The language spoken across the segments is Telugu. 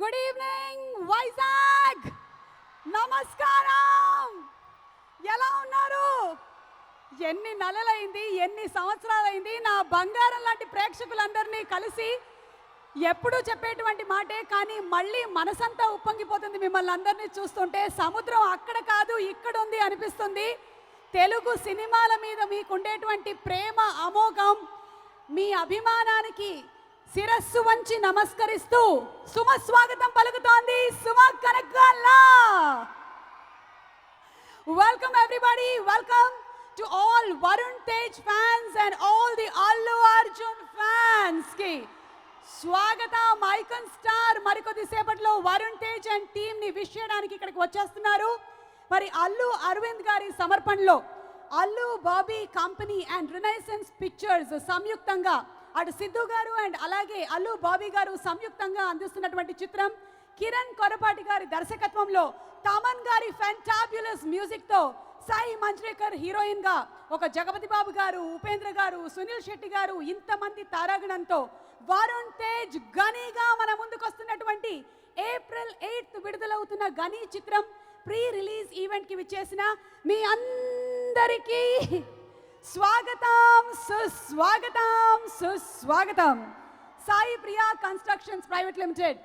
Good evening Vizag. నమస్కారం. ఎలా ఉన్నారు? ఎన్ని నెలలైంది, ఎన్ని సంవత్సరాలైంది నా బంగారం లాంటి ప్రేక్షకులందరినీ కలిసి. ఎప్పుడూ చెప్పేటువంటి మాటే, కానీ మళ్ళీ మనసంతా ఉప్పొంగిపోతుంది మిమ్మల్ని అందరినీ చూస్తుంటే. సముద్రం అక్కడ కాదు ఇక్కడ ఉంది అనిపిస్తుంది. తెలుగు సినిమాల మీద మీకుండేటువంటి ప్రేమ అమోఘం. మీ అభిమానానికి శిరస్సు వంచి నమస్కరిస్తూ సుమ స్వాగతం పలుకుతోంది Suma Kanakala. Welcome everybody, welcome to all Varun Tej fans and all the Allu Arjun fans కి స్వాగతం. ఐకాన్ స్టార్ మరికొద్ది సేపట్లో వరుణ్ తేజ్ అండ్ టీమ్ ని విష్ చేయడానికి ఇక్కడికి వచ్చేస్తున్నారు. మరి అల్లు అరవింద్ గారి సమర్పణలో Allu Bobby company and Renaissance pictures సంయుక్తంగా, అటు సిద్ధు గారు అండ్ అలాగే అల్లు బాబీ గారు సంయుక్తంగా అందిస్తున్నటువంటి చిత్రం, కిరణ్ కొరపాటి గారి దర్శకత్వంలో తమన్ గారి ఫ్యాంటాబ్యులస్ మ్యూజిక్ తో సాయి మంజ్రేకర్ హీరోయిన్ గా, ఒక జగపతి బాబు గారు, ఉపేంద్ర గారు, సునీల్ శెట్టి గారు, ఇంతమంది తారాగణంతో వరుణ్ తేజ్ గనీగా మన ముందుకు వస్తున్నటువంటి ఏప్రిల్ 8th విడుదలవుతున్న గనీ చిత్రం ప్రీ రిలీజ్ ఈవెంట్ కి విచ్చేసిన మీ అందరికీ స్వాగతం, సుస్వాగతం, సుస్వాగతం. Sai Priya constructions private limited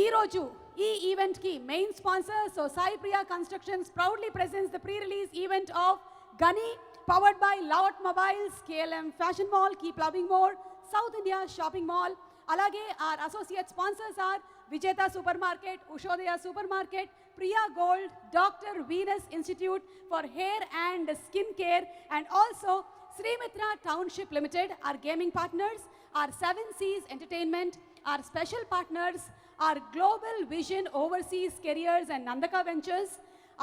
ఈరోజు ఈ ఈవెంట్ కి main sponsor. So Sai Priya constructions proudly presents the pre release event of Ghani, powered by Lot mobiles, KLM fashion mall, keep loving more, south India shopping mall. అలాగే our associate sponsors are Vijetha super market, Ushodaya super market, Priya gold, doctor Venus institute for hair and skin care, and also Srimitra Township Limited, our gaming partners, our 7 Seas Entertainment, our special partners, our Global Vision Overseas Careers and Nandaka Ventures.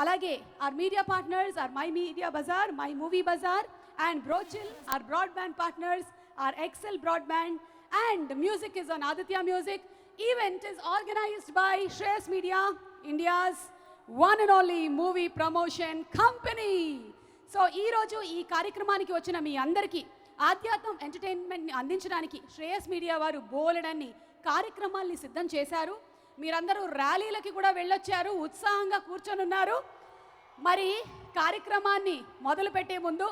Alage our media partners are My Media Bazaar, My Movie Bazaar, and Brochil, our broadband partners, our Excel Broadband, and music is on Aditya Music. Event is organized by Shreyas Media, India's one and only movie promotion company. So ఈరోజు ఈ కార్యక్రమానికి వచ్చిన మీ అందరికీ ఆధ్యాత్మం ఎంటర్టైన్మెంట్ని అందించడానికి శ్రేయస్ మీడియా వారు బోలెడన్ని కార్యక్రమాల్ని సిద్ధం చేశారు. మీరందరూ ర్యాలీలకి కూడా వెళ్ళొచ్చారు, ఉత్సాహంగా కూర్చొని ఉన్నారు. మరి కార్యక్రమాన్ని మొదలు పెట్టే ముందు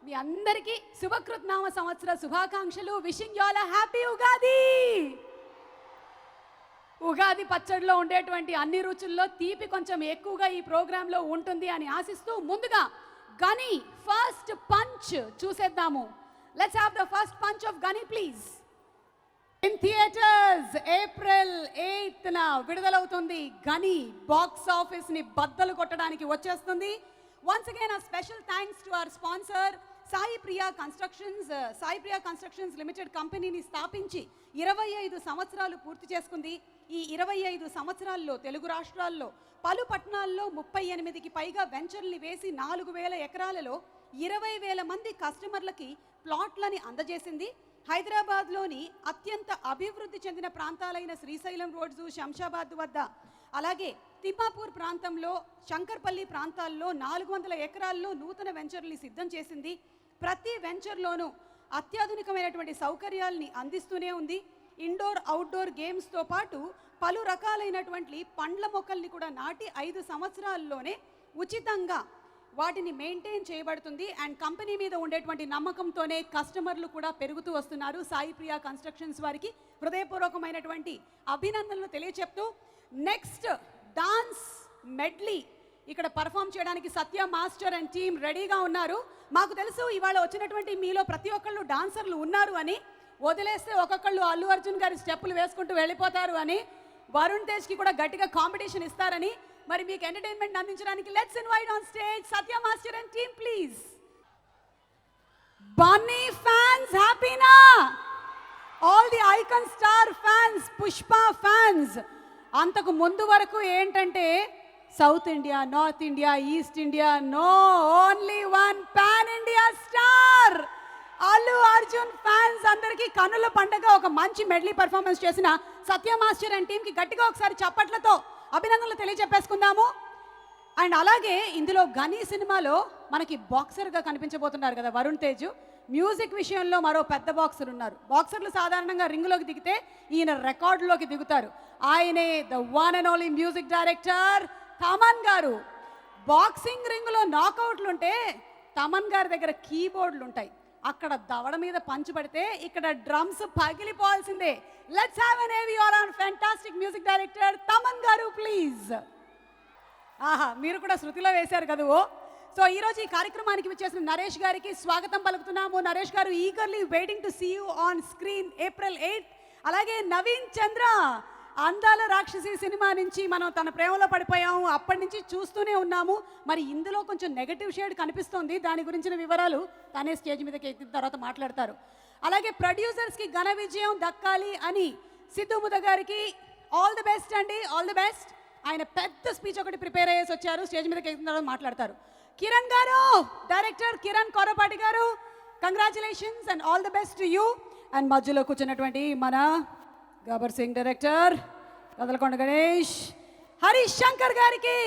మీ అందరికీ శుభకృత్నామ సంవత్సర శుభాకాంక్షలు. Wishing you all a happy Ugadi. Ugadi పచ్చడిలో ఉండేటువంటి అన్ని రుచుల్లో తీపి కొంచెం ఎక్కువగా ఈ ప్రోగ్రాంలో ఉంటుంది అని ఆశిస్తూ ముందుగా గనీ ఫస్ట్ పంచ్ చూసేద్దాము. Let's have the first punch of Ghani please. In theatres April 8th విడుదలవుతుంది గనీ. బాక్స్ ఆఫీస్ ని బద్దలు కొట్టడానికి వచ్చేస్తుంది. Once again a special thanks to our sponsor Sai Priya constructions. Sai Priya constructions limited కంపెనీని స్థాపించి 25 సంవత్సరాలు పూర్తి చేసుకుంది. ఈ 25 సంవత్సరాల్లో తెలుగు రాష్ట్రాల్లో పలు పట్టణాల్లో 38కి పైగా వెంచర్లు వేసి 4000 ఎకరాలలో 20,000 మంది కస్టమర్లకి ప్లాట్లని అందజేసింది. హైదరాబాద్లోని అత్యంత అభివృద్ధి చెందిన ప్రాంతాలైన శ్రీశైలం రోడ్స్, శంషాబాద్ వద్ద, అలాగే తిమ్మాపూర్ ప్రాంతంలో, శంకర్పల్లి ప్రాంతాల్లో 400 ఎకరాల్లో నూతన వెంచర్లు సిద్ధం చేసింది. ప్రతి వెంచర్లోనూ అత్యాధునికమైనటువంటి సౌకర్యాల్ని అందిస్తూనే ఉంది. ఇండోర్ అవుట్డోర్ గేమ్స్తో పాటు పలు రకాలైనటువంటి పండ్ల మొక్కల్ని కూడా నాటి 5 సంవత్సరాల్లోనే ఉచితంగా వాటిని మెయింటైన్ చేయబడుతుంది. అండ్ కంపెనీ మీద ఉండేటువంటి నమ్మకంతోనే కస్టమర్లు కూడా పెరుగుతూ వస్తున్నారు. సాయి ప్రియా కన్స్ట్రక్షన్స్ వారికి హృదయపూర్వకమైనటువంటి అభినందనలు తెలియచెప్తూ నెక్స్ట్ డాన్స్ మెడ్లీ ఇక్కడ పర్ఫామ్ చేయడానికి సత్య మాస్టర్ అండ్ టీమ్ రెడీగా ఉన్నారు. మాకు తెలుసు ఇవాళ వచ్చినటువంటి మీలో ప్రతి ఒక్కళ్ళు డాన్సర్లు ఉన్నారు అని. వదిలేస్తే ఒక్కొక్కళ్ళు అల్లు అర్జున్ గారి స్టెప్పులు వేసుకుంటూ వెళ్ళిపోతారు అని, వరుణ్ తేజ్కి కూడా గట్టిగా కాంపిటీషన్ ఇస్తారని. మరి మీకు ఎంటర్టైన్మెంట్ అందించడానికి let's invite on stage Satya master and team please. Bunny fans హ్యాపీనా? All the icon star fans, Pushpa fans. అంతకు ముందు వరకు ఏంటంటే south India, north India, east India, no, only one pan India star Allu Arjun fans అందరికీ కన్నుల పండగ ఒక మంచి మెడ్లీ పర్ఫార్మెన్స్ చేసిన సత్య మాస్టర్ అండ్ టీమ్కి గట్టిగా ఒకసారి చప్పట్లతో అభినందనలు తెలియజెప్పేసుకుందాము. అండ్ అలాగే ఇందులో గనీ సినిమాలో మనకి బాక్సర్గా కనిపించబోతున్నారు కదా వరుణ్ తేజ్. మ్యూజిక్ విషయంలో మరో పెద్ద బాక్సర్ ఉన్నారు. బాక్సర్లు సాధారణంగా రింగులోకి దిగితే ఈయన రికార్డులోకి దిగుతారు. ఆయనే the one and only music director Thaman గారు. బాక్సింగ్ రింగులో నాకౌట్లు ఉంటే తమన్ గారి దగ్గర కీబోర్డులు ఉంటాయి. అక్కడ దవడ మీద పంచు పడితే ఇక్కడ డ్రమ్స్ పగిలిపోవాల్సిందే. Let's have an AVR on fantastic music director Thaman గారు ప్లీజ్. ఆహా, మీరు కూడా శృతిలో వేశారు కదా. సో ఈరోజు ఈ కార్యక్రమానికి విచ్చేసిన నరేష్ గారికి స్వాగతం పలుకుతున్నాము. Naresh garu eagerly waiting to see you on screen April 8. అలాగే నవీన్ చంద్ర అందాల రాక్షసి సినిమా నుంచి మనం తన ప్రేమలో పడిపోయాము, అప్పటి నుంచి చూస్తూనే ఉన్నాము. మరి ఇందులో కొంచెం నెగటివ్ షేడ్ కనిపిస్తోంది, దాని గురించిన వివరాలు తనే స్టేజ్ మీదకి ఎక్కిన తర్వాత మాట్లాడతారు. అలాగే ప్రొడ్యూసర్స్కి ఘన విజయం దక్కాలి అని సిద్ధు ముద గారికి ఆల్ ది బెస్ట్ అండి, ఆల్ ది బెస్ట్. ఆయన పెద్ద స్పీచ్ ఒకటి ప్రిపేర్ అయ్యేసి వచ్చారు, స్టేజ్ మీదకి ఎక్కిన తర్వాత మాట్లాడతారు. కిరణ్ గారు, డైరెక్టర్ కిరణ్ కొరపాటి గారు, congratulations and all the best to you. And మధ్యలో కూర్చున్నటువంటి మన గబ్బర్ సింగ్ డైరెక్టర్ కదలకొండ గణేష్, హరీష్ శంకర్ గారికి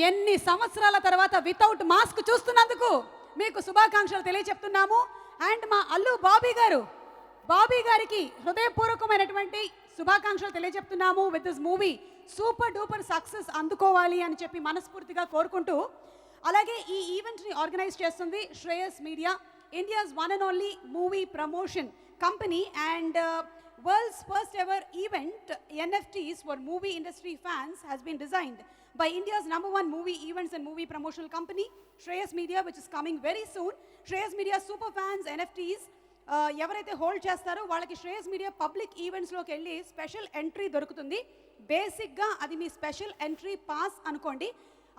ఎన్ని సంవత్సరాల తర్వాత వితౌట్ మాస్క్ చూస్తున్నందుకు మీకు శుభాకాంక్షలు తెలియచెప్తున్నాము. అండ్ మా అల్లు బాబీ గారికి హృదయపూర్వకమైనటువంటి శుభాకాంక్షలు తెలియజెప్తున్నాము. With this movie super duper success అందుకోవాలి అని చెప్పి మనస్ఫూర్తిగా కోరుకుంటూ, అలాగే ఈ ఈవెంట్ని ఆర్గనైజ్ చేస్తుంది Shreyas media, India's one and only movie promotion company. And world's first ever event NFTs for movie industry fans has been designed by India's #1 movie events and movie promotional company, Shreyas Media, which is coming very soon. Shreyas Media super fans NFTs ఎవరైతే హోల్డ్ చేస్తారో వాళ్ళకి శ్రేయస్ మీడియా పబ్లిక్ ఈవెంట్స్లోకి వెళ్ళి స్పెషల్ ఎంట్రీ దొరుకుతుంది. బేసిక్గా అది మీ స్పెషల్ ఎంట్రీ పాస్ అనుకోండి.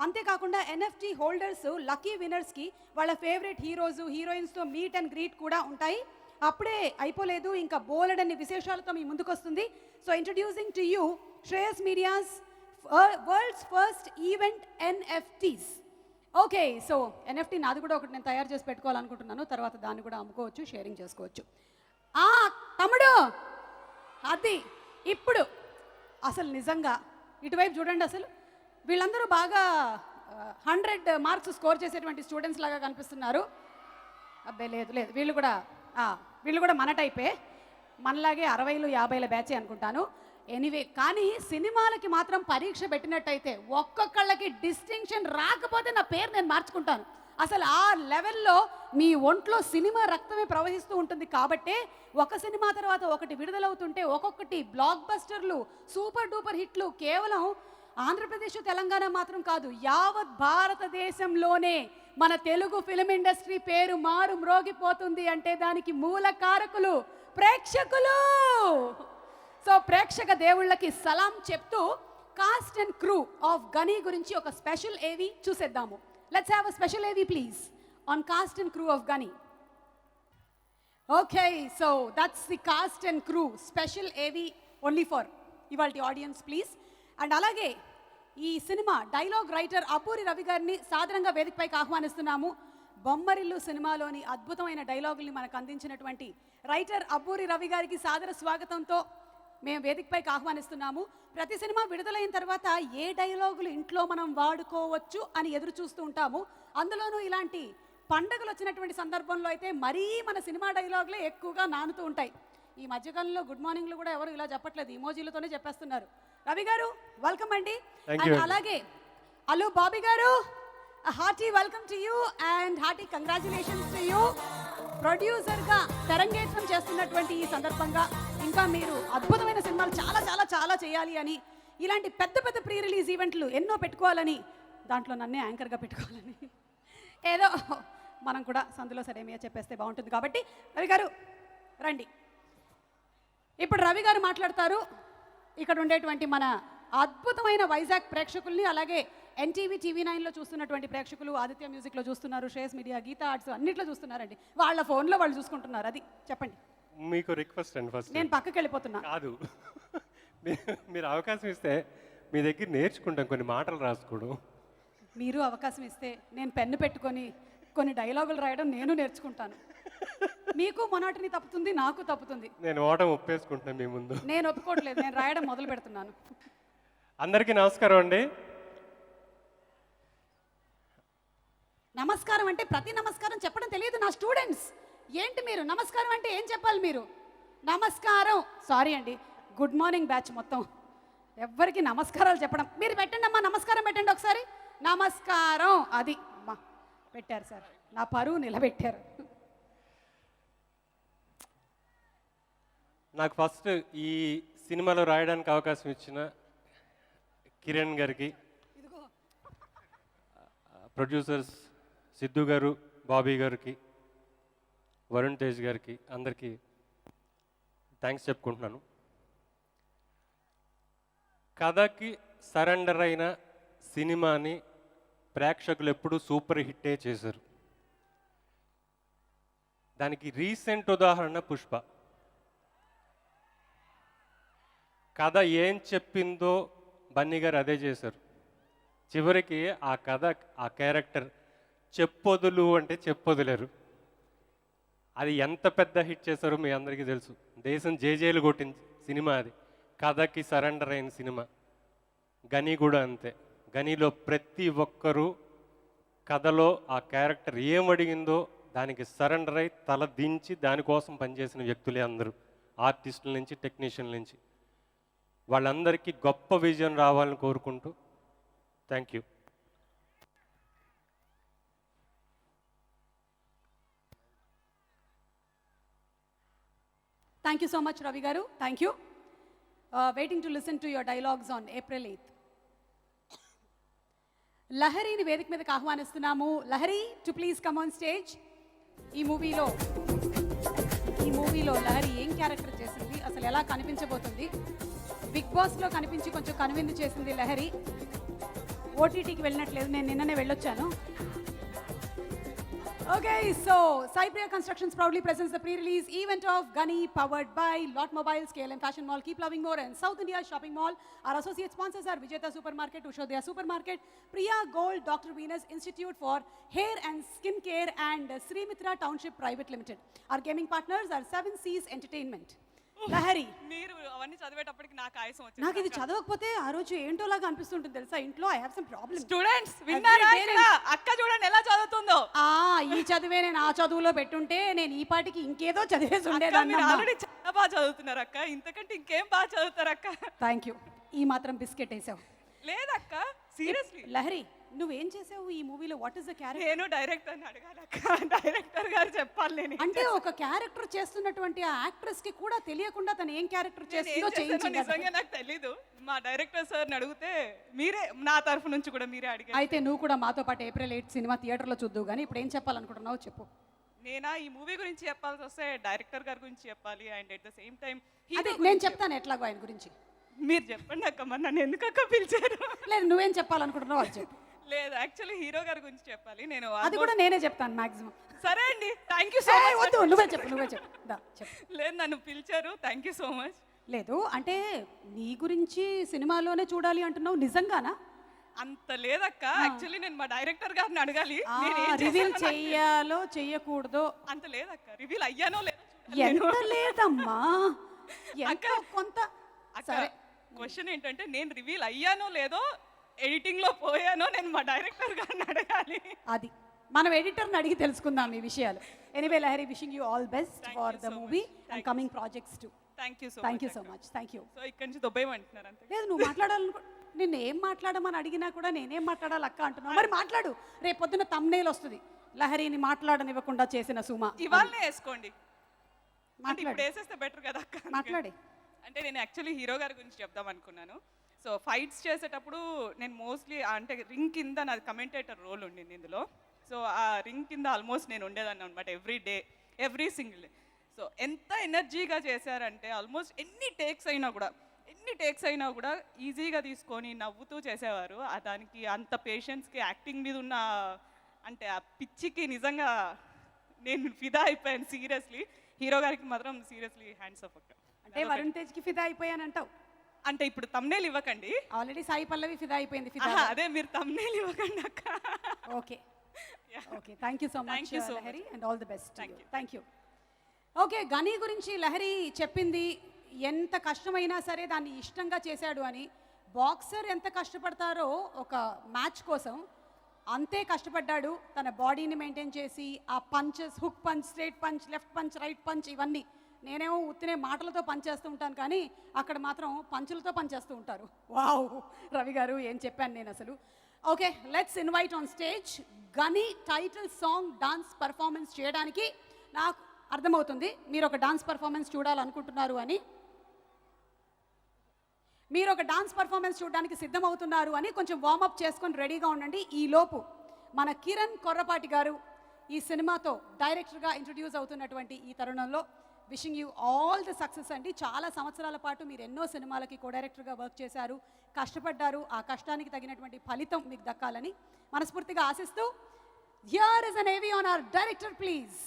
అంతేకాకుండా NFT హోల్డర్స్ లక్కీ విన్నర్స్కి వాళ్ళ ఫేవరెట్ హీరోస్ హీరోయిన్స్తో మీట్ అండ్ గ్రీట్ కూడా ఉంటాయి. అప్పుడే అయిపోలేదు, ఇంకా బోలెడన్ని విశేషాలతో మీ ముందుకు వస్తుంది. So introducing to you Shreyas medias world's first event NFTs. Okay, so NFT నాది కూడా ఒకటి నేను తయారు చేసి పెట్టుకోవాలనుకుంటున్నాను, తర్వాత దాన్ని కూడా అమ్ముకోవచ్చు, షేరింగ్ చేసుకోవచ్చు. తమ్ముడు అది ఇప్పుడు అసలు నిజంగా ఇటువైపు చూడండి, అసలు వీళ్ళందరూ బాగా 100 మార్క్స్ స్కోర్ చేసేటువంటి స్టూడెంట్స్ లాగా కనిపిస్తున్నారు. అబ్బే లేదు లేదు, వీళ్ళు కూడా మన టైపే, మనలాగే 60లు 50ల బ్యాచే అనుకుంటాను. ఎనీవే, కానీ సినిమాలకి మాత్రం పరీక్ష పెట్టినట్టయితే ఒక్కొక్కళ్ళకి డిస్టింక్షన్ రాకపోతే నా పేరు నేను మార్చుకుంటాను. అసలు ఆ లెవెల్లో మీ ఒంట్లో సినిమా రక్తమే ప్రవహిస్తూ ఉంటుంది. కాబట్టే ఒక సినిమా తర్వాత ఒకటి విడుదలవుతుంటే ఒక్కొక్కటి బ్లాక్ బస్టర్లు, సూపర్ డూపర్ హిట్లు కేవలం ఆంధ్రప్రదేశ్ తెలంగాణ మాత్రం కాదు, యావత్ భారతదేశంలోనే మన తెలుగు ఫిల్మ్ ఇండస్ట్రీ పేరు మారు మ్రోగిపోతుంది అంటే దానికి మూల కారకులు ప్రేక్షకులు. సో ప్రేక్షక దేవుళ్ళకి సలాం చెప్తూ కాస్ట్ అండ్ క్రూ ఆఫ్ గనీ గురించి ఒక స్పెషల్ ఏవి చూసేద్దాము. Let's have a special AV please on cast and crew of Ghani. Okay, so that's the cast and crew special AV only for ఇవాల్టి ఆడియన్స్ ప్లీజ్. అండ్ అలాగే ఈ cinema dialogue writer Abburi Ravi గారిని సాధారణంగా వేదికపైకి ఆహ్వానిస్తున్నాము. బొమ్మరిల్లు సినిమాలోని అద్భుతమైన డైలాగుల్ని మనకు అందించినటువంటి రైటర్ అబ్బూరి రవి గారికి సాదర స్వాగతంతో మేము వేదికపైకి ఆహ్వానిస్తున్నాము. ప్రతి సినిమా విడుదలైన తర్వాత ఏ డైలాగులు ఇంట్లో మనం వాడుకోవచ్చు అని ఎదురు చూస్తూ ఉంటాము. అందులోనూ ఇలాంటి పండుగలు వచ్చినటువంటి సందర్భంలో అయితే మరీ మన సినిమా డైలాగులే ఎక్కువగా నానుతూ ఉంటాయి. ఈ మధ్యకాలంలో గుడ్ మార్నింగ్లు కూడా ఎవరు ఇలా చెప్పట్లేదు, ఇమోజీలతోనే చెప్పేస్తున్నారు. రవి గారు వెల్కమ్ అండి. అండ్ అలాగే అల్లు బాబీ గారు, hearty welcome to you and hearty congratulations to you. ప్రొడ్యూసర్గా తెరంగేట్రం చేస్తున్నటువంటి ఈ సందర్భంగా ఇంకా మీరు అద్భుతమైన సినిమాలు చాలా చాలా చాలా చేయాలి అని, ఇలాంటి పెద్ద పెద్ద ప్రీ రిలీజ్ ఈవెంట్లు ఎన్నో పెట్టుకోవాలని, దాంట్లో నన్నే యాంకర్గా పెట్టుకోవాలని, ఏదో మనం కూడా సందులో సరేమియా చెప్పేస్తే బాగుంటుంది. కాబట్టి రవి గారు రండి. ఇప్పుడు రవి గారు మాట్లాడతారు. ఇక్కడ ఉండేటువంటి మన అద్భుతమైన వైజాగ్ ప్రేక్షకుల్ని, అలాగే NTV TV9లో చూస్తున్నటువంటి ప్రేక్షకులు, ఆదిత్య మ్యూజిక్లో చూస్తున్నారు, శ్రేయస్ మీడియా, గీతా ఆర్ట్స్ అన్నిట్లో చూస్తున్నారండి. వాళ్ళ ఫోన్లో వాళ్ళు చూసుకుంటున్నారు. అది చెప్పండి. మీకు రిక్వెస్ట్ అండి, ఫస్ట్ నేను పక్కకి వెళ్ళిపోతున్నా. కాదు, మీరు అవకాశం ఇస్తే మీ దగ్గర నేర్చుకుంటాం కొన్ని మాటలు రాసుకోవడం. మీరు అవకాశం ఇస్తే నేను పెన్ను పెట్టుకొని కొన్ని డైలాగులు రాయడం నేను నేర్చుకుంటాను. మీకు మొనాటిని తప్పుతుంది, నాకు తప్పుతుంది. నేను ఓటం ఒప్పేసుకుంటున్నాను మీ ముందు. నేను ఒప్పుకోవట్లేదు, నేను రాయడం మొదలు పెడుతున్నాను. అందరికీ నమస్కారం అండి. నమస్కారం అంటే ప్రతి నమస్కారం చెప్పడం తెలియదు నా స్టూడెంట్స్. ఏంటి మీరు నమస్కారం అంటే ఏం చెప్పాలి మీరు? నమస్కారం. సారీ అండి, గుడ్ మార్నింగ్ బ్యాచ్ మొత్తం ఎవ్వరికి నమస్కారాలు చెప్పడం. మీరు పెట్టండి అమ్మా, నమస్కారం పెట్టండి ఒకసారి. నమస్కారం. అది అమ్మా పెట్టారు సార్, నా పరువు నిలబెట్టారు. నాకు ఫస్ట్ ఈ సినిమాలో రాయడానికి అవకాశం ఇచ్చిన కిరణ్ గారికి, ప్రొడ్యూసర్స్ సిద్ధు గారు, బాబీ గారికి, వరుణ్ తేజ్ గారికి, అందరికీ థ్యాంక్స్ చెప్పుకుంటున్నాను. కథకి సరెండర్ అయిన సినిమాని ప్రేక్షకులు ఎప్పుడూ సూపర్ హిట్టే చేశారు. దానికి రీసెంట్ ఉదాహరణ పుష్ప. కథ ఏం చెప్పిందో బన్నీ గారు అదే చేశారు. చివరికి ఆ కథ, ఆ క్యారెక్టర్ చెప్పొదులు అంటే చెప్పొదిలేరు. అది ఎంత పెద్ద హిట్ చేశారో మీ అందరికీ తెలుసు. దేశం జేజేలు కొట్టిన సినిమా అది. కథకి సరెండర్ అయిన సినిమా. గని కూడా అంతే. గనిలో ప్రతి ఒక్కరూ కథలో ఆ క్యారెక్టర్ ఏం అడిగిందో దానికి సరెండర్ అయి తల దించి దానికోసం పనిచేసిన వ్యక్తులే అందరూ, ఆర్టిస్టుల నుంచి టెక్నీషియన్ల నుంచి. వాళ్ళందరికీ గొప్ప విజయం రావాలని కోరుకుంటూ thank you. Thank you so much Ravi గారు, thank you. Waiting to listen to your dialogues on April 8th. లహరిని వేదిక మీదకి ఆహ్వానిస్తున్నాము. Lahari to please come on stage. ఈ మూవీలో లహరి ఏం క్యారెక్టర్ చేసింది, అసలు ఎలా కనిపించబోతుంది? బిగ్ బాస్లో కనిపించి కొంచెం కనువిందు చేసింది లహరి. ఓటీటీకి వెళ్ళినట్లేదు, నేను నిన్ననే వెళ్ళొచ్చాను. Okay, so Cypriya Constructions proudly presents the pre-release event of Gani, powered by Lot Mobiles, KLM Fashion Mall, Keep Loving More, and South India Shopping Mall. Our associate sponsors are Vijeta Supermarket, Ushodhya Supermarket, Priya Gold, Dr. Venus Institute for Hair and Skin Care, and Srimitra Township Private Limited. Our gaming partners are 7 Seas Entertainment. Lahari, మీరు అవన్నీ చదివేటప్పటికి నాకు ఆయాసం వచ్చింది. నాకు ఇది చదవకపోతే ఆ రోజు ఏంటోలాగా అనిపిస్తుంటుంది తెలుసా. ఇంట్లో I have some problem. Students విన్నారా? ఇక్కడ అక్క చూడండి ఎలా చదువుతుందో. ఈ చదివే నేను ఆ చదువులో పెట్టుంటే నేను ఈ పాటికి ఇంకేదో చదివేసి ఉండేదాన్ని. ఆల్రెడీ చాలా బాగా చదువుతున్నారు అక్క, ఇంతకంటే ఇంకేం బాగా చదువుతారు అక్క. Thank you. ఈ మాత్రం బిస్కెట్ వేసావు. లేదక్క, సీరియస్లీ. లహరి, నువ్వేం చేసావు ఈ మూవీలో? What is the character? నేను డైరెక్టర్ని అడగాలి అక్క, డైరెక్టర్ గారు చెప్పాలి. నేను అంటే ఒక క్యారెక్టర్ చేస్తున్నటువంటి ఆ యాక్ట్రెస్ కి కూడా తెలియకుండా తను ఏం క్యారెక్టర్ చేస్తుందో చేయించింది. నిజంగా నాకు తెలీదు. మా డైరెక్టర్ సార్ని అడిగితే మీరే, నా తరఫు నుంచి కూడా మీరే అడిగారు. అయితే నువ్వు కూడా మాతో పాటు April 8 సినిమా థియేటర్లో చూద్దావు. కానీ ఇప్పుడు ఏం చెప్పాలనుకుంటున్నావు చెప్పు. నేనా ఈ మూవీ గురించి చెప్పాల్సి వస్తే డైరెక్టర్ గారి గురించి చెప్పాలి, and at the same time అదే నేను చెప్తాను ఎట్లాగో ఆయన గురించి. మీరు చెప్పండి అక్క, మరి నన్ను ఎందుకు అక్క పిలిచారు? లేదు, నువ్వేం చెప్పాలనుకుంటున్నావు అది చెప్పు. లేదు, యాక్చువల్లీ హీరో గారి గురించి చెప్పాలి. నేను అది కూడా నేనే చెప్తాను మాక్సిమం. సరే అండి, థ్యాంక్ యూ సో మచ్. వద్దు, నువ్వే చెప్పు. లేదు, నన్ను పిలిచారు, థ్యాంక్ యూ సో మచ్. లేదు అంటే నీ గురించి సినిమాలోనే చూడాలి అంటున్నావు, నిజంగానా? అంత లేదక్క, యాక్చువల్లీ నేను మా డైరెక్టర్ గారిని అడగాలి. రివీల్ చెయ్యాలో చెయ్యకూడదో అంత లేదక్క, రివీల్ అయ్యానో లేదో. ఎంత లేదమ్మా, అక్క కొంత. సరే, క్వశ్చన్ ఏంటంటే నేను రివీల్ అయ్యానో లేదో, ఎడిటింగ్ లో పోయానో, నేను మా డైరెక్టర్ గారిని అడగాలి. అది మనం ఎడిటర్ని అడిగి తెలుసుకుందాం ఈ విషయాలు. Anyway Lahari, wishing you all best for the movie and coming projects to. Thank you so much. Thank you. So ఇక్కడి నుంచి దొబ్బేయమంటున్నారు అంతే. లేదు, నువ్వు మాట్లాడాలనుకో. నిన్ను ఏం మాట్లాడమని అడిగినా కూడా నేనేం మాట్లాడాలి అక్క అంటున్నావు. మరి మాట్లాడు. రేపు పొద్దున్న తమ్నేల్ వస్తుంది, లహరిని మాట్లాడనివ్వకుండా చేసిన సుమ. ఇవాళనే వేసుకోండి, ఇప్పుడు వేసేస్తే బెటర్ కదా అక్క. మాట్లాడి. అంటే నేను యాక్చువల్లీ హీరో గారి గురించి చెప్దాం అనుకున్నాను. సో ఫైట్స్ చేసేటప్పుడు నేను మోస్ట్లీ అంటే రింగ్ కింద నాది కమెంటేటర్ రోల్ ఉండింది ఇందులో. సో ఆ రింగ్ కింద ఆల్మోస్ట్ నేను ఉండేదాన్ని అనమాట, every day, every single day. So ఎంత ఎనర్జీగా చేశారంటే ఆల్మోస్ట్ ఎన్ని టేక్స్ అయినా కూడా ఈజీగా తీసుకొని నవ్వుతూ చేసేవారు. దానికి అంత పేషెన్స్కి, యాక్టింగ్ మీద ఉన్న అంటే ఆ పిచ్చికి నిజంగా నేను ఫిదా అయిపోయాను సీరియస్లీ. హీరో గారికి మాత్రం సీరియస్లీ హ్యాండ్స్ ఆఫ్ అక్క. అంటే వరుణ్ తేజ్కి ఫిదా అయిపోయానంటావు. అంటే ఇప్పుడు తమ్నేల్ ఇవ్వకండి, ఆల్రెడీ సాయి పల్లవి ఫిదా అయిపోయింది. అదే మీరు తమ్నేల్ ఇవ్వకండి అక్క. Okay, thank you so much Lahari, and all the best. Thank you. Okay, గని గురించి లహరి చెప్పింది. ఎంత కష్టమైనా సరే దాన్ని ఇష్టంగా చేశాడు అని. బాక్సర్ ఎంత కష్టపడతారో ఒక మ్యాచ్ కోసం, అంతే కష్టపడ్డాడు తన బాడీని మెయింటైన్ చేసి ఆ punches, hook punch, straight punch, left punch, right punch, ఇవన్నీ. నేనేమో ఉత్తినే మాటలతో పనిచేస్తూ ఉంటాను, కానీ అక్కడ మాత్రం పంచులతో పనిచేస్తూ ఉంటారు. వావ్ రవి గారు, ఏం చెప్పాను నేను అసలు. Okay, let's invite on stage గని టైటిల్ సాంగ్ డాన్స్ పర్ఫార్మెన్స్ చేయడానికి. నాకు అర్థమవుతుంది మీరు ఒక డాన్స్ పర్ఫార్మెన్స్ చూడాలనుకుంటున్నారు అని, మీరు ఒక డాన్స్ పర్ఫార్మెన్స్ చూడడానికి సిద్ధమవుతున్నారు అని. కొంచెం వార్మప్ చేసుకొని రెడీగా ఉండండి. ఈలోపు మన కిరణ్ కొర్రపాటి గారు ఈ సినిమాతో డైరెక్టర్గా ఇంట్రడ్యూస్ అవుతున్నటువంటి ఈ తరుణంలో wishing you all the success అండి. చాలా సంవత్సరాల పాటు మీరు ఎన్నో సినిమాలకి కో డైరెక్టర్గా వర్క్ చేశారు, కష్టపడ్డారు. ఆ కష్టానికి తగినటువంటి ఫలితం మీకు దక్కాలని మనస్ఫూర్తిగా ఆశిస్తూ, హియర్ ఇస్ అన్ ఏవి ఆన్ అవర్ డైరెక్టర్ ప్లీజ్.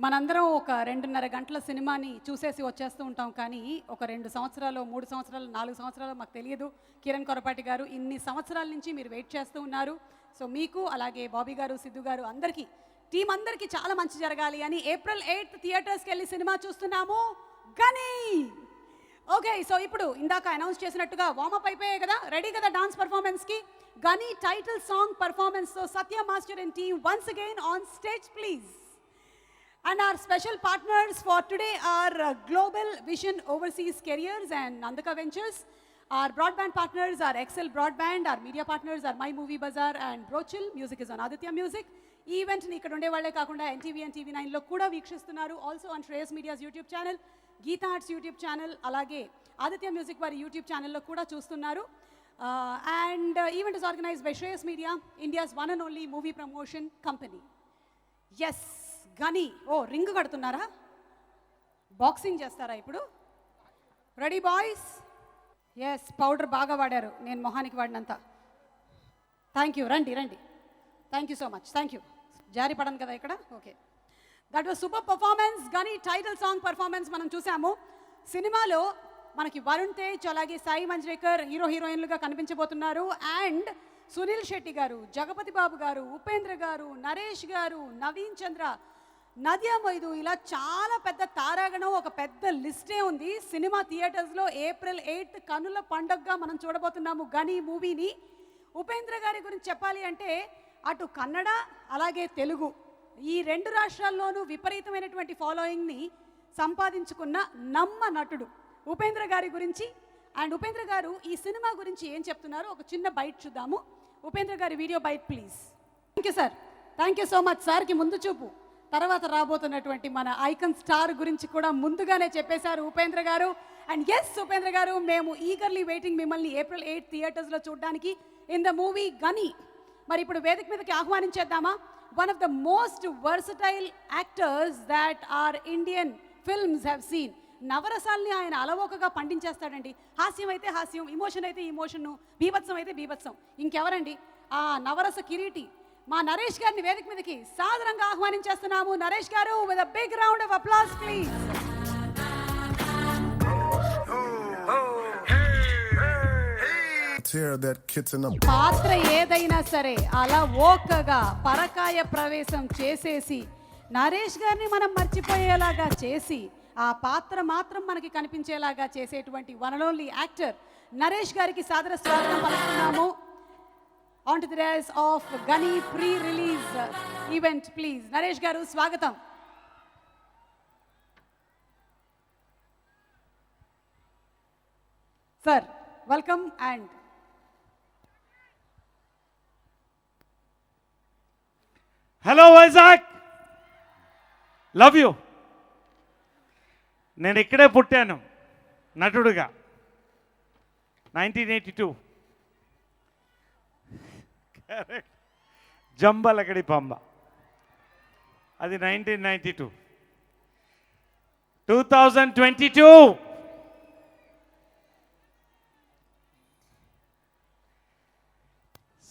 మనందరం ఒక 2.5 గంటల సినిమాని చూసేసి వచ్చేస్తూ ఉంటాం, కానీ ఒక 2 సంవత్సరాలు, 3 సంవత్సరాలు, 4 సంవత్సరాలు మాకు తెలియదు. కిరణ్ కొరపాటి గారు ఇన్ని సంవత్సరాల నుంచి మీరు వెయిట్ చేస్తూ ఉన్నారు. సో మీకు, అలాగే బాబీ గారు, సిద్ధు గారు, అందరికీ, టీం అందరికీ చాలా మంచి జరగాలి అని April 8th థియేటర్స్కి వెళ్ళి సినిమా చూస్తున్నాము గని. ఓకే, సో ఇప్పుడు ఇందాక అనౌన్స్ చేసినట్టుగా వార్మప్ అయిపోయాయి కదా, రెడీ కదా డాన్స్ పర్ఫార్మెన్స్కి. గని టైటిల్ సాంగ్ పర్ఫార్మెన్స్తో Satya master and team once again on stage please. And our special partners for today are Global Vision Overseas Careers and Nandaka Ventures. Our broadband partners are Excel Broadband. Our media partners are My Movie Bazaar and Brochil. Music is on Aditya Music. Event ni ikkada unde valle kaakunda NTV and TV9 lo kuda veekshistunaru. Also on Shreyas Media's YouTube channel, Geeta Arts YouTube channel, alage Aditya Music vari YouTube channel lo kuda chustunaru. And event is organized by Shreyas Media, India's one and only movie promotion company. Yes. గని, ఓ రింగ్ కడుతున్నారా, బాక్సింగ్ చేస్తారా ఇప్పుడు? Ready boys? ఎస్, పౌడర్ బాగా వాడారు, నేను మొహానికి వాడినంత. థ్యాంక్ యూ, రండి రండి, thank you so much, thank you. జారి పడను కదా ఇక్కడ. Okay, that was super performance. గని టైటిల్ సాంగ్ పర్ఫార్మెన్స్ మనం చూసాము. సినిమాలో మనకి వరుణ్ తేజ్, అలాగే సాయి మంజ్రేకర్ హీరో హీరోయిన్లుగా కనిపించబోతున్నారు. అండ్ సునీల్ శెట్టి గారు, జగపతి బాబు గారు, ఉపేంద్ర గారు, నరేష్ గారు, నవీన్ చంద్ర, నదియా మొయిదు, ఇలా చాలా పెద్ద తారాగణం, ఒక పెద్ద లిస్టే ఉంది. సినిమా థియేటర్స్లో April 8th కనుల పండుగగా మనం చూడబోతున్నాము గని మూవీని. ఉపేంద్ర గారి గురించి చెప్పాలి అంటే అటు కన్నడ అలాగే తెలుగు ఈ 2 రాష్ట్రాల్లోనూ విపరీతమైనటువంటి ఫాలోయింగ్ని సంపాదించుకున్న నమ్మ నటుడు ఉపేంద్ర గారి గురించి. అండ్ ఉపేంద్ర గారు ఈ సినిమా గురించి ఏం చెప్తున్నారు ఒక చిన్న బైట్ చూద్దాము. ఉపేంద్ర గారి video bite please. Thank you sir, thank you so much. సార్కి ముందు చూపు, తర్వాత రాబోతున్నటువంటి మన ఐకన్ స్టార్ గురించి కూడా ముందుగానే చెప్పేశారు ఉపేంద్ర గారు. అండ్ ఎస్ ఉపేంద్ర గారు, మేము ఈగర్లీ వెయిటింగ్ మిమ్మల్ని April 8th థియేటర్స్లో చూడడానికి ఇన్ ద మూవీ గని. మరి ఇప్పుడు వేదిక మీదకి ఆహ్వానించేద్దామా one of the most versatile actors that are Indian films have seen. నవరసాల్ని ఆయన అలవోకగా పండించేస్తాడండి. హాస్యం అయితే హాస్యం, ఇమోషన్ అయితే ఇమోషను, బీభత్సం అయితే బీభత్సం. ఇంకెవరండి ఆ నవరస కిరీటి మా నరేష్ గారిని వేదిక మీదకి సాదరంగా ఆహ్వానించేస్తున్నాము. Naresh garu, with a big round of applause please. పాత్ర ఏదైనా సరే అలా ఓకగా పరకాయ ప్రవేశం చేసేసి నరేష్ గారిని మనం మర్చిపోయేలాగా చేసి ఆ పాత్ర మాత్రం మనకి కనిపించేలాగా చేసేటువంటి one and only actor Naresh గారికి సాదర స్వాగతం పలుకుతున్నాము. On to the days of Gani pre-release event, please. Naresh garu, swagatam. Sir, welcome and hello Vizag, love you. నేను ఇక్కడే పుట్టాను నటుడుగా 1982. జంబలకడి పంబ, అది 1992. 2022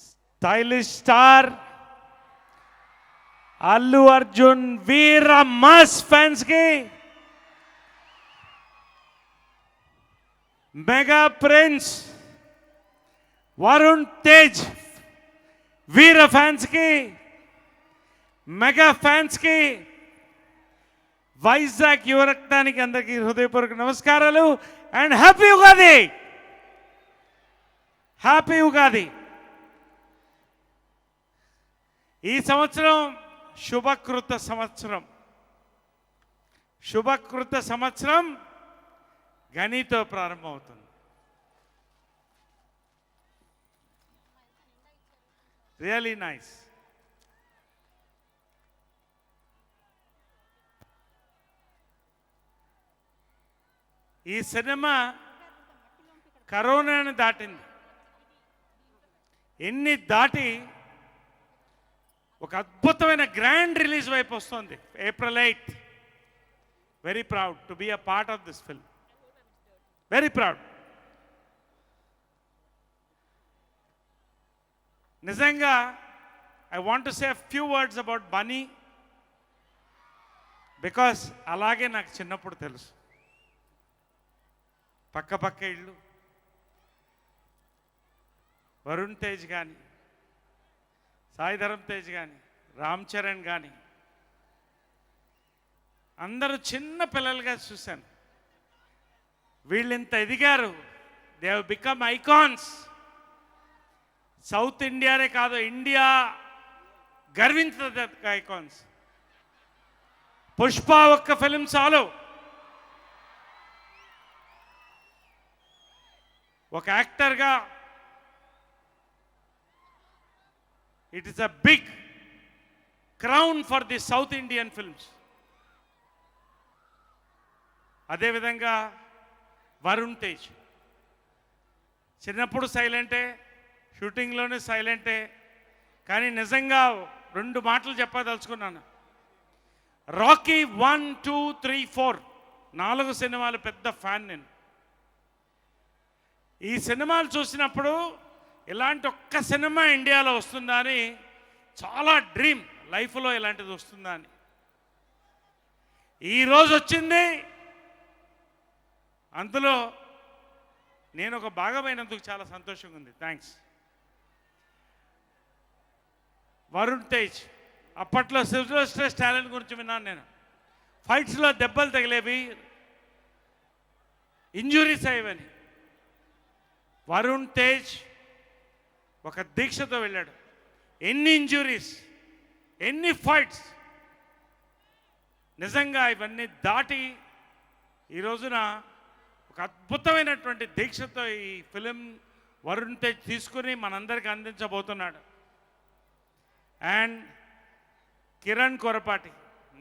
స్టైలిష్ స్టార్ అల్లు అర్జున్ వీర మాస్ ఫ్యాన్స్ కి, మెగా ప్రిన్స్ వరుణ్ తేజ్ వీర ఫ్యాన్స్ కి, మెగా ఫ్యాన్స్ కి, వైజాగ్ యువరక్తానికి అందరికీ హృదయపూర్వక నమస్కారాలు and happy Ugadi. Happy Ugadi. ఈ సంవత్సరం శుభకృత సంవత్సరం. శుభకృత సంవత్సరం గనితో ప్రారంభమవుతుంది. Really nice. ఈ సినిమా కరోనాను దాటింది. ఎన్ని దాటి ఒక అద్భుతమైన గ్రాండ్ రిలీజ్ వైపు వస్తుంది. April 8th. Very proud to be a part of this film. Very proud. నిజంగా I want to say few words about Bunny, because అలాగే నాకు చిన్నప్పుడు తెలుసు. పక్క ఇళ్ళు, వరుణ్ తేజ్ కానీ, సాయి ధరమ్ తేజ్ కానీ, రామ్ చరణ్ కానీ అందరూ చిన్న పిల్లలుగా చూశాను. వీళ్ళు ఇంత ఎదిగారు. They have become icons. South ఇండియానే కాదు, ఇండియా గర్వించదగ్గ ఐకాన్స్. పుష్ప ఒక్క ఫిలిం చాలు. ఒక యాక్టర్గా it is a big crown for the South Indian films. అదేవిధంగా వరుణ్ తేజ్ చిన్నప్పుడు సైలెంటే, షూటింగ్లోనే సైలెంటే, కానీ నిజంగా 2 మాటలు చెప్పదలుచుకున్నాను. రాకీ 1, 2, 3, 4 4 సినిమాలు పెద్ద ఫ్యాన్ నేను. ఈ సినిమాలు చూసినప్పుడు ఇలాంటి ఒక్క సినిమా ఇండియాలో వస్తుందా అని చాలా డ్రీమ్, లైఫ్లో ఇలాంటిది వస్తుందా అని. ఈరోజు వచ్చింది. అందులో నేను ఒక భాగమైనందుకు చాలా సంతోషంగా ఉంది. థ్యాంక్స్. వరుణ్ తేజ్ అప్పట్లో సిల్వెస్టర్ స్టాలిన్ గురించి విన్నాను నేను. ఫైట్స్లో దెబ్బలు తగిలేవి, ఇంజురీస్ అయ్యేవని. వరుణ్ తేజ్ ఒక దీక్షతో వెళ్ళాడు. ఎన్ని ఇంజురీస్, ఎన్ని ఫైట్స్, నిజంగా ఇవన్నీ దాటి ఈ రోజున ఒక అద్భుతమైనటువంటి దీక్షతో ఈ ఫిలిం వరుణ్ తేజ్ తీసుకుని మనందరికీ అందించబోతున్నాడు. అండ్ కిరణ్ కొరపాటి,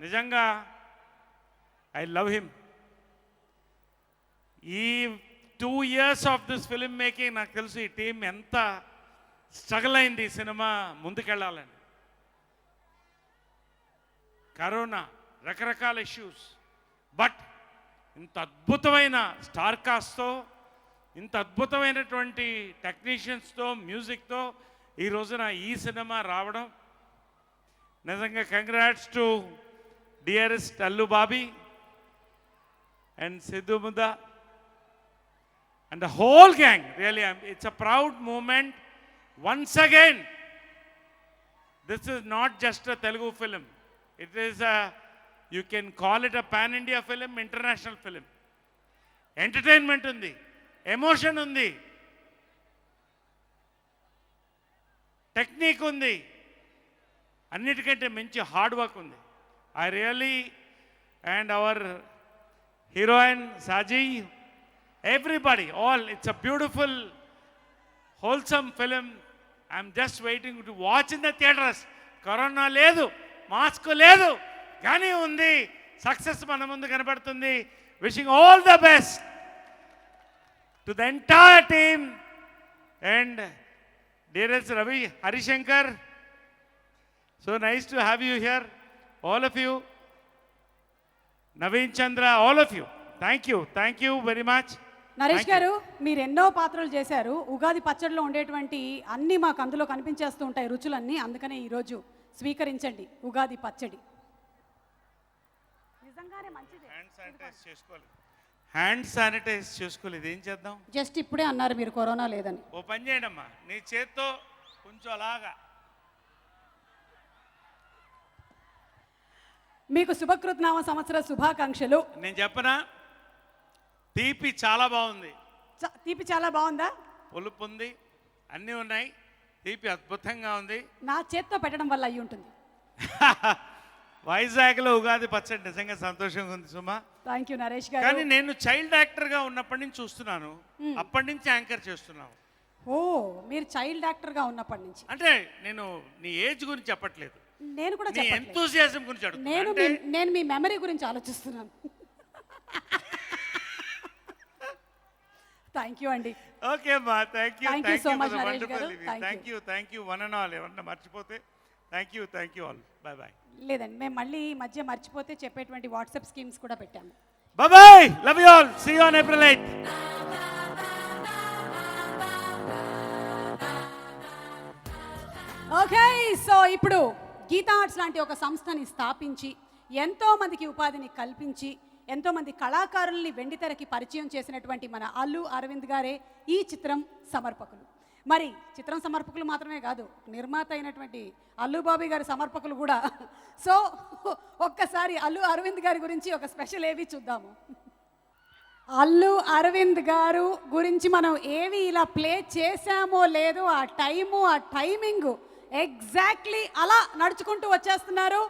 నిజంగా ఐ లవ్ హిమ్. ఈ 2 years of this film making నాకు తెలుసు ఈ టీం ఎంత స్ట్రగుల్ అయింది ఈ సినిమా ముందుకెళ్ళాలని. కరోనా, రకరకాల ఇష్యూస్, బట్ ఇంత అద్భుతమైన స్టార్ కాస్ట్తో, ఇంత అద్భుతమైనటువంటి టెక్నీషియన్స్తో, మ్యూజిక్తో ఈ రోజున ఈ సినిమా రావడం నిజంగా congrats to dearest Allu Bobby and Siddhu Mudda and the whole gang. Really, it's a proud moment. Once again, this is not just a Telugu film. It is you can call it a pan-India film, international film. Entertainment undi, emotion undi, technique undi, అన్నిటికంటే మంచి హార్డ్ వర్క్ ఉంది. I really, and our heroine Saji, everybody, all, it's a beautiful, wholesome film. I'm just waiting to watch in the theaters. Corona ledu, mask ledu, కానీ ఉంది, సక్సెస్ మన ముందు కనబడుతుంది. Wishing all the best to the entire team and dearest Ravi Harishankar. So nice to have you here, all of you. Naveen Chandra, all of you, thank you very much. Naresh గారు, మీరు ఎన్నో పాత్రలు చేశారు. ఉగాది పచ్చడిలో ఉండేటువంటి అన్నీ మాకు అందులో కనిపించేస్తూ ఉంటాయి, రుచులన్నీ. అందుకనే ఈరోజు స్వీకరించండి ఉగాది పచ్చడి. నిజంగానే మంచిది. హ్యాండ్ శానిటైజ్ చేసుకోలేదు, ఏం చేద్దాం? జస్ట్ ఇప్పుడే అన్నారు మీరు కరోనా లేదని. ఓ పని చేయండి అమ్మా, నీ చేత్తో కొంచెం అలాగా. మీకు శుభకృతనామ సంవత్సర శుభాకాంక్షలు. నేను చెప్పనా, తీపి చాలా బాగుంది. తీపి చాలా బాగుందా? పులుపు ఉంది, అన్నీ ఉన్నాయి. తీపి అద్భుతంగా ఉంది. నా చేత్తో పెట్టడం వల్ల అయ్యి ఉంటుంది. వైజాగ్లో ఉగాది పచ్చడి నిజంగా సంతోషంగా ఉంది సుమా. థ్యాంక్ యూ నరేష్ గారు. కానీ నేను చైల్డ్ యాక్టర్గా ఉన్నప్పటి నుంచి చూస్తున్నాను, అప్పటి నుంచి యాంకర్ చేస్తున్నావు. ఓ, మీరు చైల్డ్ యాక్టర్గా ఉన్నప్పటి నుంచి. అంటే నేను నీ ఏజ్ గురించి చెప్పట్లేదు, నేను కూడా నీ చెప్పట్లేదు. ఎంతూజియాజం గురించి నేను అడుగుతున్నా. నేను మీ మెమరీ గురించి ఆలోచిస్తున్నాను. థ్యాంక్ యూ అండి. ఓకే అమ్మా, thank you Thank you so much, Naresh garu. Thank thank you one and all. ఏమన్నా మర్చిపోతే thank you all. Bye bye. లేదండి, మేము మళ్ళీ ఈ మధ్య మర్చిపోతే చెప్పేటువంటి వాట్సాప్ స్కీమ్స్ కూడా పెట్టాము. Bye, love you all, see you on April 8. Okay, so ఇప్పుడు గీతా ఆర్ట్స్ లాంటి ఒక సంస్థని స్థాపించి ఎంతో మందికి ఉపాధిని కల్పించి ఎంతో మంది కళాకారుల్ని వెండితెరకి పరిచయం చేసినటువంటి మన అల్లు అరవింద్ గారే ఈ చిత్రం సమర్పకులు. మరి చిత్రం సమర్పకులు మాత్రమే కాదు, నిర్మాత అయినటువంటి అల్లు బాబీ గారి సమర్పకులు కూడా. సో ఒక్కసారి అల్లు అరవింద్ గారి గురించి ఒక స్పెషల్ ఏవి చూద్దాము. అల్లు అరవింద్ గారు గురించి మనం ఏవి ఇలా ప్లే చేశామో లేదో ఆ టైము ఆ టైమింగ్ ఎగ్జాక్ట్లీ అలా నడుచుకుంటూ వచ్చేస్తున్నారు.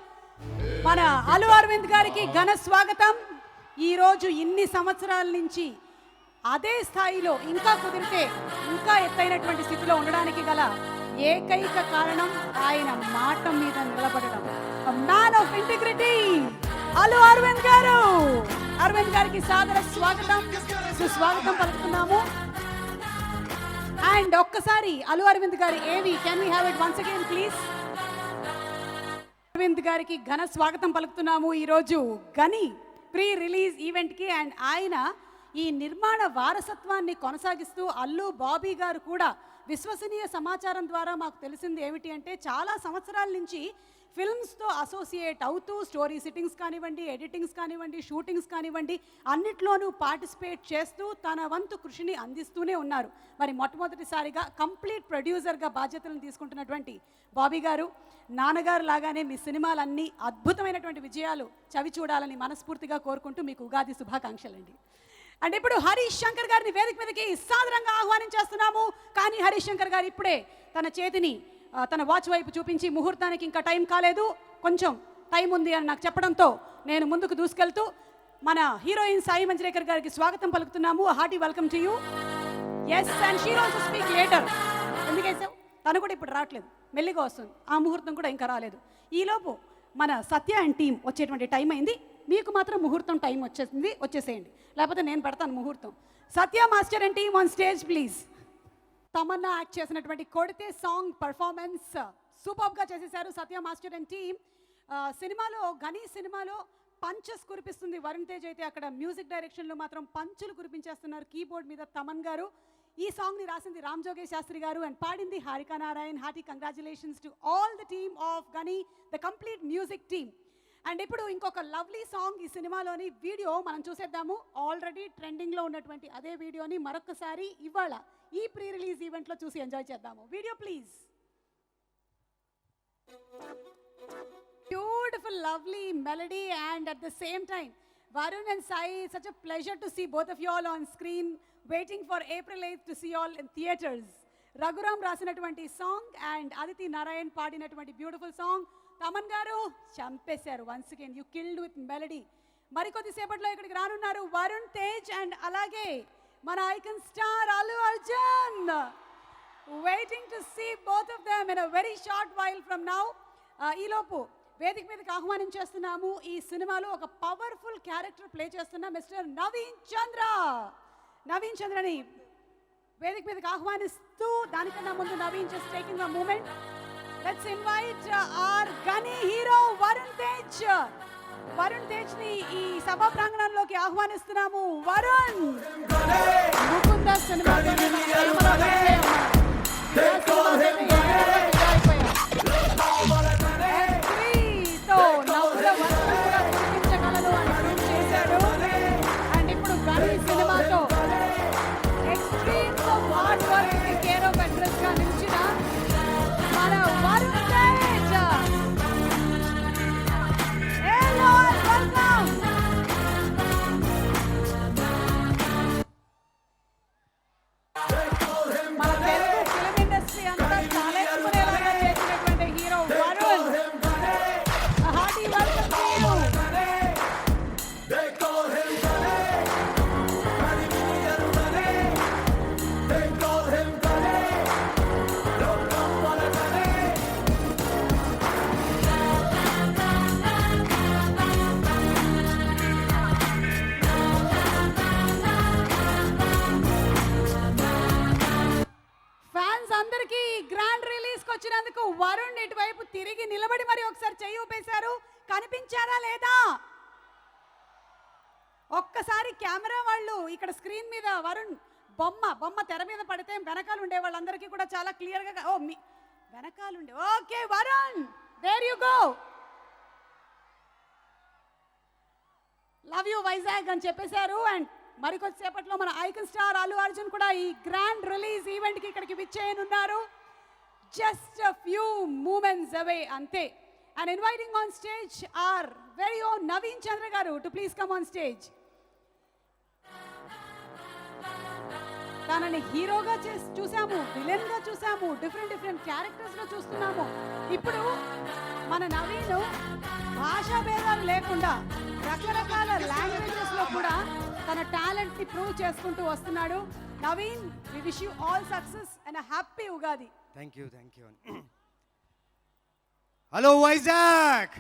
మన అల్లు అరవింద్ గారికి ఘన స్వాగతం. ఈరోజు ఇన్ని సంవత్సరాల నుంచి అదే స్థాయిలో ఇంకా కుదిరితే ఇంకా ఎత్తైనటువంటి స్థితిలో ఉండడానికి గల ఏకైక కారణం ఆయన మాట మీద నిలబడడం. Man of integrity Allu Aravind garu. Aravind గారికి సాదర స్వాగతం, సుస్వాగతం పలుకుతున్నాము. అండ్ ఒక్కసారి అల్లు అరవింద్ గారి AV can we have it once again please. Aravind గారికి ఘన స్వాగతం పలుకుతున్నాము ఈరోజు గని ప్రీ రిలీజ్ ఈవెంట్కి. అండ్ ఆయన ఈ నిర్మాణ వారసత్వాన్ని కొనసాగిస్తూ అల్లు బాబీ గారు కూడా విశ్వసనీయ సమాచారం ద్వారా మాకు తెలిసింది ఏమిటి అంటే చాలా సంవత్సరాల నుంచి ఫిల్మ్స్తో అసోసియేట్ అవుతూ స్టోరీ సిట్టింగ్స్ కానివ్వండి, ఎడిటింగ్స్ కానివ్వండి, షూటింగ్స్ కానివ్వండి అన్నిట్లోనూ పార్టిసిపేట్ చేస్తూ తన వంతు కృషిని అందిస్తూనే ఉన్నారు. మరి మొట్టమొదటిసారిగా కంప్లీట్ ప్రొడ్యూసర్గా బాధ్యతలను తీసుకుంటున్నటువంటి బాబీ గారు, నాన్నగారు లాగానే మీ సినిమాలన్నీ అద్భుతమైనటువంటి విజయాలు చవి చూడాలని మనస్ఫూర్తిగా కోరుకుంటూ మీకు ఉగాది శుభాకాంక్షలండి. అండ్ ఇప్పుడు హరీష్ శంకర్ గారిని వేదిక మీదకి సాదరంగా ఆహ్వానించేస్తున్నాము. కానీ హరీష్ శంకర్ గారు ఇప్పుడే తన చేతిని తన వాచ్ వైపు చూపించి ముహూర్తానికి ఇంకా టైం కాలేదు, కొంచెం టైం ఉంది అని నాకు చెప్పడంతో నేను ముందుకు దూసుకెళ్తూ మన హీరోయిన్ సాయి మంజ్రేకర్ గారికి స్వాగతం పలుకుతున్నాము. Hearty welcome to you. Yes, and she also speak later. ఎందుకేసావు? తను కూడా ఇప్పుడు రావట్లేదు, మెల్లిగా వస్తుంది. ఆ ముహూర్తం కూడా ఇంకా రాలేదు. ఈలోపు మన సత్య అండ్ టీం వచ్చేటువంటి టైం అయింది. మీకు మాత్రం ముహూర్తం టైం వచ్చేసేయండి, లేకపోతే నేను పెడతాను ముహూర్తం. Satya master and team on stage please. Tamannaah act చేసినటువంటి కొడితే సాంగ్ పర్ఫార్మెన్స్ సూపర్గా చేసేసారు సత్య మాస్టర్ అండ్ టీమ్. సినిమాలో గనీ సినిమాలో పంచెస్ కురిపిస్తుంది వరుణ్ తేజ్, అయితే అక్కడ మ్యూజిక్ డైరెక్షన్లో మాత్రం పంచులు కురిపించేస్తున్నారు కీబోర్డ్ మీద తమన్ గారు. ఈ సాంగ్ని రాసింది రామ్ జోగేష్ శాస్త్రి గారు అండ్ పాడింది Harika Narayan. Hearty congratulations to all the team of Ghani, the complete music team. And ఇప్పుడు ఇంకొక లవ్లీ సాంగ్ ఈ సినిమాలోని వీడియో మనం చూసేద్దాము. ఆల్రెడీ ట్రెండింగ్లో ఉన్నటువంటి అదే వీడియోని మరొకసారి ఇవాళ ఈ ప్రీ రిలీజ్ ఈవెంట్లో చూసి ఎంజాయ్ చేద్దాము. Video please. Beautiful, lovely melody, and at the same time, Varun and Sai, such a pleasure to see both of you all on screen. Waiting for April 8th to see you all in theaters. Raghuram రాసినటువంటి సాంగ్ అండ్ అదితి నారాయణ్ పాడినటువంటి బ్యూటిఫుల్ సాంగ్. తమన్ గారు చంపేశారు once again, you killed with melody. మరికొద్ది సేపట్లో ఇక్కడికి రానున్నారు వరుణ్ తేజ్ అండ్ అలాగే మన icon star Allu Arjun. Waiting to see both of them in a very short while from now. ఈలోపు వేదిక మీదకి ఆహ్వానించేస్తున్నాము. ఈ సినిమాలో ఒక పవర్ఫుల్ క్యారెక్టర్ ప్లే చేస్తున్న మిస్టర్ నవీన్ చంద్ర. నవీన్ చంద్రని వేదిక మీదకి ఆహ్వానిస్తూ, దానికన్నా ముందు Naveen just taking a moment. Let's invite our Ghani hero Varun Tej. Varun Tej ని ఈ సభా ప్రాంగణంలోకి ఆహ్వానిస్తున్నాము. వరుణ్ ముకుంద సినిమాలో అండ్ ఇప్పుడు గనీ సినిమాతో ఎక్స్ట్రీమ్స్ ఆఫ్ హార్డ్ వర్క్ కి కేర్ ఆఫ్ అడ్రస్ గా నిలిచిన మన వరుణ్ తేజ్. Hello welcome. మన తెలుగు ఫిల్మ్ ఇండస్ట్రీ అంతా చాలా తిరిగి నిలబడి మరి ఒకసారి చెయ్యి ఊపేశారు. కనిపించారా లేదా? ఒక్కసారి కెమెరా వాళ్ళు ఇక్కడ స్క్రీన్ మీద వరుణ్ బొమ్మ తెర మీద పడితే వెనకాల ఉండే వాళ్ళందరికీ కూడా చాలా క్లియర్గా వెనకాల ఉండే. Okay Varun, there you go. Love you Vizag అని చెప్పేశారు. అండ్ మరికొద్దిసేపట్లో మన ఐకన్ స్టార్ అల్లు అర్జున్ కూడా ఈ గ్రాండ్ రిలీజ్ ఈవెంట్కి ఇక్కడికి విచ్చేయనున్నారు. Just a few moments away అంతే. And inviting on stage our very own Naveen Chandra గారు to please come on stage. తనని హీరోగా చూసాము, విలన్ గా చూసాము, డిఫరెంట్ క్యారెక్టర్స్ లో చూస్తున్నాము. ఇప్పుడు మన నవీన్ భాషా భేదాలు లేకుండా రకరకాల లాంగ్వేజెస్ లో కూడా తన టాలెంట్ ని ప్రూవ్ చేసుకుంటూ వస్తున్నాడు. Naveen, we wish you all success and happy Ugadi. Thank you. Hello Vizag,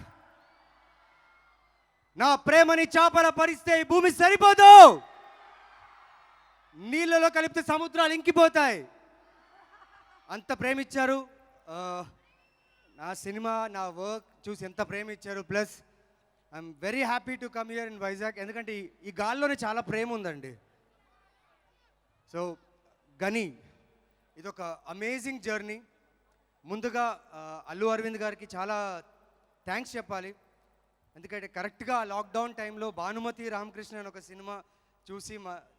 నా ప్రేమని చాపల పరిస్తే ఈ భూమి సరిపోదు, నీళ్ళలో కలిపితే సముద్రాలు ఇంకిపోతాయి. అంత ప్రేమిచ్చారు. నా సినిమా, నా వర్క్ చూసి ఎంత ప్రేమిచ్చారు. Plus I'm very happy to come here in Vizag. ఎందుకంటే ఈ గాల్లోనే చాలా ప్రేమ ఉందండి. సో గని ఇదొక అమేజింగ్ జర్నీ. ముందుగా అల్లు అరవింద్ గారికి చాలా థ్యాంక్స్ చెప్పాలి. ఎందుకంటే కరెక్ట్గా లాక్డౌన్ టైంలో భానుమతి రామకృష్ణ అని ఒక సినిమా చూసి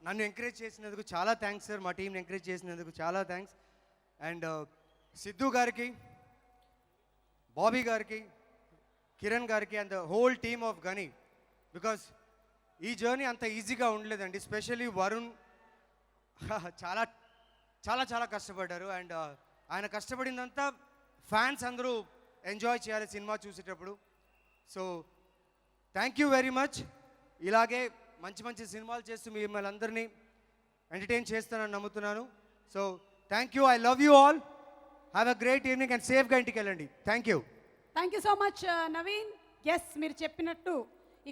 నన్ను ఎంకరేజ్ చేసినందుకు చాలా థ్యాంక్స్ సార్. మా టీంని ఎంకరేజ్ చేసినందుకు చాలా థ్యాంక్స్. అండ్ సిద్ధు గారికి, బాబీ గారికి, కిరణ్ గారికి and the whole team of గని. బికాస్ ఈ జర్నీ అంత ఈజీగా ఉండలేదండి. స్పెషల్లీ వరుణ్ చాలా చాలా చాలా కష్టపడ్డారు. అండ్ ఆయన కష్టపడిందంతా ఫ్యాన్స్ అందరూ ఎంజాయ్ చేయాలి సినిమా చూసేటప్పుడు. So thank you very much. ఇలాగే మంచి సినిమాలు చేస్తూ మిమ్మల్ని అందరినీ ఎంటర్టైన్ చేస్తానని నమ్ముతున్నాను. So thank you. I love you all. Have a great evening and సేఫ్గా ఇంటికి వెళ్ళండి. Thank you. Thank you so much Naveen. Yes, మీరు చెప్పినట్టు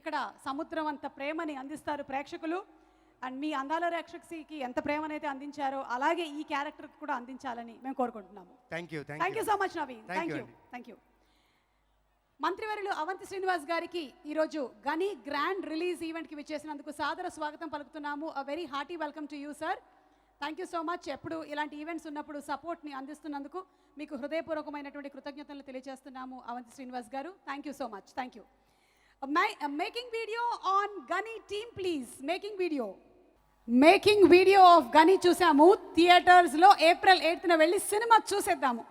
ఇక్కడ సముద్రం అంత ప్రేమని అందిస్తారు ప్రేక్షకులు. అండ్ మీ అందాల రాక్షసికి ఎంత ప్రేమనైతే అందించారో అలాగే ఈ క్యారెక్టర్కి కూడా అందించాలని మేము కోరుకుంటున్నాము. Thank you. Thank you so much Naveen. Thank you. మంత్రివర్యులు అవంతి శ్రీనివాస్ గారికి ఈరోజు గని గ్రాండ్ రిలీజ్ ఈవెంట్కి విచ్చేసినందుకు సాదర స్వాగతం పలుకుతున్నాము. A very hearty welcome to you sir. Thank you so much. ఎప్పుడు ఇలాంటి ఈవెంట్స్ ఉన్నప్పుడు సపోర్ట్ని అందిస్తున్నందుకు మీకు హృదయపూర్వకమైనటువంటి కృతజ్ఞతలు తెలియజేస్తున్నాము అవంతి శ్రీనివాస్ గారు. Thank you so much. Thank you. Making video on Ghani team please. Making video of Ghani చూసాము. థియేటర్స్లో April 8న వెళ్ళి సినిమా చూసేద్దాము.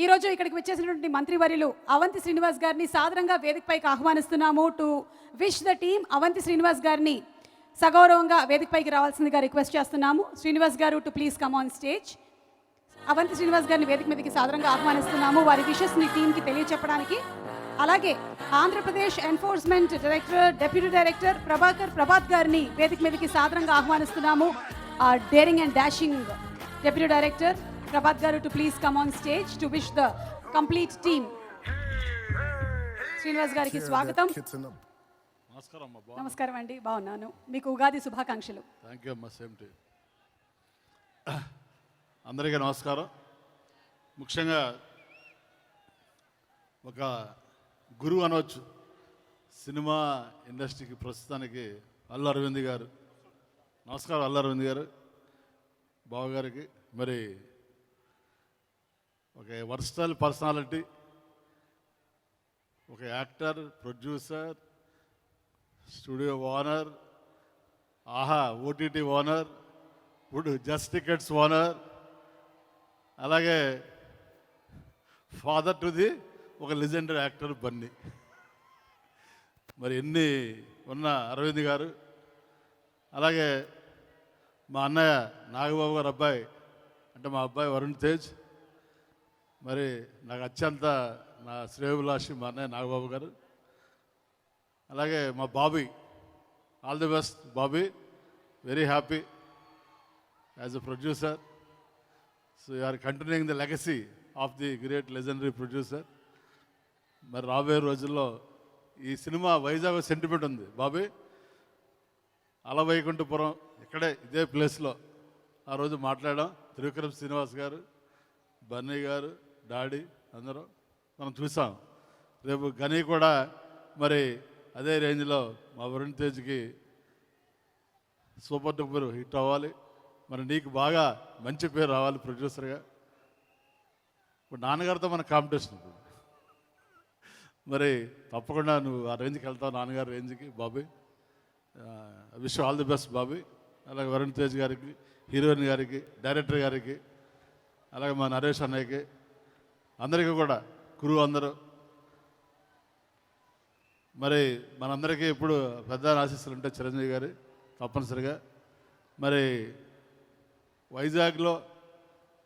ఈరోజు ఇక్కడికి వచ్చేసినటువంటి మంత్రివర్యులు అవంతి శ్రీనివాస్ గారిని సాదరంగా వేదికపైకి ఆహ్వానిస్తున్నాము. To wish the team Avanthi Srinivas గారిని సగౌరవంగా వేదికపైకి రావాల్సిందిగా రిక్వెస్ట్ చేస్తున్నాము. శ్రీనివాస్ గారు to please come on stage. Avanthi Srinivas గారిని వేదిక మీదకి సాదరంగా ఆహ్వానిస్తున్నాము వారి విషెస్ని టీంకి తెలియచెప్పడానికి. అలాగే Andhra Pradesh enforcement director, deputy director Prabhat గారిని వేదిక మీదకి సాదరంగా ఆహ్వానిస్తున్నాము. Daring and dashing deputy director Prabhat గారు to please come on stage to wish the complete team. Srinivas గారికి స్వాగతం. నమస్కారం అమ్మా. నమస్కారం అండి, బాగున్నాను. మీకు ఉగాది శుభాకాంక్షలు. థ్యాంక్ యూ అమ్మా. సేమ్ టు అందరికీ నమస్కారం. ముఖ్యంగా ఒక గురువు అనవచ్చు సినిమా ఇండస్ట్రీకి ప్రస్తుతానికి అల్లు అరవింద్ గారు. నమస్కారం అల్లు అరవింద్ గారు, బావగారికి. మరి ఒక వర్సటైల్ పర్సనాలిటీ, ఒక యాక్టర్, ప్రొడ్యూసర్, స్టూడియో ఓనర్, ఆహా ఓటీటీ ఓనర్, ఇప్పుడు జస్ట్ టికెట్స్ ఓనర్, అలాగే ఫాదర్ టు ది ఒక లెజెండరీ యాక్టర్ బన్నీ. మరి ఎన్ని ఉన్న అరవింద్ గారు, అలాగే మా అన్నయ్య నాగబాబు గారు అబ్బాయి, అంటే మా అబ్బాయి వరుణ్ తేజ్. మరి నాకు అత్యంత నా శ్రేయోభిలాషి మా అన్నయ్య నాగబాబు గారు. అలాగే మా Bobby, all the best Bobby, very happy as a producer. So you are continuing the legacy of the great legendary producer. మరి రాబోయే రోజుల్లో ఈ సినిమా వైజాగ్ సెంటిమెంట్ ఉంది బాబీ. అలవైకుంఠపురం ఇక్కడే ఇదే ప్లేస్లో ఆ రోజు మాట్లాడాం. త్రివిక్రమ్ శ్రీనివాస్ గారు, బన్నీ గారు, డాడీ అందరూ. మనం చూసాం. రేపు గని కూడా మరి అదే రేంజ్లో మా వరుణ్ తేజ్కి సూపర్ డూపర్ హిట్ అవ్వాలి. మరి నీకు బాగా మంచి పేరు రావాలి ప్రొడ్యూసర్గా. ఇప్పుడు నాన్నగారితో మన కాంపిటీషన్ ఇప్పుడు. మరి తప్పకుండా నువ్వు ఆ రేంజ్కి వెళ్తావు, నాన్నగారి రేంజ్కి Bobby. Wish all the best Bobby. అలాగే వరుణ్ తేజ్ గారికి, హీరోయిన్ గారికి, డైరెక్టర్ గారికి, అలాగే మా నరేష్ అన్నయ్యకి, అందరికీ కూడా క్రూ అందరూ. మరి మనందరికీ ఇప్పుడు పెద్ద ఆశీస్సులు ఉంటాయి చిరంజీవి గారి తప్పనిసరిగా. మరి వైజాగ్లో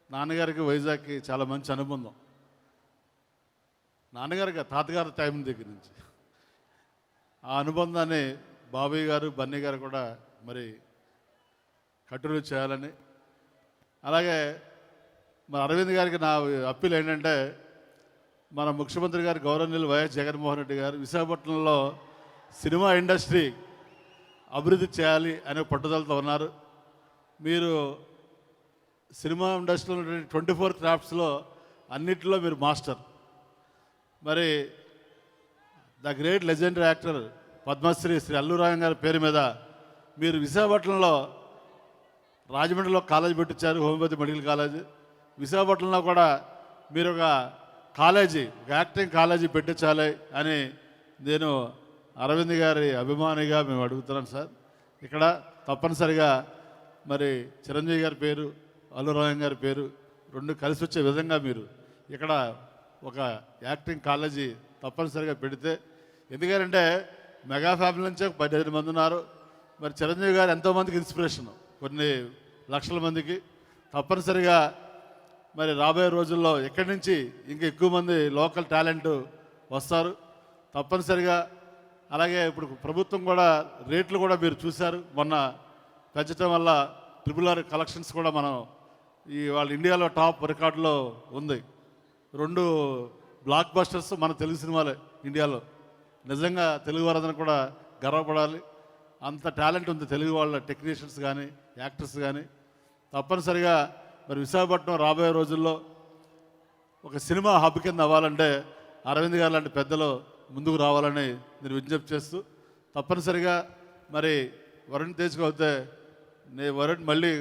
నాన్నగారికి వైజాగ్కి చాలా మంచి అనుబంధం. నాన్నగారికి తాతగారి టైం దగ్గర నుంచి ఆ అనుబంధాన్ని బాబీ గారు, బన్నీ గారు కూడా మరి కంటిన్యూ చేయాలని. అలాగే మన అరవింద్ గారికి నా అప్పీల్ ఏంటంటే, మన ముఖ్యమంత్రి గారు గౌరవనీయులు వైఎస్ జగన్మోహన్ రెడ్డి గారు విశాఖపట్నంలో సినిమా ఇండస్ట్రీ అభివృద్ధి చేయాలి అనే పట్టుదలతో ఉన్నారు. మీరు సినిమా ఇండస్ట్రీలో 24 క్రాఫ్ట్స్లో అన్నిటిలో మీరు మాస్టర్. మరి the great legendary actor Padma Shri Shri Allu రాయం గారి పేరు మీద మీరు విశాఖపట్నంలో రాజమండ్రిలో కాలేజ్ పెట్టించారు, హోమియోపతి మెడికల్ కాలేజ్. విశాఖపట్నంలో కూడా మీరు ఒక కాలేజీ, ఒక యాక్టింగ్ కాలేజీ పెట్టించాలి అని నేను అరవింద్ గారి అభిమానిగా మేము అడుగుతున్నాను సార్. ఇక్కడ తప్పనిసరిగా మరి చిరంజీవి గారి పేరు, అల్లు రాయం గారి పేరు రెండు కలిసి వచ్చే విధంగా మీరు ఇక్కడ ఒక యాక్టింగ్ కాలేజీ తప్పనిసరిగా పెడితే, ఎందుకంటే మెగా ఫ్యామిలీ నుంచే 15 మంది ఉన్నారు. మరి చిరంజీవి గారు ఎంతోమందికి ఇన్స్పిరేషన్, కొన్ని లక్షల మందికి. తప్పనిసరిగా మరి రాబోయే రోజుల్లో ఎక్కడి నుంచి ఇంకా ఎక్కువ మంది లోకల్ టాలెంట్ వస్తారు తప్పనిసరిగా. అలాగే ఇప్పుడు ప్రభుత్వం కూడా రేట్లు కూడా మీరు చూశారు, మొన్న పెంచడం వల్ల RRR కలెక్షన్స్ కూడా మనం వాళ్ళ ఇండియాలో టాప్ రికార్డులో ఉంది. 2 బ్లాక్ బస్టర్స్ మన తెలుగు సినిమాలే ఇండియాలో. నిజంగా తెలుగు వారందరూ కూడా గర్వపడాలి. అంత టాలెంట్ ఉంది తెలుగు వాళ్ళ టెక్నీషియన్స్ కానీ, యాక్టర్స్ కానీ. తప్పనిసరిగా మరి విశాఖపట్నం రాబోయే రోజుల్లో ఒక సినిమా హబ్ కింద అవ్వాలంటే అరవింద్ గారు లాంటి పెద్దలు ముందుకు రావాలని నేను విజ్ఞప్తి చేస్తూ, తప్పనిసరిగా మరి వరుణ్ తేజ్కి అవుతే వరుణ్ మళ్ళీ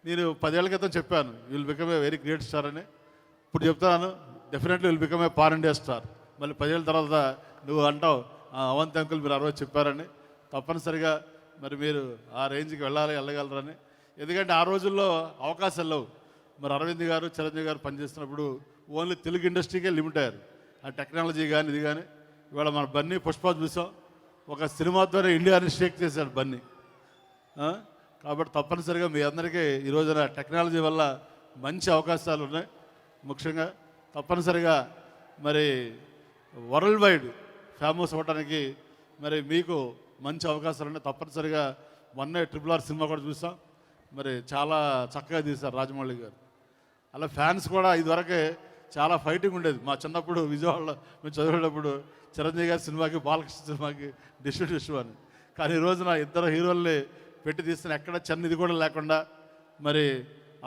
నేను 10 ఏళ్ల క్రితం చెప్పాను will become a very great star అని. ఇప్పుడు చెప్తాను, definitely will become a pan India star. మళ్ళీ 10 ఏళ్ళ తర్వాత నువ్వు అంటావు అవంతి అంకుల్ మీరు 60 చెప్పారని. తప్పనిసరిగా మరి మీరు ఆ రేంజ్కి వెళ్ళగలరని. ఎందుకంటే ఆ రోజుల్లో అవకాశాలు లేవు. మరి అరవింద్ గారు, చిరంజీవి గారు పనిచేస్తున్నప్పుడు ఓన్లీ తెలుగు ఇండస్ట్రీకే లిమిట్ అయ్యారు. ఆ టెక్నాలజీ కానీ ఇది కానీ. ఇవాళ మన బన్నీ పుష్ప చూసాం, ఒక సినిమా ద్వారా ఇండియాని షేక్ చేశాడు బన్నీ. కాబట్టి తప్పనిసరిగా మీ అందరికీ ఈ రోజున టెక్నాలజీ వల్ల మంచి అవకాశాలు ఉన్నాయి. ముఖ్యంగా తప్పనిసరిగా మరి వరల్డ్ వైడ్ ఫేమస్ అవ్వడానికి మరి మీకు మంచి అవకాశాలు ఉన్నాయి. తప్పనిసరిగా మొన్నే RRR సినిమా కూడా చూసాం, మరి చాలా చక్కగా తీశారు రాజమౌళి గారు. అలా ఫ్యాన్స్ కూడా ఇదివరకే చాలా ఫైటింగ్ ఉండేది. మా చిన్నప్పుడు విజయవాడలో మేము చదివేటప్పుడు చిరంజీవి గారి సినిమాకి, బాలకృష్ణ సినిమాకి డిస్ట్రిబ్యూషన్ అని. కానీ ఈ రోజున ఇద్దరు హీరోల్ని పెట్టి తీసిన ఎక్కడ చిన్న ఇది కూడా లేకుండా మరి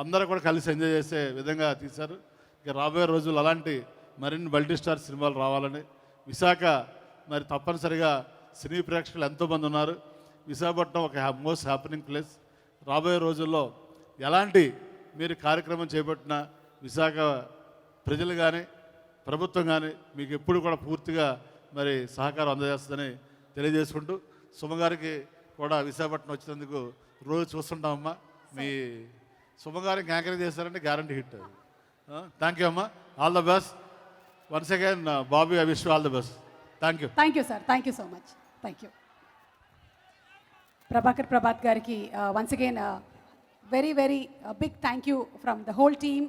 అందరూ కూడా కలిసి ఎంజాయ్ చేసే విధంగా తీశారు. ఇక రాబోయే రోజులు అలాంటి మరిన్ని మల్టీ స్టార్ సినిమాలు రావాలని. విశాఖ మరి తప్పనిసరిగా సినీ ప్రేక్షకులు ఎంతోమంది ఉన్నారు. విశాఖపట్నం ఒక మోస్ట్ హ్యాపెనింగ్ ప్లేస్. రాబోయే రోజుల్లో ఎలాంటి మీరు కార్యక్రమం చేపట్టినా విశాఖ ప్రజలు కానీ, ప్రభుత్వం కానీ మీకు ఎప్పుడు కూడా పూర్తిగా మరి సహకారం అందజేస్తుందని తెలియజేసుకుంటూ, సుమగారికి కూడా విశాఖపట్నం వచ్చినందుకు రోజు చూస్తుంటామమ్మా. మీ సుమగారికి యాంకరింగ్ చేశారంటే గ్యారంటీ హిట్. థ్యాంక్ యూ అమ్మా, all the best. Once again Bobby, I wish you all the best. Thank you. Thank you sir, thank you so much. Thank you Prabhat గారికి once again very big thank you from the whole team.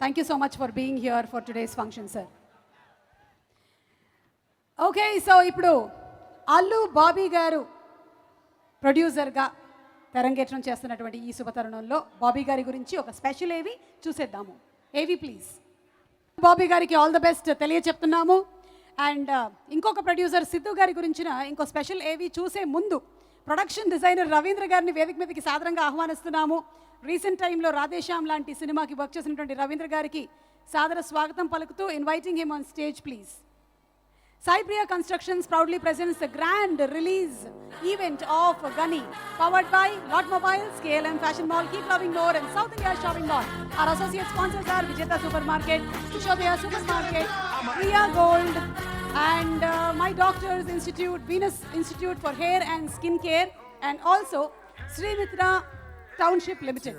Thank you so much for being here for today's function, sir. Okay, so ఇప్పుడు అల్లు బాబీ గారు ప్రొడ్యూసర్గా తెరంగేట్రం చేస్తున్నటువంటి ఈ శుభతరుణంలో బాబీ గారి గురించి ఒక స్పెషల్ ఏవి చూసేద్దాము. ఏవి ప్లీజ్. బాబీ గారికి ఆల్ ద బెస్ట్ తెలియచెప్తున్నాము. అండ్ ఇంకొక ప్రొడ్యూసర్ సిద్ధు గారి గురించిన ఇంకో స్పెషల్ ఏవి చూసే ముందు ప్రొడక్షన్ డిజైనర్ రవీంద్ర గారిని వేదిక మీదకి సాదరంగా ఆహ్వానిస్తున్నాము. రీసెంట్ టైంలో రాధేశ్యామ్ లాంటి సినిమాకి వర్క్ చేసినటువంటి రవీంద్ర గారికి సాదర స్వాగతం పలుకుతూ inviting him on stage please. Sai Priya Constructions proudly presents the grand release event of Gani, powered by Lot Mobiles, KLM Fashion Mall, Keep Loving More, and South India Shopping Mall. Our associate sponsors are Vijeta Supermarket, Ushodaya Supermarket, Priya Gold, and My Doctors Institute, Venus Institute for Hair and Skin Care, and also Sri Mitra Township Limited.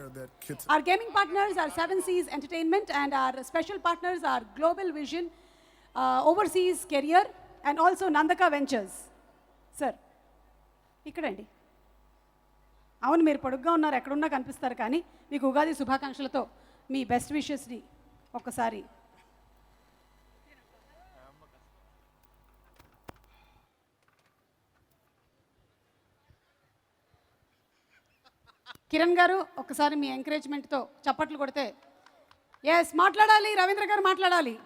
Our gaming partners are Seven Seas Entertainment, and our special partners are Global Vision, Overseas Career, and also Nandaka Ventures. Sir, ఇక్కడండి. అవును, మీరు పొడుగ్గా ఉన్నారు, ఎక్కడున్నా కనిపిస్తారు, కానీ మీకు ఉగాది శుభాకాంక్షలతో మీ బెస్ట్ విషెస్ని ఒక్కసారి. కిరణ్ గారు ఒక్కసారి మీ ఎంకరేజ్మెంట్తో చప్పట్లు కొడితే. ఎస్, మాట్లాడాలి, రవీంద్ర గారు మాట్లాడాలి.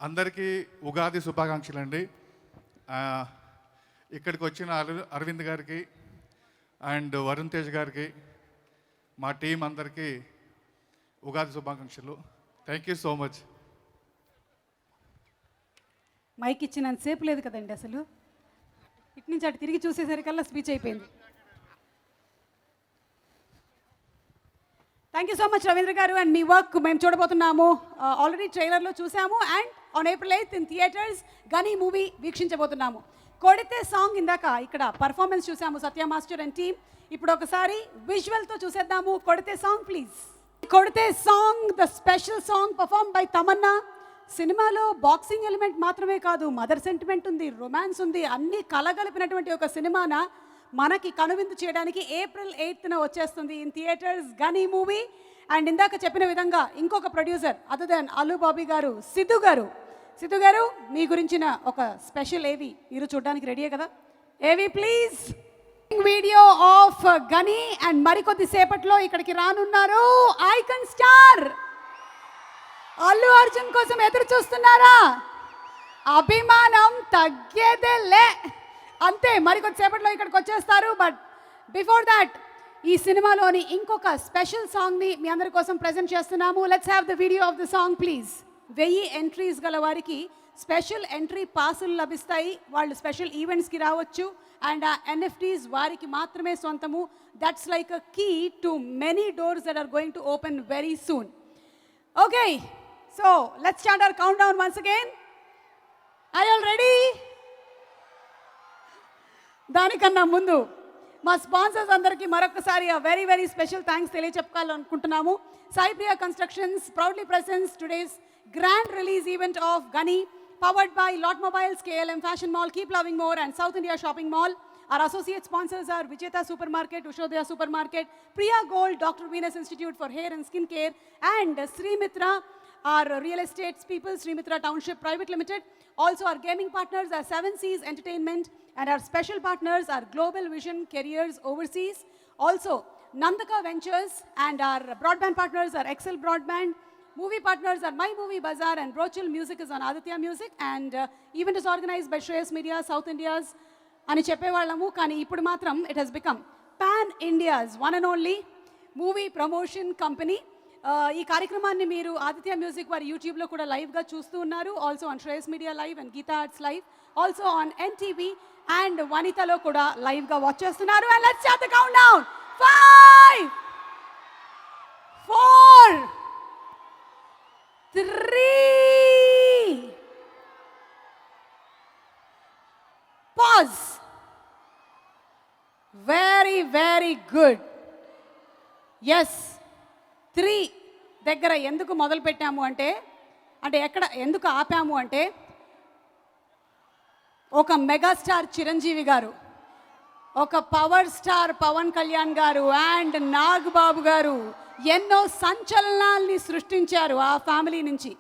అందరికీ ఉగాది శుభాకాంక్షలు అండి. ఇక్కడికి వచ్చిన అరవింద్ గారికి అండ్ వరుణ్ తేజ్ గారికి, మా టీం అందరికీ ఉగాది శుభాకాంక్షలు. Thank you so much. Mike ఇచ్చినంతసేపు లేదు కదండి, అసలు ఇటు నుంచి అటు తిరిగి చూసేసరికల్లా స్పీచ్ అయిపోయింది. Thank you so much Ravindra గారు. అండ్ మీ వర్క్ మేము చూడబోతున్నాము, ఆల్రెడీ ట్రైలర్లో చూసాము, and on April 8th in theatres Ghani movie వీక్షించబోతున్నాము. కొడితే సాంగ్ ఇందాక ఇక్కడ పర్ఫార్మెన్స్ చూసాము సత్య మాస్టర్ అండ్ టీమ్. ఇప్పుడు ఒకసారి విజువల్తో చూసేద్దాము. కొడితే సాంగ్ ప్లీజ్. కొడితే song, the special song perform by Tamannaah. సినిమాలో బాక్సింగ్ ఎలిమెంట్ మాత్రమే కాదు, మదర్ సెంటిమెంట్ ఉంది, రొమాన్స్ ఉంది, అన్నీ కలగలిపినటువంటి ఒక సినిమాన మనకి కనువిందు చేయడానికి April 8th వచ్చేస్తుంది in theatres Ghani movie. And ఇందాక చెప్పిన విధంగా ఇంకొక producer other than Allu Bobby garu, Siddhu గారు మీ గురించిన ఒక స్పెషల్ ఏవి మీరు చూడడానికి రెడీయే కదా? ఏవి please. Video of Ghani and మరికొద్ది సేపట్లో ఇక్కడికి రానున్నారు ఐకాన్ స్టార్ అల్లు అర్జున్ కోసం ఎదురు చూస్తున్నారా? అభిమానం తగ్గేదేలే, అంతే, మరికొద్దిసేపట్లో ఇక్కడికి వచ్చేస్తారు. బట్ బిఫోర్ దాట్ ఈ సినిమాలోని ఇంకొక స్పెషల్ సాంగ్ని మీ అందరి కోసం ప్రజెంట్ చేస్తున్నాము. Let's have the video of the song please. 1000 entries గల వారికి స్పెషల్ ఎంట్రీ పాసులు లభిస్తాయి, వాళ్ళు స్పెషల్ ఈవెంట్స్కి రావచ్చు, అండ్ ఆ NFTs వారికి మాత్రమే సొంతము. That's like a key to many doors that are going to open very soon. Okay, so let's start our count down once again. Are you all ready? దానికన్నా ముందు మా స్పాన్సర్స్ అందరికీ మరొకసారి వెరీ వెరీ స్పెషల్ థ్యాంక్స్ తెలియచెప్పాలనుకుంటున్నాము. Sai Priya constructions proudly presents today's grand release event of Ghani, powered by Lot Mobiles, KLM Fashion Mall, Keep Loving More, and South India Shopping Mall. Our associate sponsors are Vijeta Supermarket, Ushodaya Supermarket, Priya Gold, Dr. Venus Institute for Hair and Skin Care, and Sri Mitra, our real estate people, Sri Mitra Township Private Limited. Also our gaming partners are Seven Seas Entertainment, and our special partners are Global Vision Careers Overseas. Also Nandaka Ventures, and our broadband partners are Excel Broadband. Movie partners are My Movie Bazaar, and Brochil Music is on Aditya Music, and event is organized by Shreyas Media, South India's అని చెప్పేవాళ్ళము, కానీ ఇప్పుడు మాత్రం it has become pan India's one and only movie promotion company. ఈ కార్యక్రమాన్ని మీరు ఆదిత్య మ్యూజిక్ వారి యూట్యూబ్లో కూడా లైవ్గా చూస్తూ ఉన్నారు, also on Shreyas media live and Geetha arts live, also on NTV and వనితలో కూడా లైవ్గా వాచ్ చేస్తున్నారు. And let's start the count down. 5 4 3 pause. Very very good. Yes, 3 దగ్గర ఎందుకు మొదలు పెట్టాము అంటే ఎక్కడ ఎందుకు ఆపాము అంటే ఒక మెగాస్టార్ చిరంజీవి గారు, ఒక పవర్ స్టార్ పవన్ కళ్యాణ్ గారు అండ్ నాగబాబు గారు ఎన్నో సంచలనాల్ని సృష్టించారు ఆ ఫ్యామిలీ నుంచి.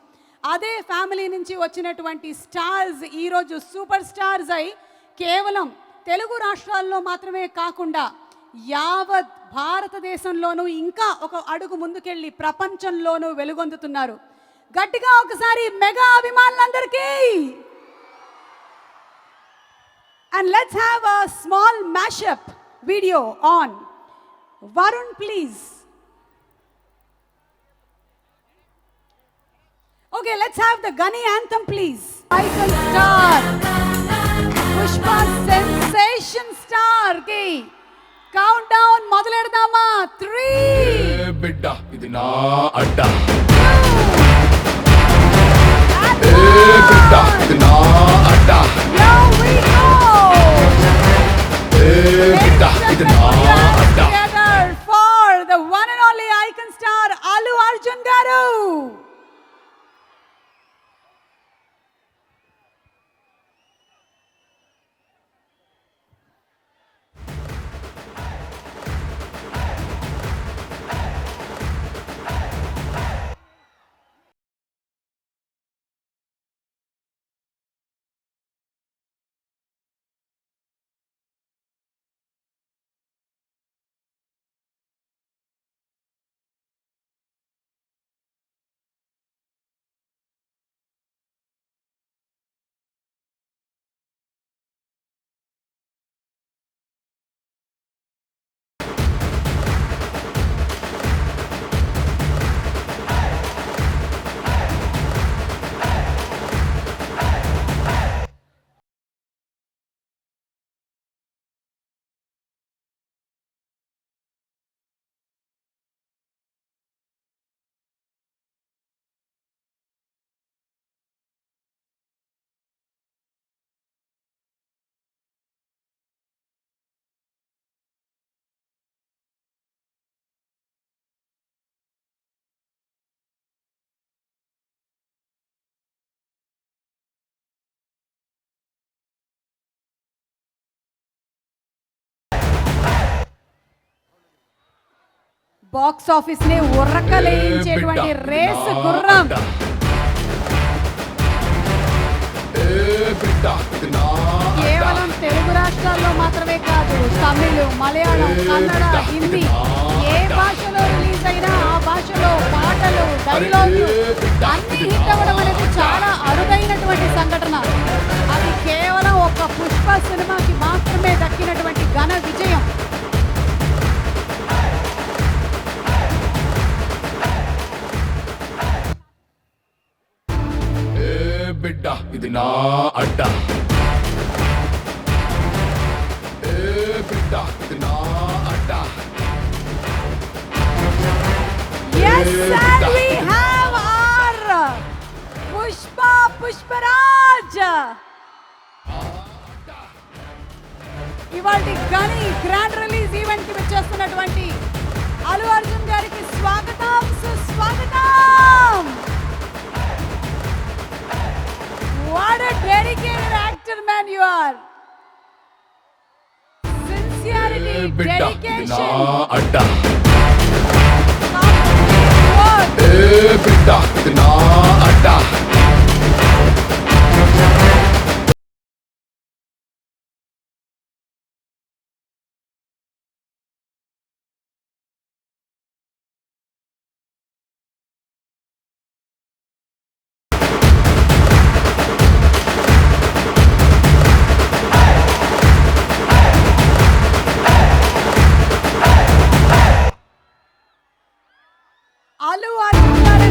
అదే ఫ్యామిలీ నుంచి వచ్చినటువంటి స్టార్స్ ఈరోజు సూపర్ స్టార్స్ అయి కేవలం తెలుగు రాష్ట్రాల్లో మాత్రమే కాకుండా యావత్ భారతదేశంలోనూ ఇంకా ఒక అడుగు ముందుకెళ్ళి ప్రపంచంలోనూ వెలుగొందుతున్నారు. గట్టిగా ఒకసారి మెగా అభిమానులందరికీ. And let's have a small mashup video on. Varun, please. Okay, let's have the Gani anthem, please. Icon star, Pushpa sensation star ki countdown మొదలెడదామా? 3 బిడ్డ ఇది నా అడ్డ బిడ్డ ఇది నా అడ్డ Here we go. బిడ్డ ఇది నా అడ్డ Together for the one and only icon star Allu Arjun garu. Box office ని ఉర్రకలేయించేటువంటి రేసు గుర్రం. కేవలం తెలుగు రాష్ట్రాల్లో మాత్రమే కాదు, తమిళ్, మలయాళం, కన్నడ, హిందీ ఏ భాషలో రిలీజ్ అయినా ఆ భాషలో పాటలు, డైలాగులు అన్ని హిట్ అవ్వడం అనేది చాలా అరుదైనటువంటి సంఘటన. అది కేవలం ఒక పుష్ప సినిమాకి మాత్రమే దక్కినటువంటి ఘన విజయం. బిడ్డ ఇది నా అడ్డ బిడ్డ ఇది నా అడ్డ Yes, and we have our Pushparaj. ఇవాల్టి గని గ్రాండ్ రిలీజ్ ఈవెంట్ కి వచ్చేస్తున్నటువంటి అల్లు అర్జున్ గారికి స్వాగతం, సుస్వాగతం. What a dedicated actor man you are. Sincerity, బిడ్డ ఇది నా dedication, అడ్డ complete work. బిడ్డ ఇది నా అడ్డ అల్లు అర్జున్ గారు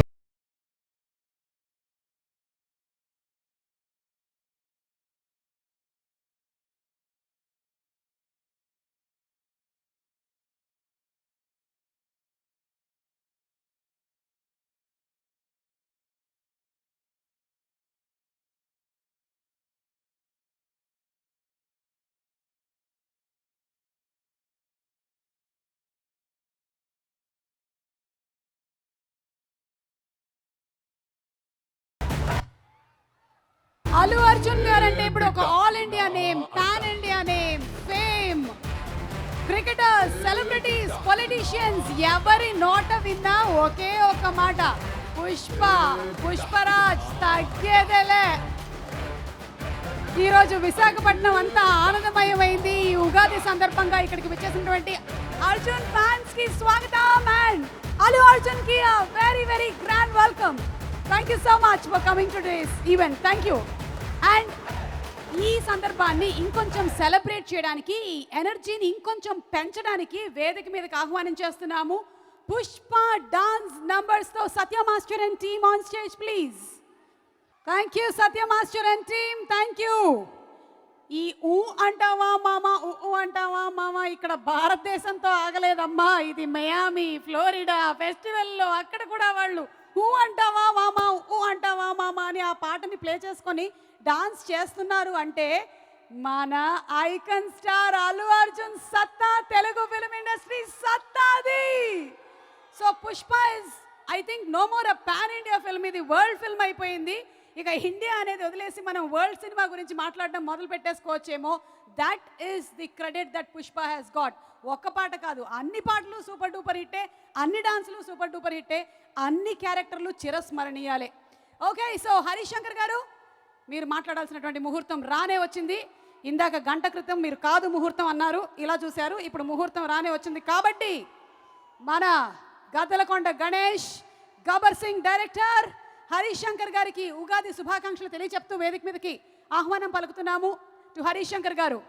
అల్లు అర్జున్ గారు అంటే ఇప్పుడు ఒక all India name, pan India name, fame, cricketers, celebrities, politicians ఎవరి నోట విన్నా ఒకే ఒక మాట, పుష్ప, పుష్పరాజ్ తగ్గేదేలే. ఈరోజు విశాఖపట్నం అంతా ఆనందమయమైంది. ఈ ఉగాది సందర్భంగా ఇక్కడికి వచ్చేసినటువంటి అర్జున్ ఫ్యాన్స్ కి స్వాగతం అండ్ అల్లు అర్జున్ కి very very grand welcome. Thank you so much for coming to this event. Thank you. And ఈ సందర్భాన్ని ఇంకొంచెం సెలబ్రేట్ చేయడానికి, ఈ ఎనర్జీని ఇంకొంచెం పెంచడానికి వేదిక మీదకి ఆహ్వానం చేస్తున్నాము. పుష్ప డాన్స్ నంబర్స్ తో Satya master and team on stage please. Thank you Satya master and team, thank you. ఈ ఊ అంటావా మామ, ఊ అంటావా మామ ఇక్కడ భారతదేశంతో ఆగలేదమ్మా. ఇది మయామి, ఫ్లోరిడా ఫెస్టివల్లో అక్కడ కూడా వాళ్ళు ఊ అంటావా మామ, ఊ అంటావా మామ అని ఆ పాటని ప్లే చేసుకొని డాన్స్ చేస్తున్నారు అంటే మన ఐకన్ స్టార్ అల్లు అర్జున్ సత్తా, తెలుగు ఫిల్మ్ ఇండస్ట్రీ సత్తాది. So Pushpa is I think no more a pan India film, ఇది వరల్డ్ ఫిల్మ్ అయిపోయింది. ఇక ఇండియా అనేది వదిలేసి మనం వరల్డ్ సినిమా గురించి మాట్లాడడం మొదలు పెట్టేసుకోవచ్చేమో. That is the credit that Pushpa has got. ఒక్క పాట కాదు, అన్ని పాటలు సూపర్ డూపర్ హిట్టే, అన్ని డాన్సులు సూపర్ డూపర్ హిట్టే, అన్ని క్యారెక్టర్లు చిరస్మరణీయాలే. ఓకే, సో హరీష్ శంకర్ గారు మీరు మాట్లాడాల్సినటువంటి ముహూర్తం రానే వచ్చింది. ఇందాక గంట క్రితం మీరు కాదు ముహూర్తం అన్నారు, ఇలా చూశారు, ఇప్పుడు ముహూర్తం రానే వచ్చింది. కాబట్టి మన గద్దలకొండ గణేష్, గబ్బర్ సింగ్ డైరెక్టర్ హరీష్ శంకర్ గారికి ఉగాది శుభాకాంక్షలు తెలియచెప్తూ వేదిక మీదకి ఆహ్వానం పలుకుతున్నాము. టు హరీష్ శంకర్ గారు.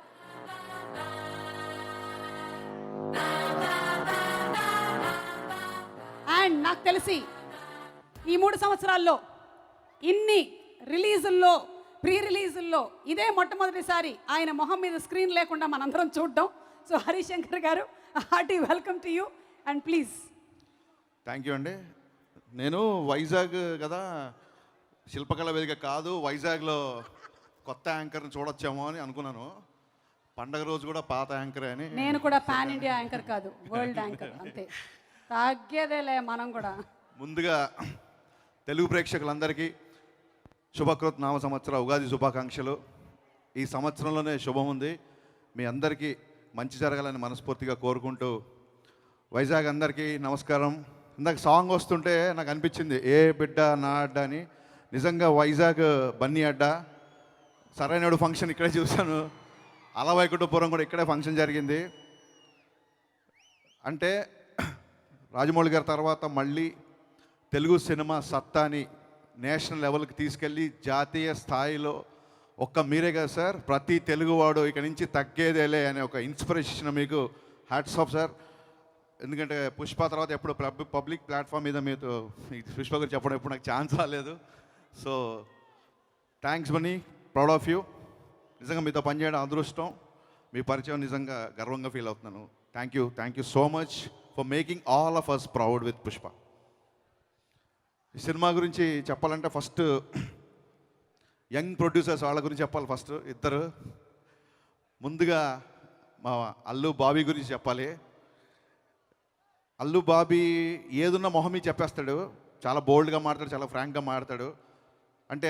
అండ్ నాకు తెలిసి ఈ 3 సంవత్సరాల్లో ఇన్ని రిలీజుల్లో, ప్రీ రిలీజుల్లో ఇదే మొట్టమొదటిసారి ఆయన మొహం మీద స్క్రీన్ లేకుండా మనందరం చూడడం. సో హరీష్ శంకర్ గారు, hearty welcome to you and please. Thank you అండి. నేను వైజాగ్ కదా, శిల్పకళ వేదిక కాదు, వైజాగ్లో కొత్త యాంకర్ని చూడొచ్చామో అని అనుకున్నాను. పండగ రోజు కూడా పాత యాంకర్ అని. నేను కూడా పాన్ ఇండియా యాంకర్ కాదు, వరల్డ్ యాంకర్ అంతే, తగ్గేదేలే మనం కూడా. ముందుగా తెలుగు ప్రేక్షకులందరికీ శుభకృత్ నామ సంవత్సర ఉగాది శుభాకాంక్షలు. ఈ సంవత్సరంలోనే శుభం ఉంది, మీ అందరికీ మంచి జరగాలని మనస్ఫూర్తిగా కోరుకుంటూ, వైజాగ్ అందరికీ నమస్కారం. ఇందాక సాంగ్ వస్తుంటే నాకు అనిపించింది ఏ బిడ్డ నా అడ్డ అని. నిజంగా వైజాగ్ బన్నీ అడ్డ. సరైనడు ఫంక్షన్ ఇక్కడే చూశాను, అలవైకుంఠపురం కూడా ఇక్కడే ఫంక్షన్ జరిగింది. అంటే రాజమౌళి గారి తర్వాత మళ్ళీ తెలుగు సినిమా సత్తాని నేషనల్ లెవెల్కి తీసుకెళ్ళి జాతీయ స్థాయిలో ఒక్క మీరే కదా సార్, ప్రతి తెలుగువాడు ఇక నుంచి తగ్గేదేలే అనే ఒక ఇన్స్పిరేషన్ మీకు హ్యాట్స్ ఆఫ్ సార్. ఎందుకంటే పుష్ప తర్వాత ఎప్పుడు పబ్లిక్ ప్లాట్ఫామ్ మీద మీతో పుష్ప గురించి చెప్పడం ఎప్పుడు నాకు ఛాన్స్ రాలేదు. So thanks Bunny, proud of you. నిజంగా మీతో పనిచేయడం అదృష్టం, మీ పరిచయం నిజంగా గర్వంగా ఫీల్ అవుతున్నాను. Thank you so much for making all of us proud with Pushpa. ఈ సినిమా గురించి చెప్పాలంటే ఫస్ట్ యంగ్ ప్రొడ్యూసర్స్ వాళ్ళ గురించి చెప్పాలి. ఫస్ట్ ఇద్దరు, ముందుగా మా అల్లు బాబీ గురించి చెప్పాలి. అల్లు బాబీ ఏదున్న మొహమీ చెప్పేస్తాడు, చాలా బోల్డ్గా మాట్లాడు, చాలా ఫ్రాంక్గా మాట్లాడు. అంటే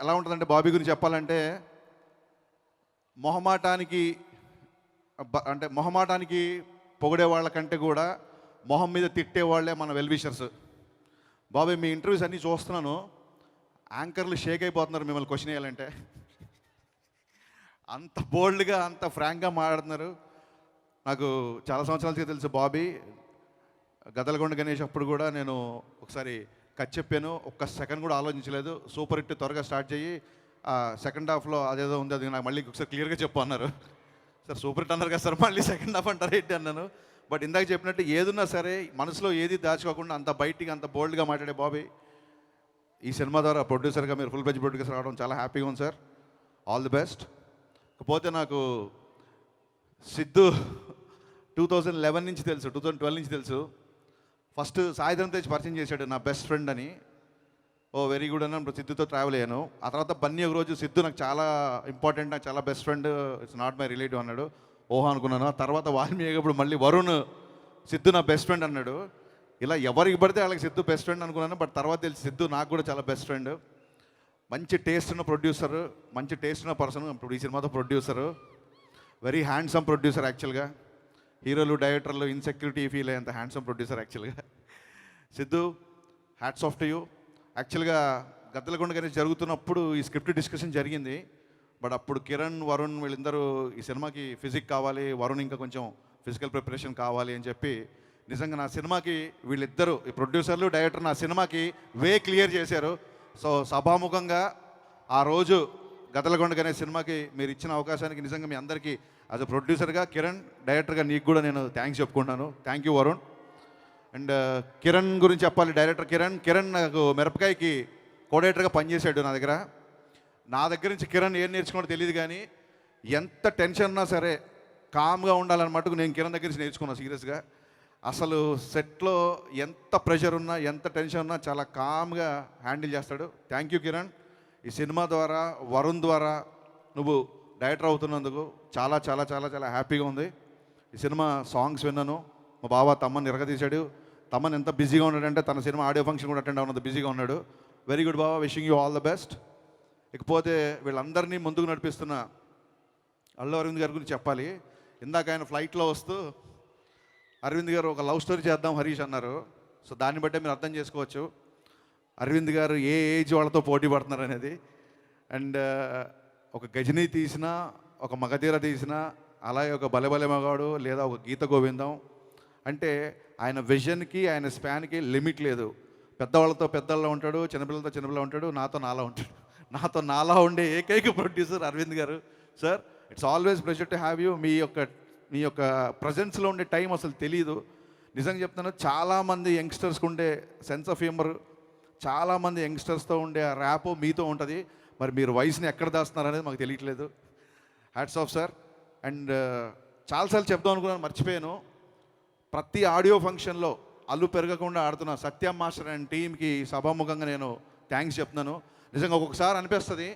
ఎలా ఉంటుందంటే బాబీ గురించి చెప్పాలంటే మొహమాటానికి పొగిడే వాళ్ళకంటే కూడా మొహం మీద తిట్టే వాళ్ళే మన వెల్విషర్స్. బాబీ మీ ఇంటర్వ్యూస్ అన్నీ చూస్తున్నాను, యాంకర్లు షేక్ అయిపోతున్నారు మిమ్మల్ని క్వశ్చన్ వేయాలంటే. అంత బోల్డ్గా అంత ఫ్రాంక్గా మాట్లాడుతున్నారు. నాకు చాలా సంవత్సరాలకి తెలుసు బాబీ. గద్దలకొండ గణేష్ అప్పుడు కూడా నేను ఒకసారి కట్ చెప్పాను, ఒక్క సెకండ్ కూడా ఆలోచించలేదు. సూపర్ హిట్ త్వరగా స్టార్ట్ చేయి, సెకండ్ హాఫ్లో అదేదో ఉంది అది నాకు మళ్ళీ ఒకసారి క్లియర్గా చెప్పు అన్నారు. సార్ సూపర్ హిట్ అన్నారు కదా సార్, మళ్ళీ సెకండ్ హాఫ్ అంటారు ఏంటి అన్నాను. బట్ ఇందాక చెప్పినట్టు ఏదున్నా సరే మనసులో ఏది దాచుకోకుండా అంత బయటికి అంత బోల్డ్గా మాట్లాడే బాబీ ఈ సినిమా ద్వారా ప్రొడ్యూసర్గా మీరు ఫుల్ ప్లెడ్జ్ ప్రొడ్యూసర్ రావడం చాలా హ్యాపీగా ఉంది సార్. All the best. కాకపోతే నాకు సిద్ధు 2011 నుంచి తెలుసు, 2012 నుంచి తెలుసు. ఫస్ట్ సాయిధరం తేజ్ పరిచయం చేశాడు నా బెస్ట్ ఫ్రెండ్ అని. ఓ వెరీ గుడ్ అని సిద్ధుతో ట్రావెల్ అయ్యాను. ఆ తర్వాత బన్నీ ఒక రోజు సిద్ధు నాకు చాలా ఇంపార్టెంట్, నాకు చాలా best friend, it's not my relative అన్నాడు. ఓహో అనుకున్నాను. ఆ తర్వాత వాల్మీకి ఇప్పుడు మళ్ళీ వరుణ్ సిద్ధు నా బెస్ట్ ఫ్రెండ్ అన్నాడు. ఇలా ఎవరికి పడితే వాళ్ళకి సిద్ధు బెస్ట్ ఫ్రెండ్ అనుకున్నాను. బట్ తర్వాత తెలిసి సిద్ధు నాకు కూడా చాలా బెస్ట్ ఫ్రెండ్. మంచి టేస్ట్ ఉన్న ప్రొడ్యూసర్, మంచి టేస్ట్ ఉన్న పర్సన్. ఇప్పుడు ఈ సినిమాతో ప్రొడ్యూసరు, వెరీ హ్యాండ్సమ్ ప్రొడ్యూసర్. యాక్చువల్గా హీరోలు డైరెక్టర్లు ఇన్సెక్యూరిటీ ఫీల్ అయ్యేంత హ్యాండ్సమ్ ప్రొడ్యూసర్ యాక్చువల్గా. Siddhu hats off to you. యాక్చువల్గా గద్దలకొండ గణేష్ జరుగుతున్నప్పుడు ఈ స్క్రిప్ట్ డిస్కషన్ జరిగింది. బట్ అప్పుడు కిరణ్, వరుణ్ వీళ్ళందరూ ఈ సినిమాకి ఫిజిక్ కావాలి, వరుణ్ ఇంకా కొంచెం ఫిజికల్ ప్రిపరేషన్ కావాలి అని చెప్పి నిజంగా నా సినిమాకి వీళ్ళిద్దరూ ఈ ప్రొడ్యూసర్లు డైరెక్టర్ నా సినిమాకి వే క్లియర్ చేశారు. సో సభాముఖంగా ఆ రోజు గదలగొండ అనే సినిమాకి మీరు ఇచ్చిన అవకాశానికి నిజంగా మీ అందరికీ యాజ్ అ ప్రొడ్యూసర్గా, కిరణ్ డైరెక్టర్గా నీకు కూడా నేను థ్యాంక్స్ చెప్పుకుంటున్నాను. Thank you Varun. And Kiran గురించి చెప్పాలి. డైరెక్టర్ కిరణ్ నాకు మిరపకాయకి కోడైరెక్టర్గా పనిచేశాడు నా దగ్గర నుంచి కిరణ్ ఏం నేర్చుకున్నాడో తెలియదు, కానీ ఎంత టెన్షన్ ఉన్నా సరే కామ్గా ఉండాలని మటుకు నేను కిరణ్ దగ్గర నుంచి నేర్చుకున్నాను సీరియస్గా. అసలు సెట్లో ఎంత ప్రెషర్ ఉన్నా, ఎంత టెన్షన్ ఉన్నా చాలా కామ్గా హ్యాండిల్ చేస్తాడు. Thank you Kiran. ఈ సినిమా ద్వారా వరుణ్ ద్వారా నువ్వు డైరెక్టర్ అవుతున్నందుకు చాలా చాలా చాలా చాలా హ్యాపీగా ఉంది. ఈ సినిమా సాంగ్స్ విన్నాను. మా బావ తమ్మని ఇరగదీశాడు. తమ్మన్ ఎంత బిజీగా ఉన్నాడంటే తన సినిమా ఆడియో ఫంక్షన్ కూడా అటెండ్ అవ్వనంత బిజీగా ఉన్నాడు. వెరీ గుడ్ బావ, wishing you all the best. ఇకపోతే వీళ్ళందరినీ ముందుకు నడిపిస్తున్న అల్లు అరవింద్ గారి గురించి చెప్పాలి. ఇందాక ఆయన ఫ్లైట్లో వస్తూ అరవింద్ గారు ఒక లవ్ స్టోరీ చేద్దాం హరీష్ అన్నారు. సో దాన్ని బట్టే మీరు అర్థం చేసుకోవచ్చు అరవింద్ గారు ఏ ఏజ్ వాళ్ళతో పోటీ పడుతున్నారు అనేది. అండ్ ఒక గజనీ తీసినా, ఒక మగధీర తీసినా, అలాగే ఒక బలెబలె మగాడు లేదా ఒక గీత గోవిందం అంటే ఆయన విజన్కి, ఆయన స్పాన్కి లిమిట్ లేదు. పెద్దవాళ్ళతో పెద్దల్లో ఉంటాడు, చిన్నపిల్లలతో చిన్నపిల్ల ఉంటాడు, నాతో నాలా ఉండే ఏకైక ప్రొడ్యూసర్ అరవింద్ గారు. Sir, it's always pleasure to have you. మీ యొక్క ప్రజెన్స్లో ఉండే టైం అసలు తెలియదు. నిజంగా చెప్తాను, చాలామంది యంగ్స్టర్స్కి ఉండే సెన్స్ ఆఫ్ హ్యూమర్, చాలామంది యంగ్స్టర్స్తో ఉండే ఆ ర్యాప్ మీతో ఉంటుంది. మరి మీరు వయసుని ఎక్కడ దాస్తున్నారు అనేది మాకు తెలియట్లేదు. Hats off sir. అండ్ చాలాసార్లు చెప్దాం అనుకున్నాను, మర్చిపోయాను. ప్రతి ఆడియో ఫంక్షన్లో అల్లు పెరగకుండా ఆడుతున్న సత్యం మాస్టర్ అండ్ టీంకి సభాముఖంగా నేను థ్యాంక్స్ చెప్తున్నాను. నిజంగా ఒక్కొక్కసారి అనిపిస్తుంది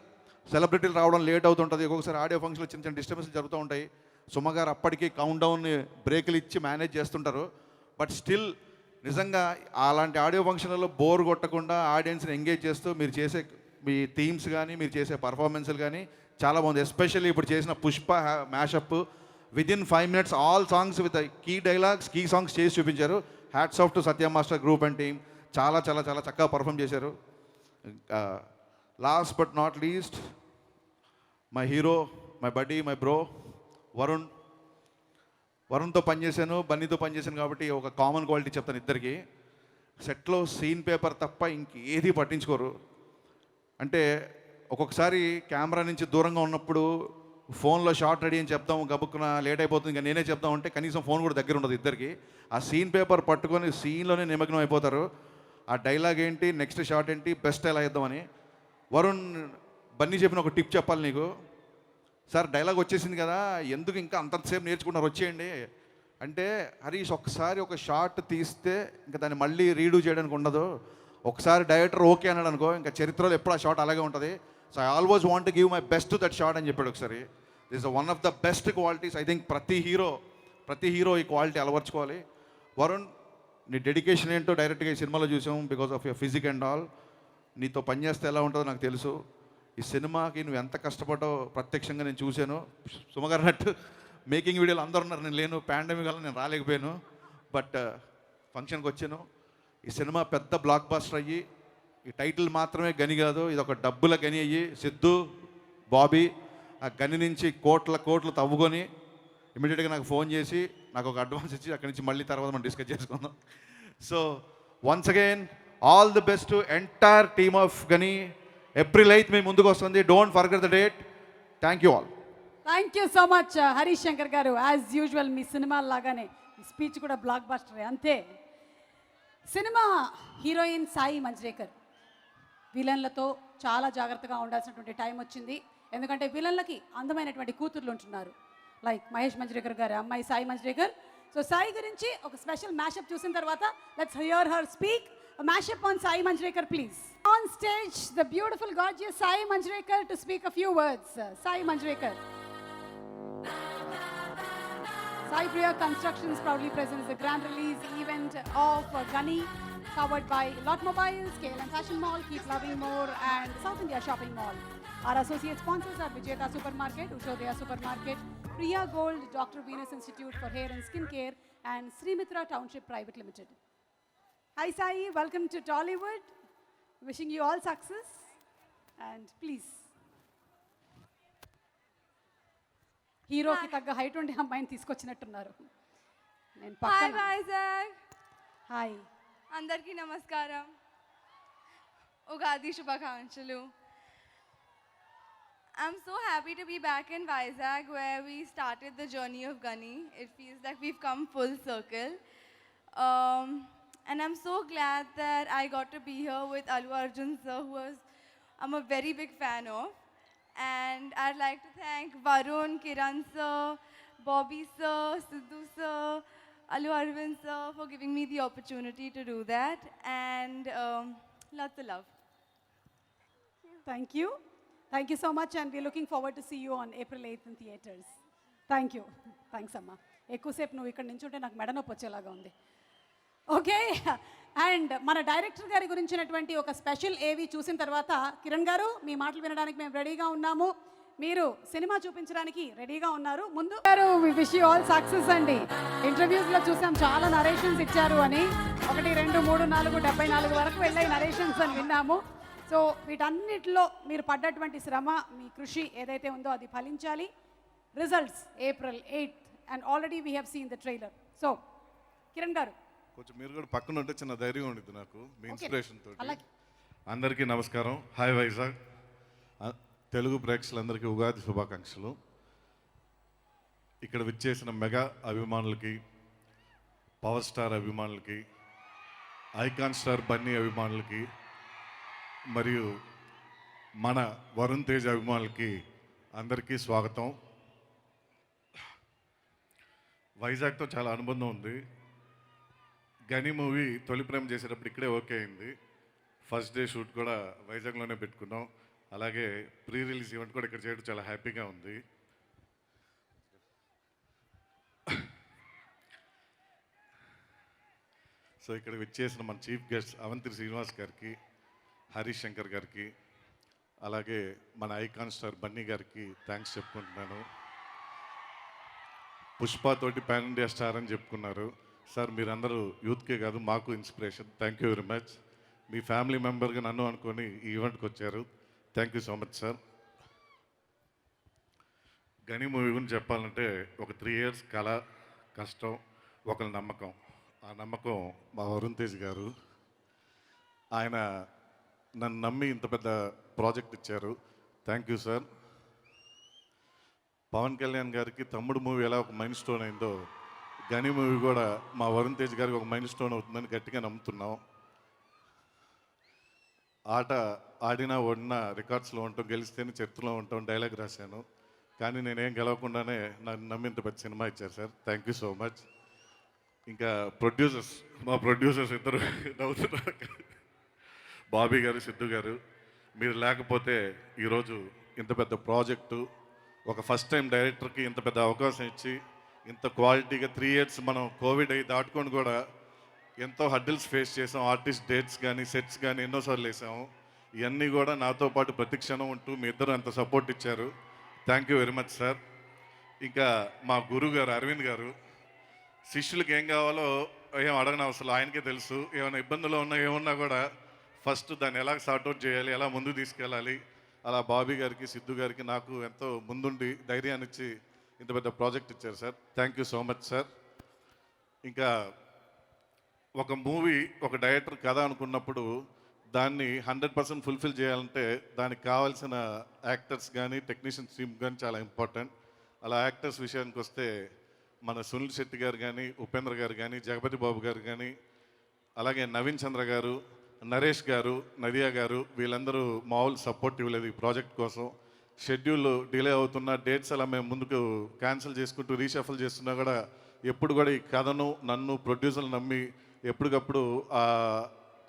సెలబ్రిటీలు రావడం లేట్ అవుతుంటుంది, ఒక్కొక్కసారి ఆడియో ఫంక్షన్లో చిన్న చిన్న డిస్టర్బెన్స్ జరుగుతూ ఉంటాయి. సుమ గారు అప్పటికి కౌంట్ డౌన్ బ్రేకులు ఇచ్చి మేనేజ్ చేస్తుంటారు. బట్ స్టిల్ నిజంగా అలాంటి ఆడియో ఫంక్షన్లలో బోర్ కొట్టకుండా ఆడియన్స్ని ఎంగేజ్ చేస్తూ మీరు చేసే మీ థీమ్స్ కానీ, మీరు చేసే పర్ఫార్మెన్స్లు కానీ చాలా బాగుంది. ఎస్పెషల్లీ ఇప్పుడు చేసిన Pushpa mashup within 5 minutes all songs with key dialogues, key songs చేసి చూపించారు. Hats off to Satyam master group and team. చాలా చాలా చాలా చక్కగా పర్ఫామ్ చేశారు. Last but not least my hero, my buddy, my bro వరుణ్తో పనిచేశాను, బన్నీతో పనిచేశాను కాబట్టి ఒక కామన్ క్వాలిటీ చెప్తాను ఇద్దరికి. సెట్లో సీన్ పేపర్ తప్ప ఇంకేది పట్టించుకోరు. అంటే ఒక్కొక్కసారి కెమెరా నుంచి దూరంగా ఉన్నప్పుడు ఫోన్లో షార్ట్ రెడీ అని చెప్తాము, గబుక్కున లేట్ అయిపోతుంది, ఇంకా నేనే చెప్తాం అంటే కనీసం ఫోన్ కూడా దగ్గర ఉండదు ఇద్దరికి. ఆ సీన్ పేపర్ పట్టుకొని సీన్లోనే నిమగ్నం అయిపోతారు. ఆ డైలాగ్ ఏంటి, నెక్స్ట్ షార్ట్ ఏంటి, బెస్ట్ ఎలా ఇద్దామని. వరుణ్, బన్నీ చెప్పిన ఒక టిప్ చెప్పాలి నీకు. సార్ డైలాగ్ వచ్చేసింది కదా, ఎందుకు ఇంకా అంతసేపు నేర్చుకున్నారు, వచ్చేయండి అంటే, హరీష్ ఒకసారి ఒక షార్ట్ తీస్తే ఇంకా దాన్ని మళ్ళీ రీడూ చేయడానికి ఉండదు. ఒకసారి డైరెక్టర్ ఓకే అన్నాడు అనుకో, ఇంకా చరిత్రలో ఎప్పుడు ఆ షార్ట్ అలాగే ఉంటుంది. So I always want to give my best to that short అని చెప్పాడు ఒకసారి. This is one of the best qualities. I think ప్రతి హీరో ఈ క్వాలిటీ అలవర్చుకోవాలి. వరుణ్, నీ డెడికేషన్ ఏంటో డైరెక్ట్గా ఈ సినిమాలో చూసాం, because of your physique and all. నీతో పనిచేస్తే ఎలా ఉంటుందో నాకు తెలుసు. ఈ సినిమాకి నువ్వు ఎంత కష్టపడ్డావు ప్రత్యక్షంగా నేను చూశాను. సుమగారు అన్నట్టు మేకింగ్ వీడియోలు అందరు ఉన్నారు, నేను లేను, పాండమిక్ వల్ల నేను రాలేకపోయాను. బట్ ఫంక్షన్కి వచ్చాను. ఈ సినిమా పెద్ద బ్లాక్ బస్టర్ అయ్యి, ఈ టైటిల్ మాత్రమే గని కాదు, ఇది ఒక డబ్బుల గని అయ్యి సిద్ధు, బాబీ ఆ గని నుంచి కోట్లు తవ్వుకొని ఇమీడియట్గా నాకు ఫోన్ చేసి నాకు ఒక అడ్వాన్స్ ఇచ్చి అక్కడి నుంచి మళ్ళీ తర్వాత మనం డిస్కస్ చేసుకుందాం. So once again all the best to entire team of Ghani. April 8 మీ ముందుకు వస్తుంది, don't forget the date. Thank you all. Thank you so much Harish Shankar గారు. యాజ్ యూజువల్ మీ సినిమా లాగానే మీ స్పీచ్ కూడా బ్లాక్ బస్టరే అంతే. సినిమా హీరోయిన్ సాయి మంజ్రేకర్ విలన్లతో చాలా జాగ్రత్తగా ఉండాల్సినటువంటి టైం వచ్చింది. ఎందుకంటే విలన్లకి అందమైనటువంటి కూతుర్లు ఉంటున్నారు, లైక్ మహేష్ మంజ్రేకర్ గారి అమ్మాయి సాయి మంజ్రేకర్. సో సాయి గురించి ఒక స్పెషల్ మ్యాషప్ చూసిన తర్వాత let's hear her speak. A mashup on Sai Manjrekar, please. On stage, the beautiful, gorgeous Sai Manjrekar to speak a few words. Sai Manjrekar. Sai Priya Constructions proudly presents the grand release event of Gani, powered by Lot Mobiles, KLM Fashion Mall, Keep Loving More, and South India Shopping Mall. Our associate sponsors are Vijayata Supermarket, Ushodaya Supermarket, Priya Gold, Dr. Venus Institute for Hair and Skin Care, and Srimitra Township Private Limited. Hi Sai, welcome to Tollywood. Wishing you all success. And please. హీరోకి తగ్గ హైట్ ఉండే అమ్మాయిని తీసుకొచ్చినట్టున్నారు. నేను పక్కన. హాయ్ వైజాగ్. హాయ్ అందరికీ నమస్కారం. ఉగాది శుభాకాంక్షలు. I'm so happy to be back in Vizag where we started the journey of Gunny. It feels like we've come full circle. And I'm so glad that I got to be here with Allu Arjun sir, I'm a very big fan of. And I'd like to thank Varun, Kiran sir, Bobby sir, Sidhu sir, Allu Arjun sir for giving me the opportunity to do that. And lots of love. Thank you. Thank you so much, and we're looking forward to see you on April 8th in theaters. Thank you. Thanks, Amma. ఎక్కువసేపు నువ్వు ఇక్కడ నించుంటే నాకు మెడ నొప్పి వచ్చేలాగా ఉంది. ఓకే, అండ్ మన డైరెక్టర్ గారి గురించినటువంటి ఒక స్పెషల్ ఏవి చూసిన తర్వాత కిరణ్ గారు మీ మాటలు వినడానికి మేము రెడీగా ఉన్నాము. మీరు సినిమా చూపించడానికి రెడీగా ఉన్నారు. ముందు garu we wish you all success అండి. ఇంటర్వ్యూస్లో చూసాం చాలా నరేషన్స్ ఇచ్చారు అని, 1 2 3 4 74 వరకు వెళ్ళాయి నరేషన్స్ అని విన్నాము. సో వీటన్నిటిలో మీరు పడ్డటువంటి శ్రమ, మీ కృషి ఏదైతే ఉందో అది ఫలించాలి. Results April 8th and already we have seen the trailer. So Kiran గారు కొంచెం మీరు కూడా పక్కన ఉంటే చిన్న ధైర్యం ఉండిద్ది నాకు మీ ఇన్స్పిరేషన్ తోటి. అలాగే. అందరికీ నమస్కారం. హాయ్ వైజాగ్. తెలుగు ప్రేక్షకులందరికీ ఉగాది శుభాకాంక్షలు. ఇక్కడ విచ్చేసిన మెగా అభిమానులకి, పవర్ స్టార్ అభిమానులకి, ఐకాన్ స్టార్ బన్నీ అభిమానులకి, మరియు మన వరుణ్ తేజ్ అభిమానులకి అందరికీ స్వాగతం. వైజాగ్తో చాలా అనుబంధం ఉంది. గని మూవీ తొలి ప్రేమ చేసేటప్పుడు ఇక్కడే ఓకే అయింది. ఫస్ట్ డే షూట్ కూడా వైజాగ్లోనే పెట్టుకున్నాం. అలాగే ప్రీ రిలీజ్ ఈవెంట్ కూడా ఇక్కడ చేయడం చాలా హ్యాపీగా ఉంది. సో ఇక్కడ విచ్చేసిన మన చీఫ్ గెస్ట్ అవంతి శ్రీనివాస్ గారికి, హరీష్ శంకర్ గారికి, అలాగే మన ఐకాన్ స్టార్ బన్నీ గారికి థ్యాంక్స్ చెప్పుకుంటున్నాను. పుష్ప తోటి పాన్ ఇండియా స్టార్ అని చెప్పుకున్నారు సార్. మీరందరూ యూత్కే కాదు మాకు inspiration. Thank you very much. Me family మెంబర్గా నన్ను అనుకొని ఈ ఈవెంట్కి వచ్చారు. Thank you so much sir. గని మూవీ గురించి చెప్పాలంటే ఒక 3 years కళ, కష్టం, ఒకరి నమ్మకం. ఆ నమ్మకం మా వరుణ్ తేజ్ గారు. ఆయన నన్ను నమ్మి ఇంత పెద్ద ప్రాజెక్ట్ ఇచ్చారు. Thank you sir. Pawan Kalyan గారికి తమ్ముడు మూవీ ఎలా ఒక మైల్ స్టోన్ అయిందో, గని మూవీ కూడా మా వరుణ్ తేజ్ గారికి ఒక మైల్ స్టోన్ అవుతుందని గట్టిగా నమ్ముతున్నాం. ఆట ఆడినా ఓడినా రికార్డ్స్లో ఉంటాం, గెలిస్తేనే చరిత్రలో ఉంటాం డైలాగ్ రాశాను. కానీ నేనేం గెలవకుండానే నన్ను నమ్మి ఇంత పెద్ద సినిమా ఇచ్చారు sir. Thank you so much. ఇంకా ప్రొడ్యూసర్స్, మా ప్రొడ్యూసర్స్ ఇద్దరు నవ్వుతున్నారు, బాబీ గారు, సిద్ధు గారు. మీరు లేకపోతే ఈరోజు ఇంత పెద్ద ప్రాజెక్టు, ఒక ఫస్ట్ టైం డైరెక్టర్కి ఇంత పెద్ద అవకాశం ఇచ్చి ఇంత క్వాలిటీగా 3 years మనం కోవిడ్ అయి దాటుకొని కూడా ఎంతో హడ్డిల్స్ ఫేస్ చేసాం. ఆర్టిస్ట్ డేట్స్ కానీ సెట్స్ కానీ ఎన్నోసార్లు వేసాము. ఇవన్నీ కూడా నాతో పాటు ప్రతి క్షణం ఉంటూ మీ ఇద్దరు అంత సపోర్ట్ ఇచ్చారు. Thank you very much sir. ఇంకా మా గురువు గారు అరవింద్ గారు, శిష్యులకి ఏం కావాలో ఏం అడగని అవసరం ఆయనకే తెలుసు. ఏమైనా ఇబ్బందులు ఉన్నా ఏమున్నా కూడా ఫస్ట్ దాన్ని ఎలా సార్ట్అవుట్ చేయాలి, ఎలా ముందుకు తీసుకెళ్ళాలి. అలా బాబీ గారికి, సిద్ధు గారికి, నాకు ఎంతో ముందుండి ధైర్యాన్ని ఇచ్చి ఇంత పెద్ద ప్రాజెక్ట్ ఇచ్చారు sir. Thank you so much sir. ఇంకా ఒక మూవీ ఒక డైరెక్టర్ కథ అనుకున్నప్పుడు దాన్ని 100% ఫుల్ఫిల్ చేయాలంటే దానికి కావాల్సిన యాక్టర్స్ కానీ టెక్నీషియన్స్ టీమ్ కానీ చాలా ఇంపార్టెంట్. అలా యాక్టర్స్ విషయానికి వస్తే మన సునీల్ శెట్టి గారు కానీ, ఉపేంద్ర గారు కానీ, జగపతి బాబు గారు కానీ, అలాగే నవీన్ చంద్ర గారు, నరేష్ గారు, నదియా గారు, వీళ్ళందరూ మామూలు సపోర్ట్ ఇవ్వలేదు ఈ ప్రాజెక్ట్ కోసం. షెడ్యూల్ డిలే అవుతున్న డేట్స్ అలా మేము ముందుకు క్యాన్సిల్ చేసుకుంటూ రీషఫల్ చేస్తున్నా కూడా ఎప్పుడు కూడా ఈ కథను, నన్ను, ప్రొడ్యూసర్లు నమ్మి ఎప్పటికప్పుడు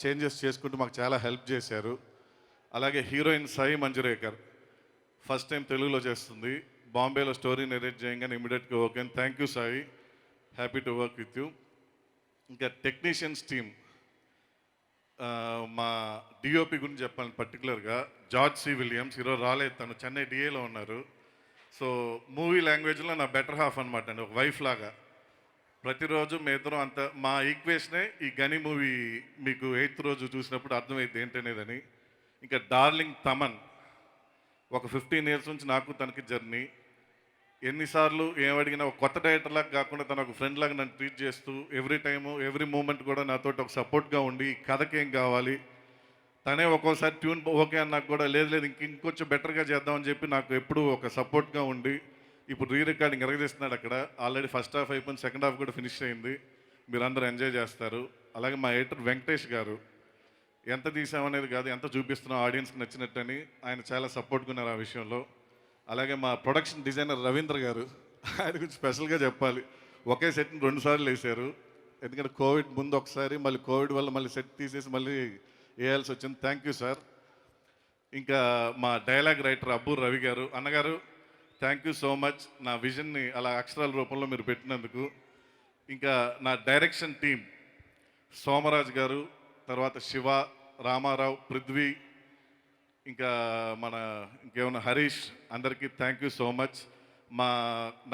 చేంజెస్ చేసుకుంటూ మాకు చాలా హెల్ప్ చేశారు. అలాగే heroine Sai Manjrekar first time తెలుగులో చేస్తుంది. బాంబేలో స్టోరీ నెరేట్ చేయగానే ఇమీడియట్గా okay. Thank you Sai, happy to work with you. ఇంకా టెక్నీషియన్స్ టీమ్, మా డిఓపి గురించి చెప్పాలి పర్టికులర్గా జార్జ్ సి విలియమ్స్. ఈరోజు రాలేదు, తను చెన్నై డిఏలో ఉన్నారు. సో మూవీ లాంగ్వేజ్లో నా బెటర్ హాఫ్ అనమాట అండి, ఒక వైఫ్ లాగా. ప్రతిరోజు మీ ఇద్దరం అంత మా ఈక్వేషనే ఈ గని మూవీ మీకు 8th రోజు చూసినప్పుడు అర్థమైంది ఏంటనేదని. ఇంకా డార్లింగ్ తమన్, ఒక 15 years నుంచి నాకు తనకి జర్నీ. ఎన్నిసార్లు ఏమడిగినా ఒక కొత్త డైరెక్టర్ లాగా కాకుండా తన ఒక ఫ్రెండ్ లాగా నన్ను ట్రీట్ చేస్తూ ఎవ్రీ టైము ఎవ్రీ మూమెంట్ కూడా నాతో ఒక సపోర్ట్గా ఉండి కథకి ఏం కావాలి, తనే ఒక్కోసారి ట్యూన్ ఓకే అన్నాక కూడా లేదు లేదు ఇంకొంచెం బెటర్గా చేద్దామని చెప్పి నాకు ఎప్పుడూ ఒక సపోర్ట్గా ఉండి ఇప్పుడు రీ రికార్డింగ్ ఎరగదీస్తున్నాడు అక్కడ. ఆల్రెడీ ఫస్ట్ హాఫ్ అయిపోయింది, సెకండ్ హాఫ్ కూడా ఫినిష్ అయింది. మీరందరూ ఎంజాయ్ చేస్తారు. అలాగే మా ఎడిటర్ వెంకటేష్ గారు ఎంత తీసామనేది కాదు, ఎంత చూపిస్తున్నాం ఆడియన్స్కి నచ్చినట్టని ఆయన చాలా సపోర్ట్గా ఉన్నారు ఆ విషయంలో. అలాగే మా ప్రొడక్షన్ డిజైనర్ రవీంద్ర గారు, ఆయన గురించి స్పెషల్గా చెప్పాలి. ఒకే సెట్ని 2 సార్లు వేశారు. ఎందుకంటే కోవిడ్ ముందు ఒకసారి, మళ్ళీ కోవిడ్ వల్ల మళ్ళీ సెట్ తీసేసి మళ్ళీ వేయాల్సి వచ్చింది. Thank you sir. ఇంకా మా డైలాగ్ రైటర్ అబ్బూర్ రవి గారు, అన్నగారు థ్యాంక్ యూ సో మచ్ నా విజన్ని అలా అక్షరాల రూపంలో మీరు పెట్టినందుకు. ఇంకా నా డైరెక్షన్ టీం సోమరాజ్ గారు, తర్వాత శివ, రామారావు, పృథ్వీ, ఇంకా ఇంకేమన్నా హరీష్, అందరికీ థ్యాంక్ యూ సో మచ్.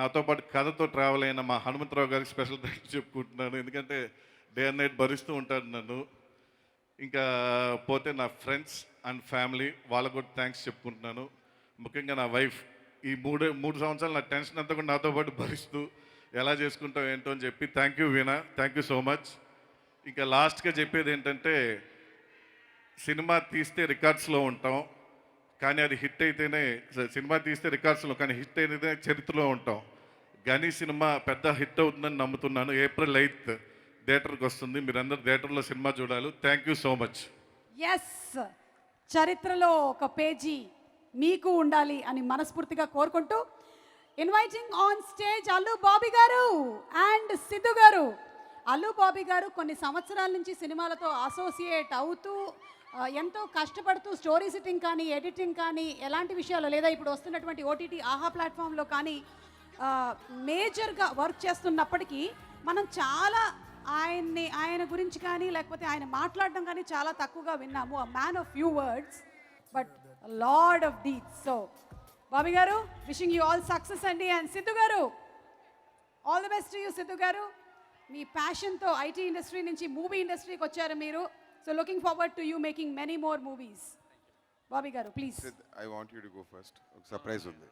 నాతో పాటు కథతో ట్రావెల్ అయిన మా హనుమంతరావు గారికి స్పెషల్ థ్యాంక్స్ చెప్పుకుంటున్నాను. ఎందుకంటే డే అండ్ నైట్ భరిస్తూ ఉంటాడు నన్ను. ఇంకా పోతే నా ఫ్రెండ్స్ అండ్ ఫ్యామిలీ, వాళ్ళకు కూడా థ్యాంక్స్ చెప్పుకుంటున్నాను. ముఖ్యంగా నా వైఫ్ ఈ మూడు సంవత్సరాలు నా టెన్షన్ అంతా కూడా నాతో పాటు భరిస్తూ ఎలా చేసుకుంటావు ఏంటో అని చెప్పి thank you veena, thank you so much. ఇంకా లాస్ట్గా చెప్పేది ఏంటంటే సినిమా తీస్తే రికార్డ్స్లో ఉంటాం, కానీ అది హిట్ అయితేనే, సినిమా తీస్తే రికార్డ్స్లో కానీ హిట్ అయితేనే చరిత్రలో ఉంటాం. గని సినిమా పెద్ద హిట్ అవుతుందని నమ్ముతున్నాను. April 8th థియేటర్కి వస్తుంది. మీరందరూ థియేటర్లో సినిమా చూడాలి. Thank you so much. Yes, చరిత్రలో ఒక పేజీ మీకు ఉండాలి అని మనస్ఫూర్తిగా కోరుకుంటూ inviting on stage Allu Bobby garu and Siddhu గారు. అల్లు బాబీ గారు కొన్ని సంవత్సరాల నుంచి సినిమాలతో అసోసియేట్ అవుతూ ఎంతో కష్టపడుతూ స్టోరీ సిట్టింగ్ కానీ, ఎడిటింగ్ కానీ, ఎలాంటి విషయాలు లేదా ఇప్పుడు వస్తున్నటువంటి ఓటీటీ ఆహా ప్లాట్ఫామ్లో కానీ మేజర్గా వర్క్ చేస్తున్నప్పటికీ మనం చాలా ఆయన గురించి కానీ లేకపోతే ఆయన మాట్లాడడం కానీ చాలా తక్కువగా విన్నాము. A man of few words but lord of deeds. So Bobby గారు, విషింగ్ యూ ఆల్ సక్సెస్ అండి. అండ్ సిద్ధు గారు, all the best to you. Siddhu గారు, మీ ప్యాషన్తో ఐటీ ఇండస్ట్రీ నుంచి మూవీ ఇండస్ట్రీకి వచ్చారు మీరు. So looking forward to you making many more movies. Bobby గారు please. I want you to go first. ఒక సర్ప్రైజ్ ఉంది.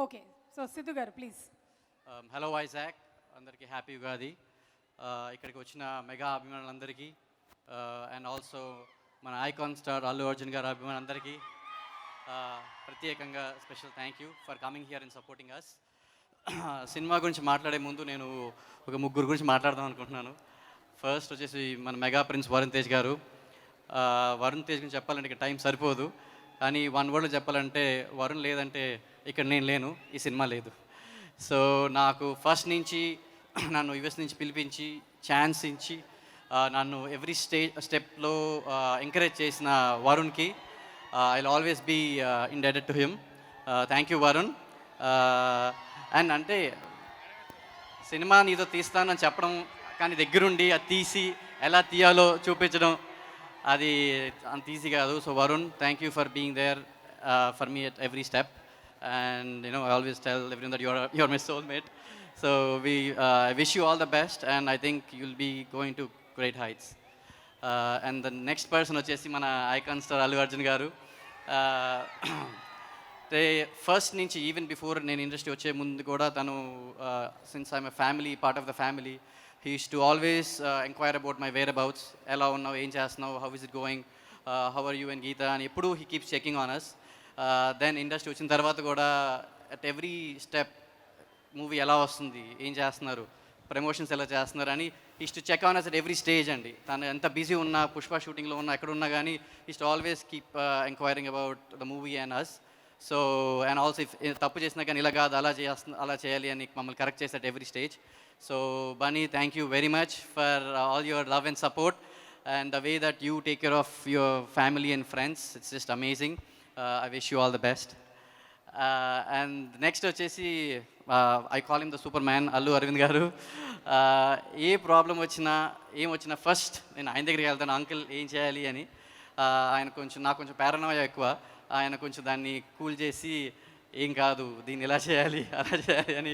ఓకే, సో సిద్ధు గారు ప్లీజ్. హలో వైజాగ్, అందరికీ హ్యాపీ ఉగాది. ఇక్కడికి వచ్చిన మెగా అభిమానులందరికీ అండ్ ఆల్సో మన ఐకాన్ స్టార్ అల్లు అర్జున్ గారు అభిమానులందరికీ ప్రత్యేకంగా special thank you for coming here and supporting us. సినిమా గురించి మాట్లాడే ముందు నేను ఒక ముగ్గురు గురించి మాట్లాడదాం అనుకుంటున్నాను. ఫస్ట్ వచ్చేసి మన మెగా ప్రిన్స్ వరుణ్ తేజ్ గారు. వరుణ్ తేజ్ గురించి చెప్పాలంటే ఇక్కడ టైం సరిపోదు, కానీ 1 wordలో చెప్పాలంటే వరుణ్ లేదంటే ఇక్కడ నేను లేను, ఈ సినిమా లేదు. సో నాకు ఫస్ట్ నుంచి నన్ను యుఎస్ నుంచి పిలిపించి ఛాన్స్ ఇచ్చి నన్ను ఎవ్రీ స్టెప్లో ఎంకరేజ్ చేసిన వరుణ్కి I will always be indebted to him. Thank you Varun. And అంటే సినిమా నీతో తీస్తానని చెప్పడం, కానీ దగ్గరుండి అది తీసి ఎలా తీయాలో చూపించడం అది అంత ఈజీ కాదు. So Varun, thank you for being there for me at every step. And you know, I always tell everyone that you're my soulmate. So I wish you all the best, and I think you'll be going to great heights. And the next person వచ్చేసి మన ఐకాన్ స్టార్ అల్లు అర్జున్ గారు. ఫస్ట్ నుంచి ఈవెన్ బిఫోర్ నేను ఇండస్ట్రీ వచ్చే ముందు కూడా తను since I'm a family part of the family, he uses to always enquire about my whereabouts, ఎలా ఉన్నావు, ఏం చేస్తున్నావు, how is it going, how are you and Geetha అని ఎప్పుడు he keeps checking on us. Then industry వచ్చిన తర్వాత కూడా అట్ ఎవ్రీ స్టెప్ మూవీ ఎలా వస్తుంది, ఏం చేస్తున్నారు, ప్రమోషన్స్ ఎలా చేస్తున్నారు అని used to check on us at every stage అండి. తను ఎంత బిజీ ఉన్నా, పుష్ప షూటింగ్లో ఉన్నా, ఎక్కడ ఉన్నా కానీ used to always keep enquiring about the movie and us. So and also if తప్పు చేసినా కానీ ఇలా కాదు, అలా చేయాలి అని మమ్మల్ని కరెక్ట్ చేసి at every stage. So Bunny, thank you very much for all your love and support and the way that you take care of your family and friends, it's just amazing. I wish you all the best. And next వచ్చేసి I call him the Superman, Allu Aravind garu. ఏ ప్రాబ్లం వచ్చినా ఏం వచ్చినా ఫస్ట్ నేను ఆయన దగ్గరికి వెళ్తాను, అంకుల్ ఏం చేయాలి అని. ఆయన నాకు కొంచెం పారానోయా ఎక్కువ, ఆయన కొంచెం దాన్ని కూల్ చేసి ఏం కాదు దీన్ని ఇలా చేయాలి అలా చేయాలి అని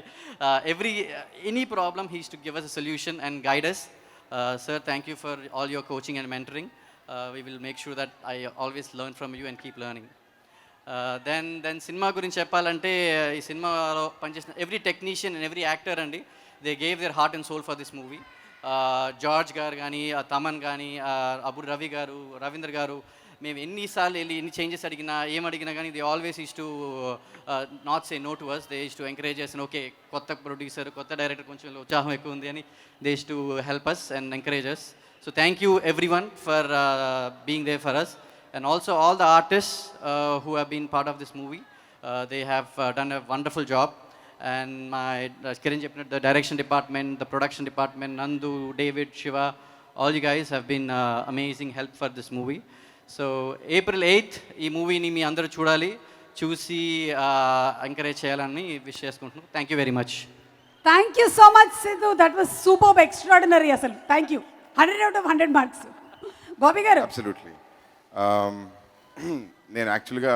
any problem he uses to give us a solution and guide us. Sir, thank you for all your coaching and mentoring. We will make sure that I always learn from you and keep learning. Then cinema గురించి చెప్పాలంటే ఈ సినిమాలో పనిచేసిన every technician and every actor అండి, they gave their heart and soul for this movie. George గారు కానీ తమన్ కానీ అబు రవి గారు రవీంద్ర గారు మేము ఎన్నిసార్లు వెళ్ళి ఎన్ని చేంజెస్ అడిగినా ఏమడిగినా కానీ they always used to not say no to us, they used to encourage చేసిన ఓకే కొత్త ప్రొడ్యూసర్ కొత్త డైరెక్టర్ కొంచెం ఉత్సాహం ఎక్కువ ఉంది అని they used to help us and encourage us. So thank you everyone for being there for us and also all the artists who have been part of this movie. They have done a wonderful job. And my Kiran Chepnat, the direction department, the production department, Nandu, David, Shiva, all you guys have been amazing help for this movie. So April 8th ఈ మూవీని మీ అందరూ చూసి ఎంకరేజ్ చేయాలని విష్ చేసుకుంటున్నాను. Thank you very much. Thank you so much Siddhu, that was super extraordinary. అసలు thank you, 100 out of 100 marks. Bobby గారు. అబ్సల్యూట్లీ. నేను యాక్చువల్గా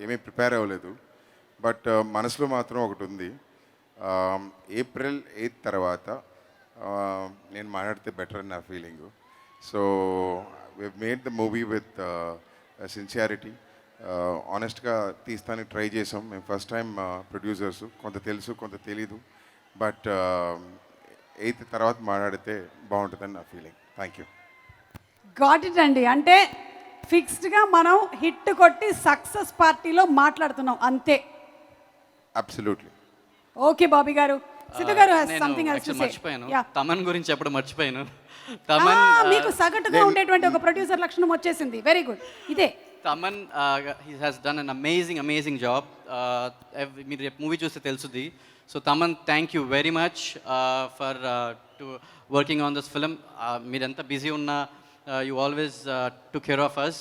ఏమీ ప్రిపేర్ అవ్వలేదు, బట్ మనసులో మాత్రం ఒకటి ఉంది. ఏప్రిల్ 8 తర్వాత నేను మాట్లాడితే బెటర్ అని నా feeling. So we made the movie with sincerity. ఆనెస్ట్గా తీస్తానికి ట్రై చేసాం. మేము ఫస్ట్ టైం ప్రొడ్యూసర్స్, కొంత తెలుసు కొంత తెలీదు, బట్ 8 తర్వాత మాట్లాడితే బాగుంటుందని నా feeling. Thank you. Got it అండి. అంటే ఫిక్స్డ్గా మనం హిట్ కొట్టి సక్సెస్ పార్టీలో మాట్లాడుతున్నాం అంతే. అబ్సల్యూట్లీ. ఓకే బాబీ గారు. సిద్ధు గారు has నేను something else to say. మర్చిపోయాను, Yeah. తమన్ గురించి చెప్పడం మర్చిపోయాను. ఆ, తమన్ మీకు సగటుగా ఉండేటువంటి ఒక ప్రొడ్యూసర్ లక్షణం వచ్చేసింది. Very good. ఇదే Thaman he has done an amazing job. మీరు రేపు మూవీ చూస్తే తెలుస్తుంది. So Thaman, thank you very much for to working on this film. మీరు ఎంత బిజీ ఉన్నా you always to care of us.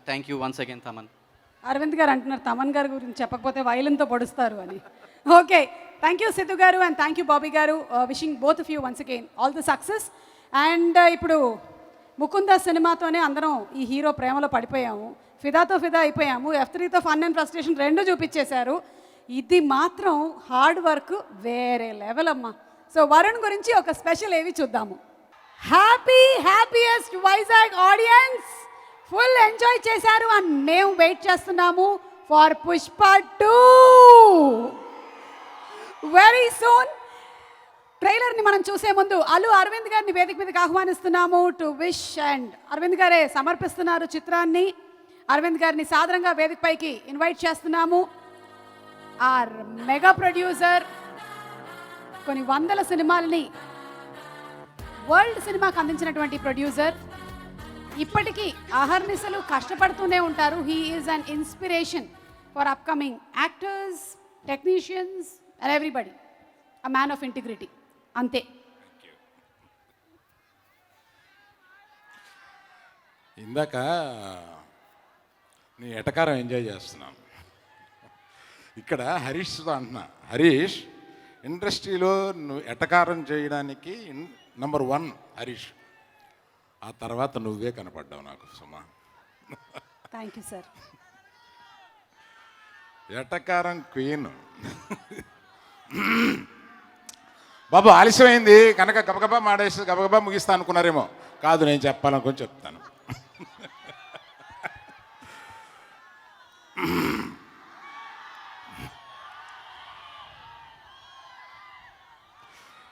Thank you once again Thaman. Aravind గారు అంటున్నారు తమన్ గారి గురించి చెప్పకపోతే వైలెన్తో పొడుస్తారు అని. ఓకే, థ్యాంక్ యూ సిద్ధు గారు అండ్ థ్యాంక్ యూ బాబీ గారు. Wishing both of you once again all the success. And ఇప్పుడు ముకుంద సినిమాతోనే అందరం ఈ హీరో ప్రేమలో పడిపోయాము, ఫిదాతో ఫిదా అయిపోయాము, F3తో ఫన్ అండ్ ఫ్రస్ట్రేషన్ రెండు చూపించేశారు. ఇది మాత్రం హార్డ్ వర్క్ వేరే లెవెల్ అమ్మా. సో వరుణ్ గురించి ఒక స్పెషల్ ఏవి చూద్దాము. Happiest Vizag audience full enjoy చేశారు అండ్ మేము వెయిట్ చేస్తున్నాము ఫర్ పుష్ప 2 వెరీ సూన్. ట్రైలర్ని మనం చూసే ముందు అల్లు అరవింద్ గారిని వేదిక మీదకి ఆహ్వానిస్తున్నాము టు విష్. అండ్ అరవింద్ గారే సమర్పిస్తున్నారు చిత్రాన్ని. అరవింద్ గారిని సాదరంగా వేదికపైకి ఇన్వైట్ చేస్తున్నాము. ఆర్ మెగా ప్రొడ్యూసర్, కొన్ని వందల సినిమాలని వరల్డ్ సినిమాకి అందించినటువంటి ప్రొడ్యూసర్, ఇప్పటికీ అహర్నిశలు కష్టపడుతూనే ఉంటారు. He is an inspiration for upcoming actors, technicians and everybody. A man of integrity. అంతే. ఇందాక నీ ఎటకారం ఎంజాయ్ చేస్తున్నాను. ఇక్కడ హరీష్తో అంటున్నా, హరీష్ ఇండస్ట్రీలో నువ్వు ఎటకారం చేయడానికి నంబర్ 1 హరీష్. ఆ తర్వాత నువ్వే కనపడ్డావు నాకు సుమా. Thank you sir. ఎటకారం క్వీన్. బాబు ఆలస్యమైంది కనుక గబగబా మాడేసి గబగబా ముగిస్తా అనుకున్నారేమో. కాదు, నేను చెప్పాలనుకొని చెప్తాను.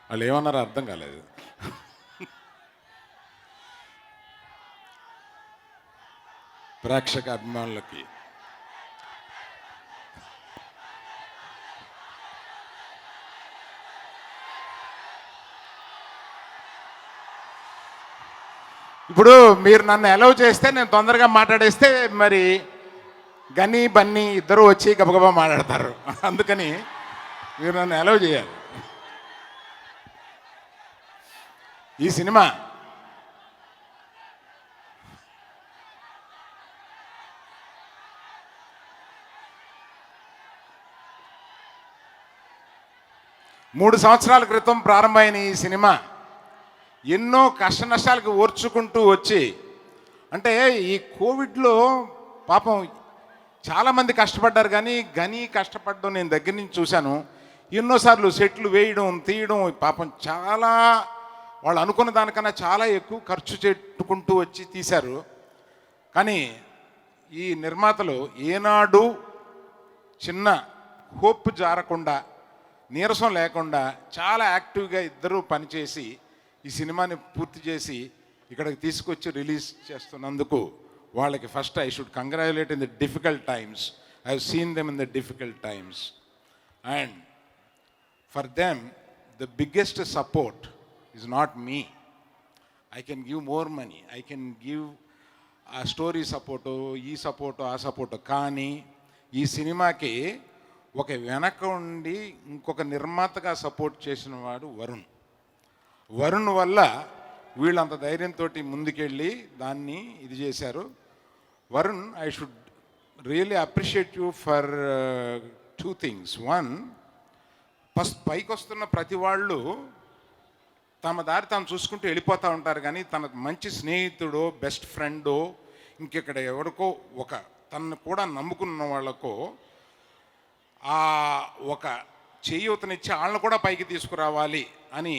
వాళ్ళు ఏమన్నారో అర్థం కాలేదు. ప్రేక్షక అభిమానులకి ఇప్పుడు మీరు నన్ను అలౌ చేస్తే నేను తొందరగా మాట్లాడేస్తే మరి గని బన్నీ ఇద్దరు వచ్చి గబగబా మాట్లాడతారు. అందుకని మీరు నన్ను అలౌ చేయాలి. ఈ సినిమా మూడు సంవత్సరాల క్రితం ప్రారంభమైన ఈ సినిమా ఎన్నో కష్ట నష్టాలకు ఓర్చుకుంటూ వచ్చి, అంటే ఈ కోవిడ్లో పాపం చాలామంది కష్టపడ్డారు, కానీ గని కష్టపడడం నేను దగ్గర నుంచి చూశాను. ఎన్నోసార్లు సెట్లు వేయడం తీయడం, పాపం చాలా వాళ్ళు అనుకున్న దానికన్నా చాలా ఎక్కువ ఖర్చు పెట్టుకుంటూ వచ్చి తీశారు. కానీ ఈ నిర్మాతలు ఏనాడు చిన్న హోప్ జారకుండా, నీరసం లేకుండా చాలా యాక్టివ్గా ఇద్దరూ పనిచేసి ఈ సినిమాని పూర్తి చేసి ఇక్కడికి తీసుకొచ్చి రిలీజ్ చేస్తున్నందుకు వాళ్ళకి first I should congratulate in the difficult times. I have seen them in the difficult times and for them the biggest support is not me. I can give more money, I can give a story support, ఈ సపోర్టు ఆ సపోర్టు, కానీ ఈ సినిమాకి ఒక వెనక ఉండి ఇంకొక నిర్మాతగా సపోర్ట్ చేసిన వాడు వరుణ్ వల్ల వీళ్ళంత ధైర్యంతో ముందుకెళ్ళి దాన్ని ఇది చేశారు. Varun, I should really appreciate you for 2 things. 1, first పైకి వస్తున్న ప్రతి వాళ్ళు తమ దారి తాము చూసుకుంటూ వెళ్ళిపోతూ ఉంటారు, కానీ తన మంచి స్నేహితుడో బెస్ట్ ఫ్రెండో ఇంకెక్కడ ఎవరికో ఒక తనను కూడా నమ్ముకున్న వాళ్ళకో ఆ ఒక చేయూతనిచ్చి వాళ్ళని కూడా పైకి తీసుకురావాలి అని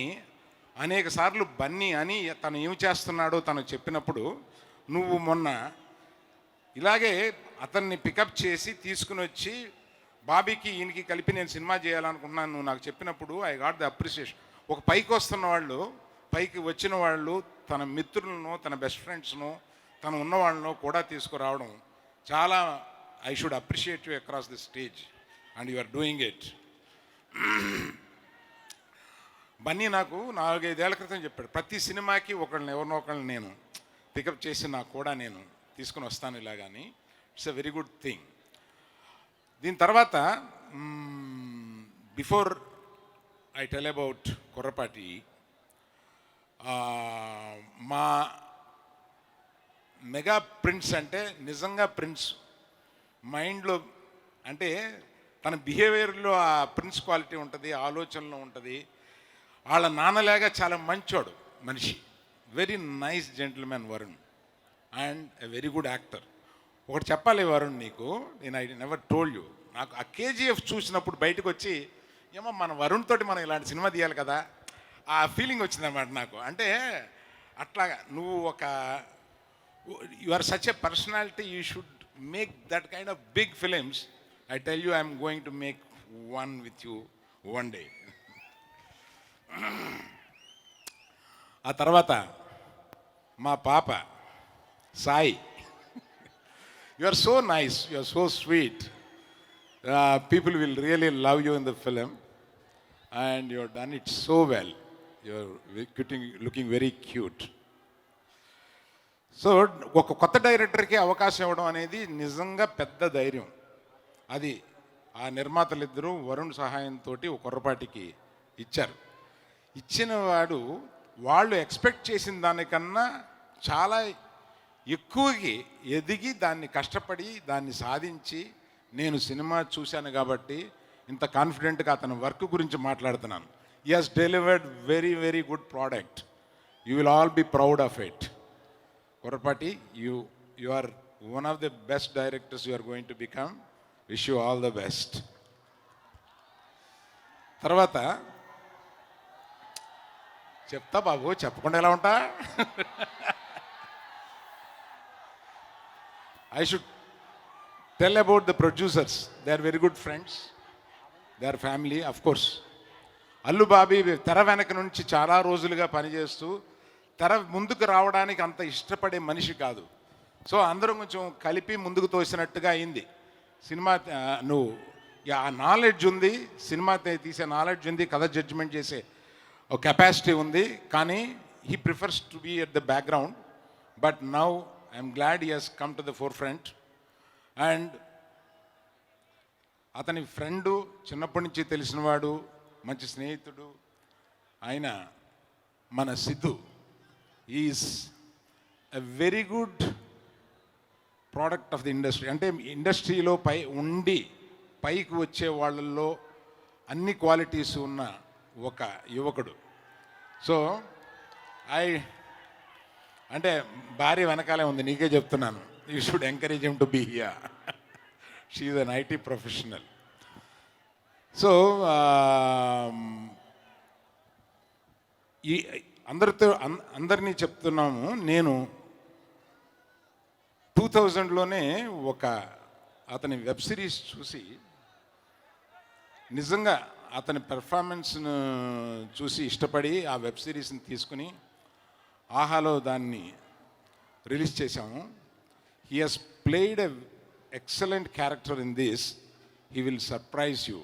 అనేక సార్లు బన్నీ అని తను ఏమి చేస్తున్నాడో తను చెప్పినప్పుడు, నువ్వు మొన్న ఇలాగే అతన్ని పికప్ చేసి తీసుకుని వచ్చి బాబీకి ఈయనకి కలిపి నేను సినిమా చేయాలనుకుంటున్నాను నువ్వు నాకు చెప్పినప్పుడు ఐ గాట్ ద అప్రిసియేషన్. ఒక పైకి వస్తున్న వాళ్ళు, పైకి వచ్చిన వాళ్ళు తన మిత్రులను, తన బెస్ట్ ఫ్రెండ్స్ను, తను ఉన్న వాళ్ళను కూడా తీసుకురావడం చాలా I should appreciate you across the stage and you are doing it. Bunny నాకు 4-5 ఏళ్ల క్రితం చెప్పాడు, ప్రతి సినిమాకి ఎవరినో ఒకళ్ళని నేను పికప్ చేసి నాకు కూడా నేను తీసుకుని వస్తాను ఇలాగని. It's a very good thing. దీని తర్వాత before I tell about Korrapati, మా మెగా ప్రిన్స్ అంటే నిజంగా ప్రిన్స్ మైండ్లో అంటే తన బిహేవియర్లో ఆ ప్రిన్స్ క్వాలిటీ ఉంటుంది, ఆలోచనలో ఉంటుంది. వాళ్ళ నాన్నలాగా చాలా మంచోడు మనిషి, very nice gentlemen Varun and a very good actor. ఒకటి చెప్పాలి వరుణ్ నీకు, నేను ఐ నెవర్ టోల్డ్ యూ, నాకు ఆ KGF చూసినప్పుడు బయటకు వచ్చి ఏమో మన వరుణ్ తోటి మనం ఇలాంటి సినిమా తీయాలి కదా ఆ ఫీలింగ్ వచ్చిందన్నమాట నాకు. అంటే అట్లాగా నువ్వు ఒక you are such a personality, you should make that kind of big films. I tell you I'm going to make one with you one day. ఆ తర్వాత మా పాప Sai, you are so nice, you are so sweet, people will really love you in the film and you have done it so well. You are looking very cute. So ఒక కొత్త డైరెక్టర్కి అవకాశం ఇవ్వడం అనేది నిజంగా పెద్ద ధైర్యం. అది ఆ నిర్మాతలిద్దరూ వరుణ్ సహాయంతో ఒక Korrapatiకి ఇచ్చారు. ఇచ్చిన వాడు వాళ్ళు ఎక్స్పెక్ట్ చేసిన దానికన్నా చాలా ఎక్కువకి ఎదిగి దాన్ని కష్టపడి దాన్ని సాధించి, నేను సినిమా చూశాను కాబట్టి ఇంత కాన్ఫిడెంట్గా అతని వర్క్ గురించి మాట్లాడుతున్నాను. He has delivered very very good product. You will all be proud of it. Korrapati, you are one of the best directors you are going to become. Wish you all the best. తర్వాత చెప్తా బాబు, చెప్పకుండా ఎలా ఉంటా. I should tell about the producers. They are very good friends. They are family, of course. Allu Bobby తెర వెనక నుంచి చాలా రోజులుగా పనిచేస్తూ తెర ముందుకు రావడానికి అంత ఇష్టపడే మనిషి కాదు. సో అందరం కొంచెం కలిపి ముందుకు తోసినట్టుగా అయింది. సినిమా నువ్వు ఆ నాలెడ్జ్ ఉంది, సినిమా తీసే నాలెడ్జ్ ఉంది, కథ జడ్జిమెంట్ చేసే ఒక కెపాసిటీ ఉంది, కానీ he prefers to be at the background. But now I'm glad he has come to the forefront. And అతని ఫ్రెండు, చిన్నప్పటి నుంచి తెలిసినవాడు, మంచి స్నేహితుడు ఆయన మన Siddhu is a very good product of the industry. అంటే ఇండస్ట్రీలో ఉండి పైకి వచ్చే వాళ్ళల్లో అన్ని క్వాలిటీస్ ఉన్న ఒక యువకుడు. సో అంటే భార్య వెనకాలే ఉంది, నీకే చెప్తున్నాను, you should encourage him to be here. She is an IT professional. So ఈ అందరినీ చెప్తున్నాము, నేను 2000లోనే ఒక అతని వెబ్ సిరీస్ చూసి నిజంగా అతని పెర్ఫార్మెన్స్ను చూసి ఇష్టపడి ఆ వెబ్ సిరీస్ని తీసుకుని ఆహాలో దాన్ని రిలీజ్ చేశాము. He has played a excellent character in this. He will surprise you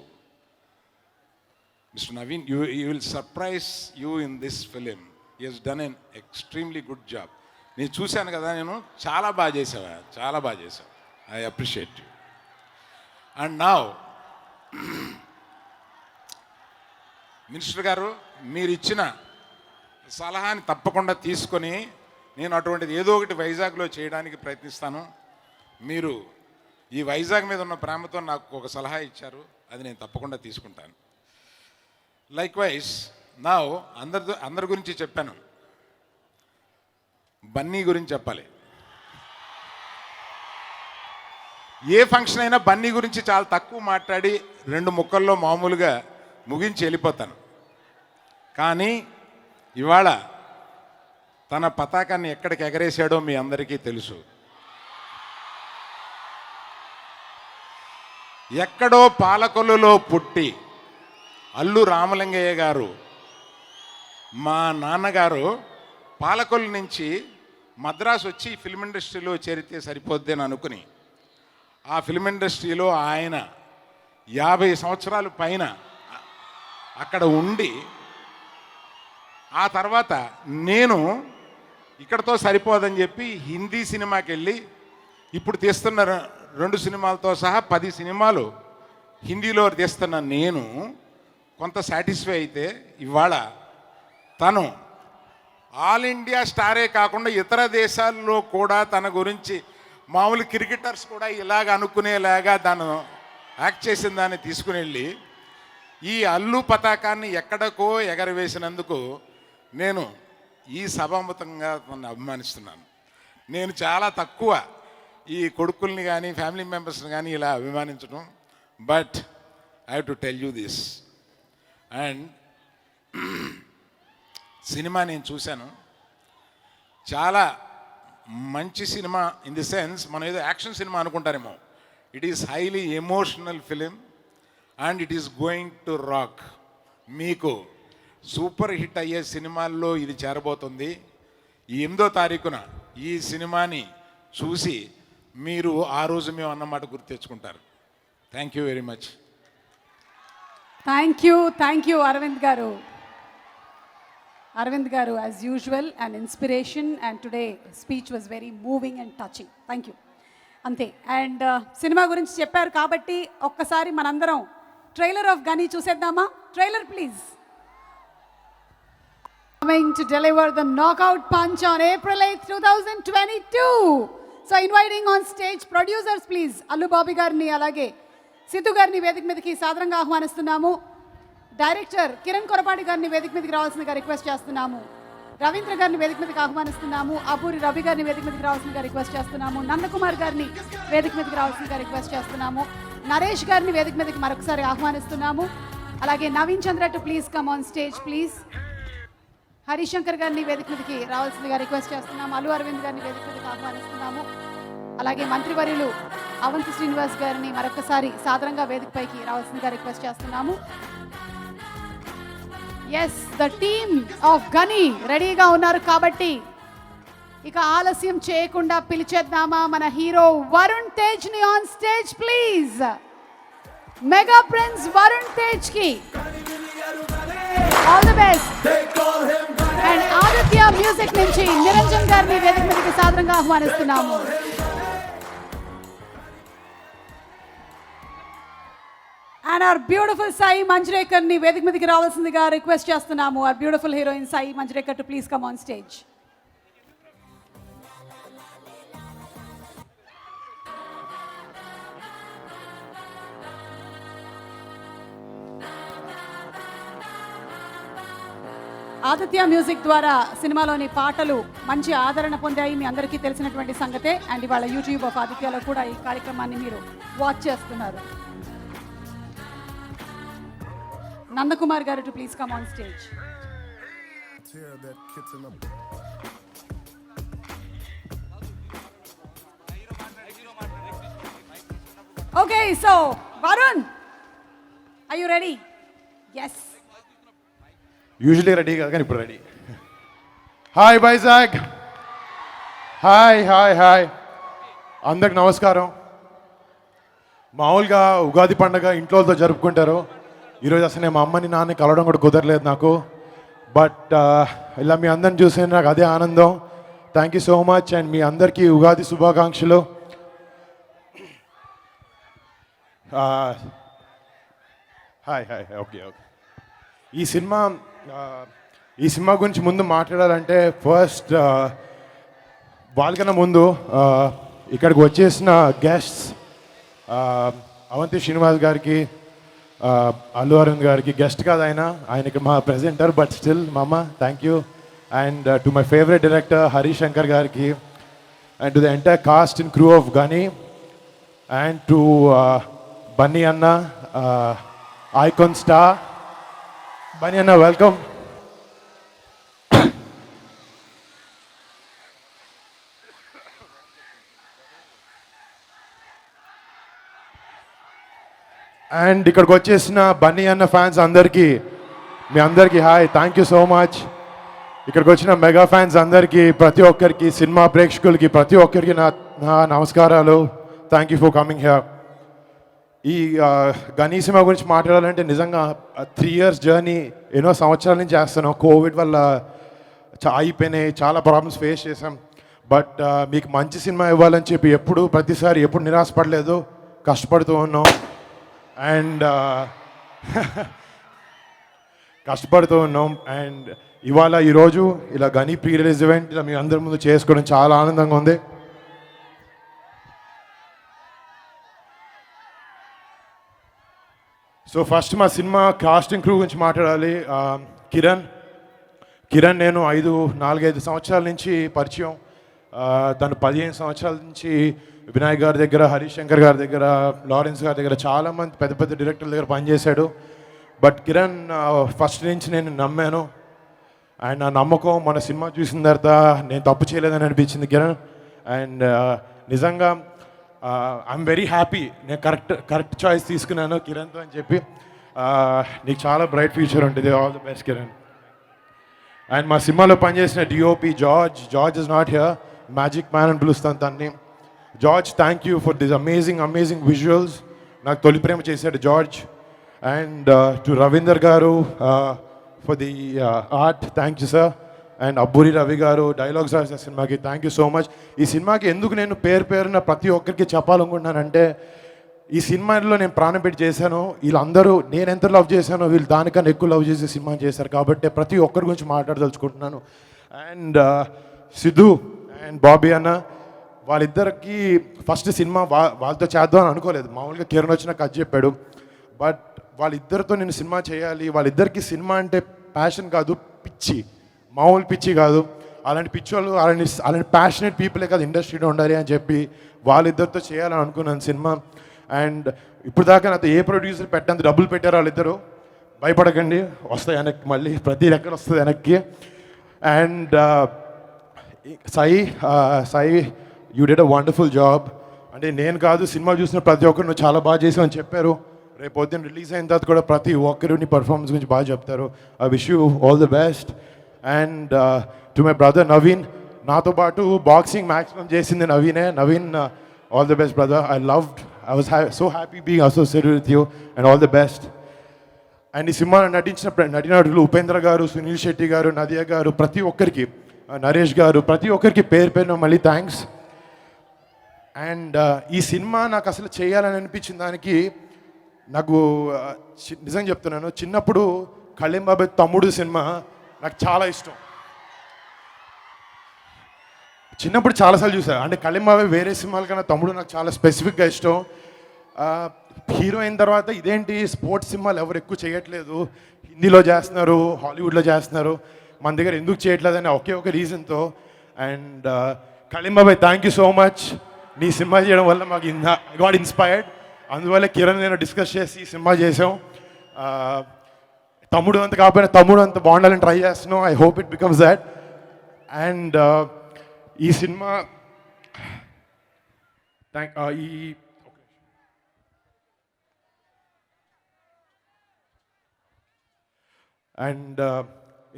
mister Naveen. You will surprise you in this film. He has done an extremely good job. నేను చూశాను కదా, నేను చాలా బాగా చేసావా, చాలా బాగా చేసావు. I appreciate you. And now minister గారు, మీరు ఇచ్చిన సలహాని తప్పకుండా తీసుకొని నేను అటువంటిది ఏదో ఒకటి వైజాగ్లో చేయడానికి ప్రయత్నిస్తాను. మీరు ఈ వైజాగ్ మీద ఉన్న ప్రేమతో నాకు ఒక సలహా ఇచ్చారు, అది నేను తప్పకుండా తీసుకుంటాను. లైక్ వైజ్ నా అందరి గురించి చెప్పాను, బన్నీ గురించి చెప్పాలి. ఏ ఫంక్షన్ అయినా బన్నీ గురించి చాలా తక్కువ మాట్లాడి 2 ముక్కల్లో మామూలుగా ముగించి వెళ్ళిపోతాను. కానీ ఇవాళ తన పతాకాన్ని ఎక్కడికి ఎగరేశాడో మీ అందరికీ తెలుసు. ఎక్కడో పాలకొల్లులో పుట్టి అల్లు రామలింగయ్య గారు, మా నాన్నగారు పాలకొల్లు నుంచి మద్రాసు వచ్చి ఫిల్మ్ ఇండస్ట్రీలో చేరితే సరిపోద్ది అని అనుకుని ఆ ఫిల్మ్ ఇండస్ట్రీలో ఆయన 50 సంవత్సరాల పైన అక్కడ ఉండి, ఆ తర్వాత నేను ఇక్కడతో సరిపోదని చెప్పి హిందీ సినిమాకి వెళ్ళి ఇప్పుడు తీస్తున్న 2 సినిమాలతో సహా 10 సినిమాలు హిందీలో తీస్తున్న నేను కొంత సాటిస్ఫై అయితే, ఇవాళ తను ఆల్ ఇండియా స్టారే కాకుండా ఇతర దేశాల్లో కూడా తన గురించి మామూలు క్రికెటర్స్ కూడా ఇలాగ అనుకునేలాగా దాన్ని యాక్ట్ చేసిన దాన్ని తీసుకుని వెళ్ళి ఈ అల్లు పతాకాన్ని ఎక్కడికో ఎగరవేసినందుకు నేను ఈ సభాముఖంగా నన్ను అభిమానిస్తున్నాను. నేను చాలా తక్కువ ఈ కొడుకుల్ని కానీ ఫ్యామిలీ మెంబర్స్ని కానీ ఇలా అభిమానించడం. But I have to tell you this. And cinema నేను చూశాను, చాలా మంచి సినిమా. ఇన్ ది సెన్స్ మనం ఏదో యాక్షన్ సినిమా అనుకుంటారేమో. It is highly emotional film and it is going to rock. మీకు సూపర్ హిట్ అయ్యే సినిమాల్లో ఇది చేరబోతుంది. ఈ 8వ తారీఖున ఈ సినిమాని చూసి మీరు ఆ రోజు మేము అన్నమాట గుర్తు తెచ్చుకుంటారు. Thank you very much. Thank you Aravind garu, as usual an inspiration, and today speech was very moving and touching. Thank you. అంతే. అండ్ సినిమా గురించి చెప్పారు కాబట్టి ఒక్కసారి మనందరం ట్రైలర్ ఆఫ్ గనీ చూసేద్దామా? Trailer please. Coming to deliver the knockout punch on April 8th, 2022. So inviting on stage producers please, Allu Bobby గారిని అలాగే సిద్ధు గారిని వేదిక మీదకి సాదరంగా ఆహ్వానిస్తున్నాము. డైరెక్టర్ కిరణ్ కొరపాటి గారిని వేదిక మీదకి రావాల్సిందిగా రిక్వెస్ట్ చేస్తున్నాము. రవీంద్ర గారిని వేదిక మీదకి ఆహ్వానిస్తున్నాము. అబూరి రవి గారిని వేదిక మీదకి రావాల్సిందిగా రిక్వెస్ట్ చేస్తున్నాము. నందకుమార్ గారిని వేదిక మీదకి రావాల్సిందిగా రిక్వెస్ట్ చేస్తున్నాము. నరేష్ గారిని వేదిక మీదకి మరొకసారి ఆహ్వానిస్తున్నాము. అలాగే Naveen Chandra to please come on stage please. Harishankar గారిని వేదిక మీదకి రావాల్సిందిగా రిక్వెస్ట్ చేస్తున్నాము. అల్లు అరవింద్ గారిని వేదిక మీదకి ఆహ్వానిస్తున్నాము. అలాగే మంత్రివర్యులు అవంతి శ్రీనివాస్ గారిని మరొకసారి సాదరంగా వేదికపైకి రావాల్సిందిగా రిక్వెస్ట్ చేస్తున్నాము. ఎస్, ద టీమ్ ఆఫ్ గనీ రెడీగా ఉన్నారు కాబట్టి ఇక ఆలస్యం చేయకుండా పిలిచేద్దామా మన హీరో వరుణ్ తేజ్ ని on stage please. Mega prince Varun Tej కి all the best. And Aditya music నుంచి నిరంజన్ గారిని వేదిక మీదకి సాదరంగా ఆహ్వానిస్తున్నాము. And our beautiful Sai Manjrekar ని వేదిక మీదకి రావాల్సిందిగా రిక్వెస్ట్ చేస్తున్నాము. our beautiful heroine Sai Manjrekar to please come on stage. Aditya music ద్వారా సినిమాలోని పాటలు మంచి ఆదరణ పొందాయి, మీ అందరికీ తెలిసినటువంటి సంగతే. అండ్ ఇవాళ యూట్యూబ్ ఆఫ్ ఆదిత్యలో కూడా ఈ కార్యక్రమాన్ని మీరు వాచ్ చేస్తున్నారు. Nandakumar garu to please come on stage. Okay, so Varun, are you ready? Yes. Usually ready కాదు కానీ ఇప్పుడు ready. Hi Vizag, hi hi hi, అందరికి నమస్కారం. మామూలుగా ఉగాది పండగ ఇంట్లోతో జరుపుకుంటారు. ఈరోజు అసలు నేను మా అమ్మని నాన్నని కలవడం కూడా కుదరలేదు నాకు. బట్ ఇలా మీ అందరిని చూసే నాకు అదే ఆనందం. Thank you so much. And మీ అందరికీ ఉగాది శుభాకాంక్షలు. Hi hi, okay okay. ఈ సినిమా గురించి ముందు మాట్లాడాలంటే ఫస్ట్ వాళ్ళకన్నా ముందు ఇక్కడికి వచ్చేసిన గెస్ట్స్ అవంతి శ్రీనివాస్ గారికి, అల్లు అరవింద్ గారికి, గెస్ట్ కాదు ఆయనకి మా ప్రెజెంటర్, బట్ స్టిల్ మామ thank you. And to my favourite director Harish Shankar గారికి, and to the entire cast and crew of Ghani, and to Bunny అన్న, ఐకాన్ స్టార్ బన్నీ అన్న, వెల్కమ్. అండ్ ఇక్కడికి వచ్చేసిన బన్నీ అన్న ఫ్యాన్స్ అందరికీ, మీ అందరికీ hi, thank you so much. ఇక్కడికి వచ్చిన మెగా ఫ్యాన్స్ అందరికీ, ప్రతి ఒక్కరికి, సినిమా ప్రేక్షకులకి ప్రతి ఒక్కరికి నా నమస్కారాలు. Thank you for coming here. ఈ గనీ సినిమా గురించి మాట్లాడాలంటే నిజంగా 3 years జర్నీ, ఎన్నో సంవత్సరాల నుంచి చేస్తున్నాం. కోవిడ్ వల్ల అయిపోయినాయి, చాలా ప్రాబ్లమ్స్ ఫేస్ చేసాం. బట్ మీకు మంచి సినిమా ఇవ్వాలని చెప్పి ఎప్పుడు నిరాశపడలేదు, కష్టపడుతూ ఉన్నాం. అండ్ అండ్ ఈరోజు ఇలా గనీ ప్రీ రిలీజ్ ఈవెంట్ ఇలా మీ అందరి ముందు చేసుకోవడం చాలా ఆనందంగా ఉంది. సో ఫస్ట్ మా సినిమా కాస్టింగ్ క్రూ గురించి మాట్లాడాలి. కిరణ్ నేను 4-5 సంవత్సరాల నుంచి పరిచయం. తను 15 సంవత్సరాల నుంచి వినాయక్ గారి దగ్గర, హరీష్ శంకర్ గారి దగ్గర, లారెన్స్ గారి దగ్గర, చాలామంది పెద్ద పెద్ద డైరెక్టర్ల దగ్గర పనిచేశాడు. బట్ కిరణ్ ఫస్ట్ నుంచి నేను నమ్మాను. అండ్ నా నమ్మకం మన సినిమా చూసిన తర్వాత నేను తప్పు చేయలేదని అనిపించింది కిరణ్. అండ్ నిజంగా ఐఎమ్ వెరీ హ్యాపీ, నేను కరెక్ట్ చాయిస్ తీసుకున్నాను కిరణ్తో అని చెప్పి. నీకు చాలా బ్రైట్ ఫ్యూచర్ ఉంటుంది. All the best Kiran. And మా సినిమాలో పనిచేసిన DOP George is not here, magic man అని పిలుస్తాను తన్ని. George, thank you for this amazing visuals. నాకు తొలి ప్రేమ చేశాడు జార్జ్. అండ్ టు రవీందర్ గారు for the art, thank you sir. And Abburi Ravi గారు డైలాగ్స్ రాసిన సినిమాకి థ్యాంక్ యూ సో మచ్. ఈ సినిమాకి ఎందుకు నేను పేరున ప్రతి ఒక్కరికి చెప్పాలనుకుంటున్నానంటే, ఈ సినిమాలో నేను ప్రాణం పెట్టి చేశాను. వీళ్ళందరూ నేను ఎంత లవ్ చేశానో వీళ్ళు దానికన్నా ఎక్కువ లవ్ చేసే సినిమా చేశారు. కాబట్టి ప్రతి ఒక్కరి గురించి మాట్లాడదలుచుకుంటున్నాను. అండ్ సిద్ధు అండ్ బాబీ అన్న, వాళ్ళిద్దరికి ఫస్ట్ సినిమా వాళ్ళతో చేద్దాం అని అనుకోలేదు. మామూలుగా కిరణ్ వచ్చినా కథ చెప్పాడు. బట్ వాళ్ళిద్దరితో నేను సినిమా చేయాలి, వాళ్ళిద్దరికి సినిమా అంటే ప్యాషన్ కాదు, పిచ్చి, మామూలు పిచ్చి కాదు. అలాంటి పిచ్చి వాళ్ళు అలాంటి ప్యాషనెట్ పీపులే కాదు ఇండస్ట్రీలో ఉండాలి అని చెప్పి వాళ్ళిద్దరితో చేయాలని అనుకున్నాను సినిమా. అండ్ ఇప్పుడు దాకా నాతో ఏ ప్రొడ్యూసర్ పెట్టంత డబ్బులు పెట్టారు వాళ్ళిద్దరు. భయపడకండి, వస్తాయి వెనక్కి, మళ్ళీ ప్రతి లెక్కలు వస్తుంది వెనక్కి. And Sai you did a wonderful job. అంటే నేను కాదు, సినిమా చూసిన ప్రతి ఒక్కరు నువ్వు చాలా బాగా చేసావు అని చెప్పారు. రేపు పొద్దున్న రిలీజ్ అయిన తర్వాత కూడా ప్రతి ఒక్కరు నీ పర్ఫార్మెన్స్ గురించి బాగా చెప్తారు. I wish you all the best. And to my brother Naveen, నాతో పాటు బాక్సింగ్ మ్యాక్సిమం చేసింది నవీనే. Naveen, all the best brother. I was so happy being associated with you and all the best. And ఈ సినిమాలో నటించిన నటీనటులు ఉపేంద్ర గారు, సునీల్ శెట్టి గారు, నదియా గారు, ప్రతి ఒక్కరికి, నరేష్ గారు, ప్రతి ఒక్కరికి పేరు మళ్ళీ థ్యాంక్స్. అండ్ ఈ సినిమా నాకు అసలు చేయాలని అనిపించిన దానికి నాకు నిజంగా చెప్తున్నాను, చిన్నప్పుడు కళ్యాణ్ బాబాయ్ తమ్ముడు సినిమా నాకు చాలా ఇష్టం. చిన్నప్పుడు చాలాసార్లు చూసాను. అంటే కళ్యాణ్ బాబాయ్ వేరే సినిమాల కన్నా తమ్ముడు నాకు చాలా స్పెసిఫిక్గా ఇష్టం. హీరో అయిన తర్వాత ఇదేంటి స్పోర్ట్స్ సినిమాలు ఎవరు ఎక్కువ చేయట్లేదు, హిందీలో చేస్తున్నారు, హాలీవుడ్లో చేస్తున్నారు, మన దగ్గర ఎందుకు చేయట్లేదని ఒకే ఒక రీజన్తో. అండ్ కళ్యాణ్ బాబాయ్, థ్యాంక్ యూ సో మచ్. నీ సినిమా చేయడం వల్ల మాకు గాట్ ఇన్స్పైర్డ్. అందువల్ల కిరణ్ నేను డిస్కస్ చేసి ఈ సినిమా చేసాం. తమ్ముడు అంత కాకపోయినా తమ్ముడు అంత బాగుండాలని ట్రై చేస్తున్నాం. I hope it becomes that. And ఈ సినిమా ఈ అండ్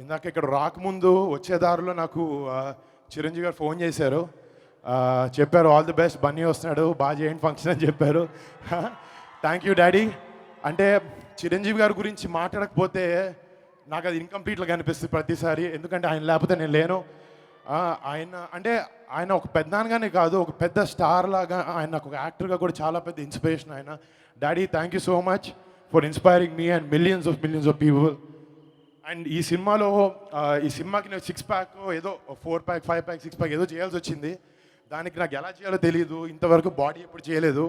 ఇందాక ఇక్కడ రాకముందు వచ్చే దారిలో నాకు చిరంజీవి గారు ఫోన్ చేశారు. చెప్పారు ఆల్ ది బెస్ట్, బన్నీ వస్తున్నాడు, బాగా చేయండి ఫంక్షన్ అని చెప్పారు. Thank you daddy. అంటే చిరంజీవి గారి గురించి మాట్లాడకపోతే నాకు అది ఇన్కంప్లీట్గా అనిపిస్తుంది ప్రతిసారి, ఎందుకంటే ఆయన లేకపోతే నేను లేను. ఆయన ఒక పెద్దగానే కాదు, ఒక పెద్ద స్టార్ లాగా, ఆయన నాకు ఒక యాక్టర్గా కూడా చాలా పెద్ద ఇన్స్పిరేషన్ ఆయన. Daddy thank you so much for inspiring me and millions of people. And ఈ సినిమాకి నేను 6 ప్యాక్ ఏదో 4 ప్యాక్ 5 ప్యాక్ 6 ప్యాక్ ఏదో చేయాల్సి వచ్చింది. దానికి నాకు ఎలా చేయాలో తెలియదు, ఇంతవరకు బాడీ ఎప్పుడు చేయలేదు.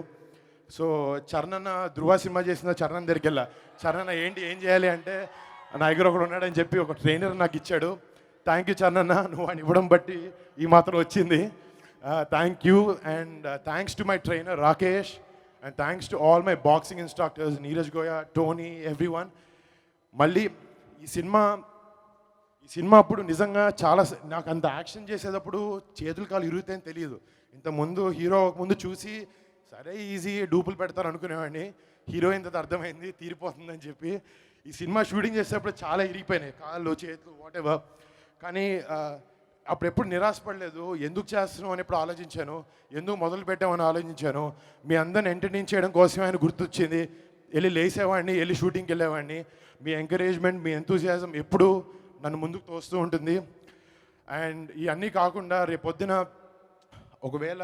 సో చరణ్ ధృవ సినిమా చేసిన చరణ్ దగ్గరికి వెళ్ళా. చరణ్ ఏం చేయాలి అంటే నా దగ్గర ఒకడు ఉన్నాడని చెప్పి ఒక ట్రైనర్ నాకు ఇచ్చాడు. థ్యాంక్ యూ చరణ్, నువ్వు ఆయన ఇవ్వడం బట్టి ఈ మాత్రం వచ్చింది. Thank you. And thanks to my trainer Rakesh, and thanks to all my boxing instructors Neeraj Goa, Tony, everyone. మళ్ళీ ఈ సినిమా అప్పుడు నిజంగా చాలా నాకు అంత యాక్షన్ చేసేటప్పుడు చేతులు కాలు ఇరుగుతాయని తెలియదు. ఇంతకుముందు హీరో ముందు చూసి సరే ఈజీ డూపులు పెడతారు అనుకునేవాడిని. హీరోయిన్ తర్వాత అర్థమైంది తీరిపోతుందని చెప్పి. ఈ సినిమా షూటింగ్ చేసేటప్పుడు చాలా ఇరిగిపోయినాయి కాళ్ళు చేతులు వాట్ ఎవర్. కానీ అప్పుడెప్పుడు నిరాశపడలేదు. ఎందుకు చేస్తున్నాం అని ఎప్పుడు ఆలోచించాను, ఎందుకు మొదలు పెట్టామని ఆలోచించాను. మీ అందరిని ఎంటర్టైన్ చేయడం కోసమే ఆయన గుర్తొచ్చింది. వెళ్ళి లేసేవాడిని, వెళ్ళి షూటింగ్కి వెళ్ళేవాడిని. మీ ఎంకరేజ్మెంట్, మీ ఎంతూజియాజం ఎప్పుడూ నన్ను ముందుకు తోస్తూ ఉంటుంది. అండ్ ఇవన్నీ కాకుండా రేపొద్దున ఒకవేళ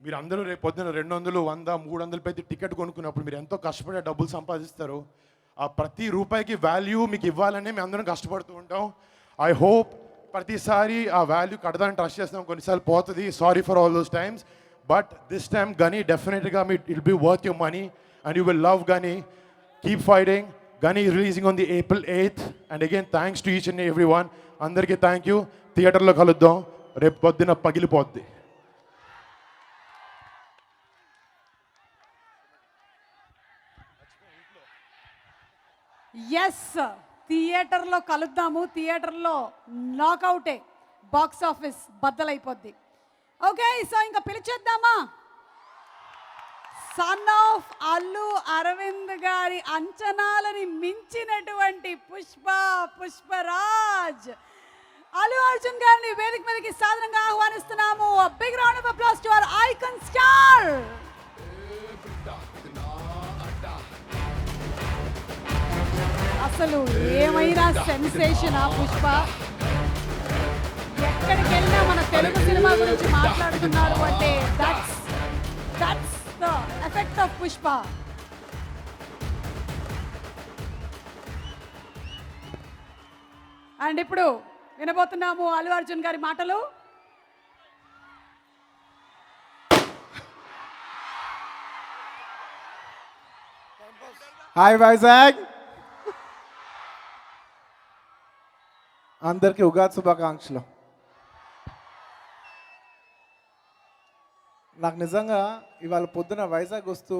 మీరు అందరూ రేపొద్దున 200, 100, 300 పెట్టి టికెట్ కొనుక్కున్నప్పుడు మీరు ఎంతో కష్టపడే డబ్బులు సంపాదిస్తారు. ఆ ప్రతి రూపాయికి వాల్యూ మీకు ఇవ్వాలని మేము అందరం కష్టపడుతూ ఉంటాం. ఐ హోప్ ప్రతిసారి ఆ వాల్యూ కడదాన్ని ట్రస్ట్ చేస్తాం, కొన్నిసార్లు పోతుంది. Sorry for all those times, but this time Ghani డెఫినెట్గా it be worth your money and you will love Ghani. Keep fighting. Gani is releasing on the April 8th. And again, thanks to each and everyone. Andarki thank you. Theatre lo kaluddam. Repu poddina pagilipoddi. Yes, థియేటర్లో కలుద్దాము. థియేటర్లో నాకౌటే, బాక్స్ ఆఫీస్ బద్దలైపోద్ది. ఓకే, సో ఇంకా పిలిచేద్దామా? సన్ ఆఫ్ అల్లు అరవింద్ గారి అంచనాలని మించినటువంటి పుష్పరాజ్ అల్లు అర్జున్ గారిని వేదిక మీదకి సాధారణంగా ఆహ్వానిస్తున్నాము. Big round of applause to our icon star. అసలు ఏమైనా సెన్సేషన్ ఆ పుష్ప. ఎక్కడికి వెళ్ళినా మన తెలుగు సినిమా గురించి మాట్లాడుతున్నారు అంటే that's the effect of Pushpa. And ఇప్పుడు వినబోతున్నాము అల్లు అర్జున్ గారి మాటలు. హాయ్ వైజాగ్, అందరికీ ఉగాది శుభాకాంక్షలు. నాకు నిజంగా ఇవాళ పొద్దున వైజాగ్ వస్తూ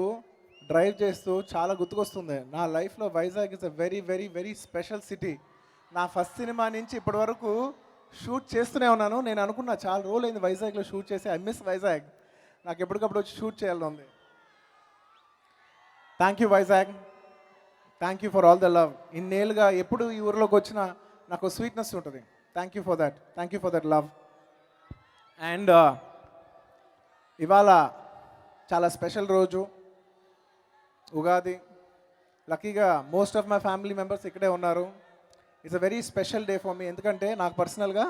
డ్రైవ్ చేస్తూ చాలా గుర్తుకొస్తుంది. నా లైఫ్లో Vizag is a very very very special city. నా ఫస్ట్ సినిమా నుంచి ఇప్పటి వరకు షూట్ చేస్తూనే ఉన్నాను. నేను అనుకున్నా చాలా రోజులైంది వైజాగ్లో షూట్ చేసి. I miss Vizag. నాకు ఎప్పటికప్పుడు వచ్చి షూట్ చేయాలని ఉంది. Thank you Vizag, thank you for all the love. ఇన్నేళ్ళుగా ఎప్పుడు ఈ ఊరిలోకి వచ్చినా నాకు స్వీట్నెస్ ఉంటుంది. Thank you for that love. And ఇవాళ చాలా స్పెషల్ రోజు, ఉగాది. లక్కీగా most of my family members ఇక్కడే ఉన్నారు. It's a very special day for me. ఎందుకంటే నాకు పర్సనల్గా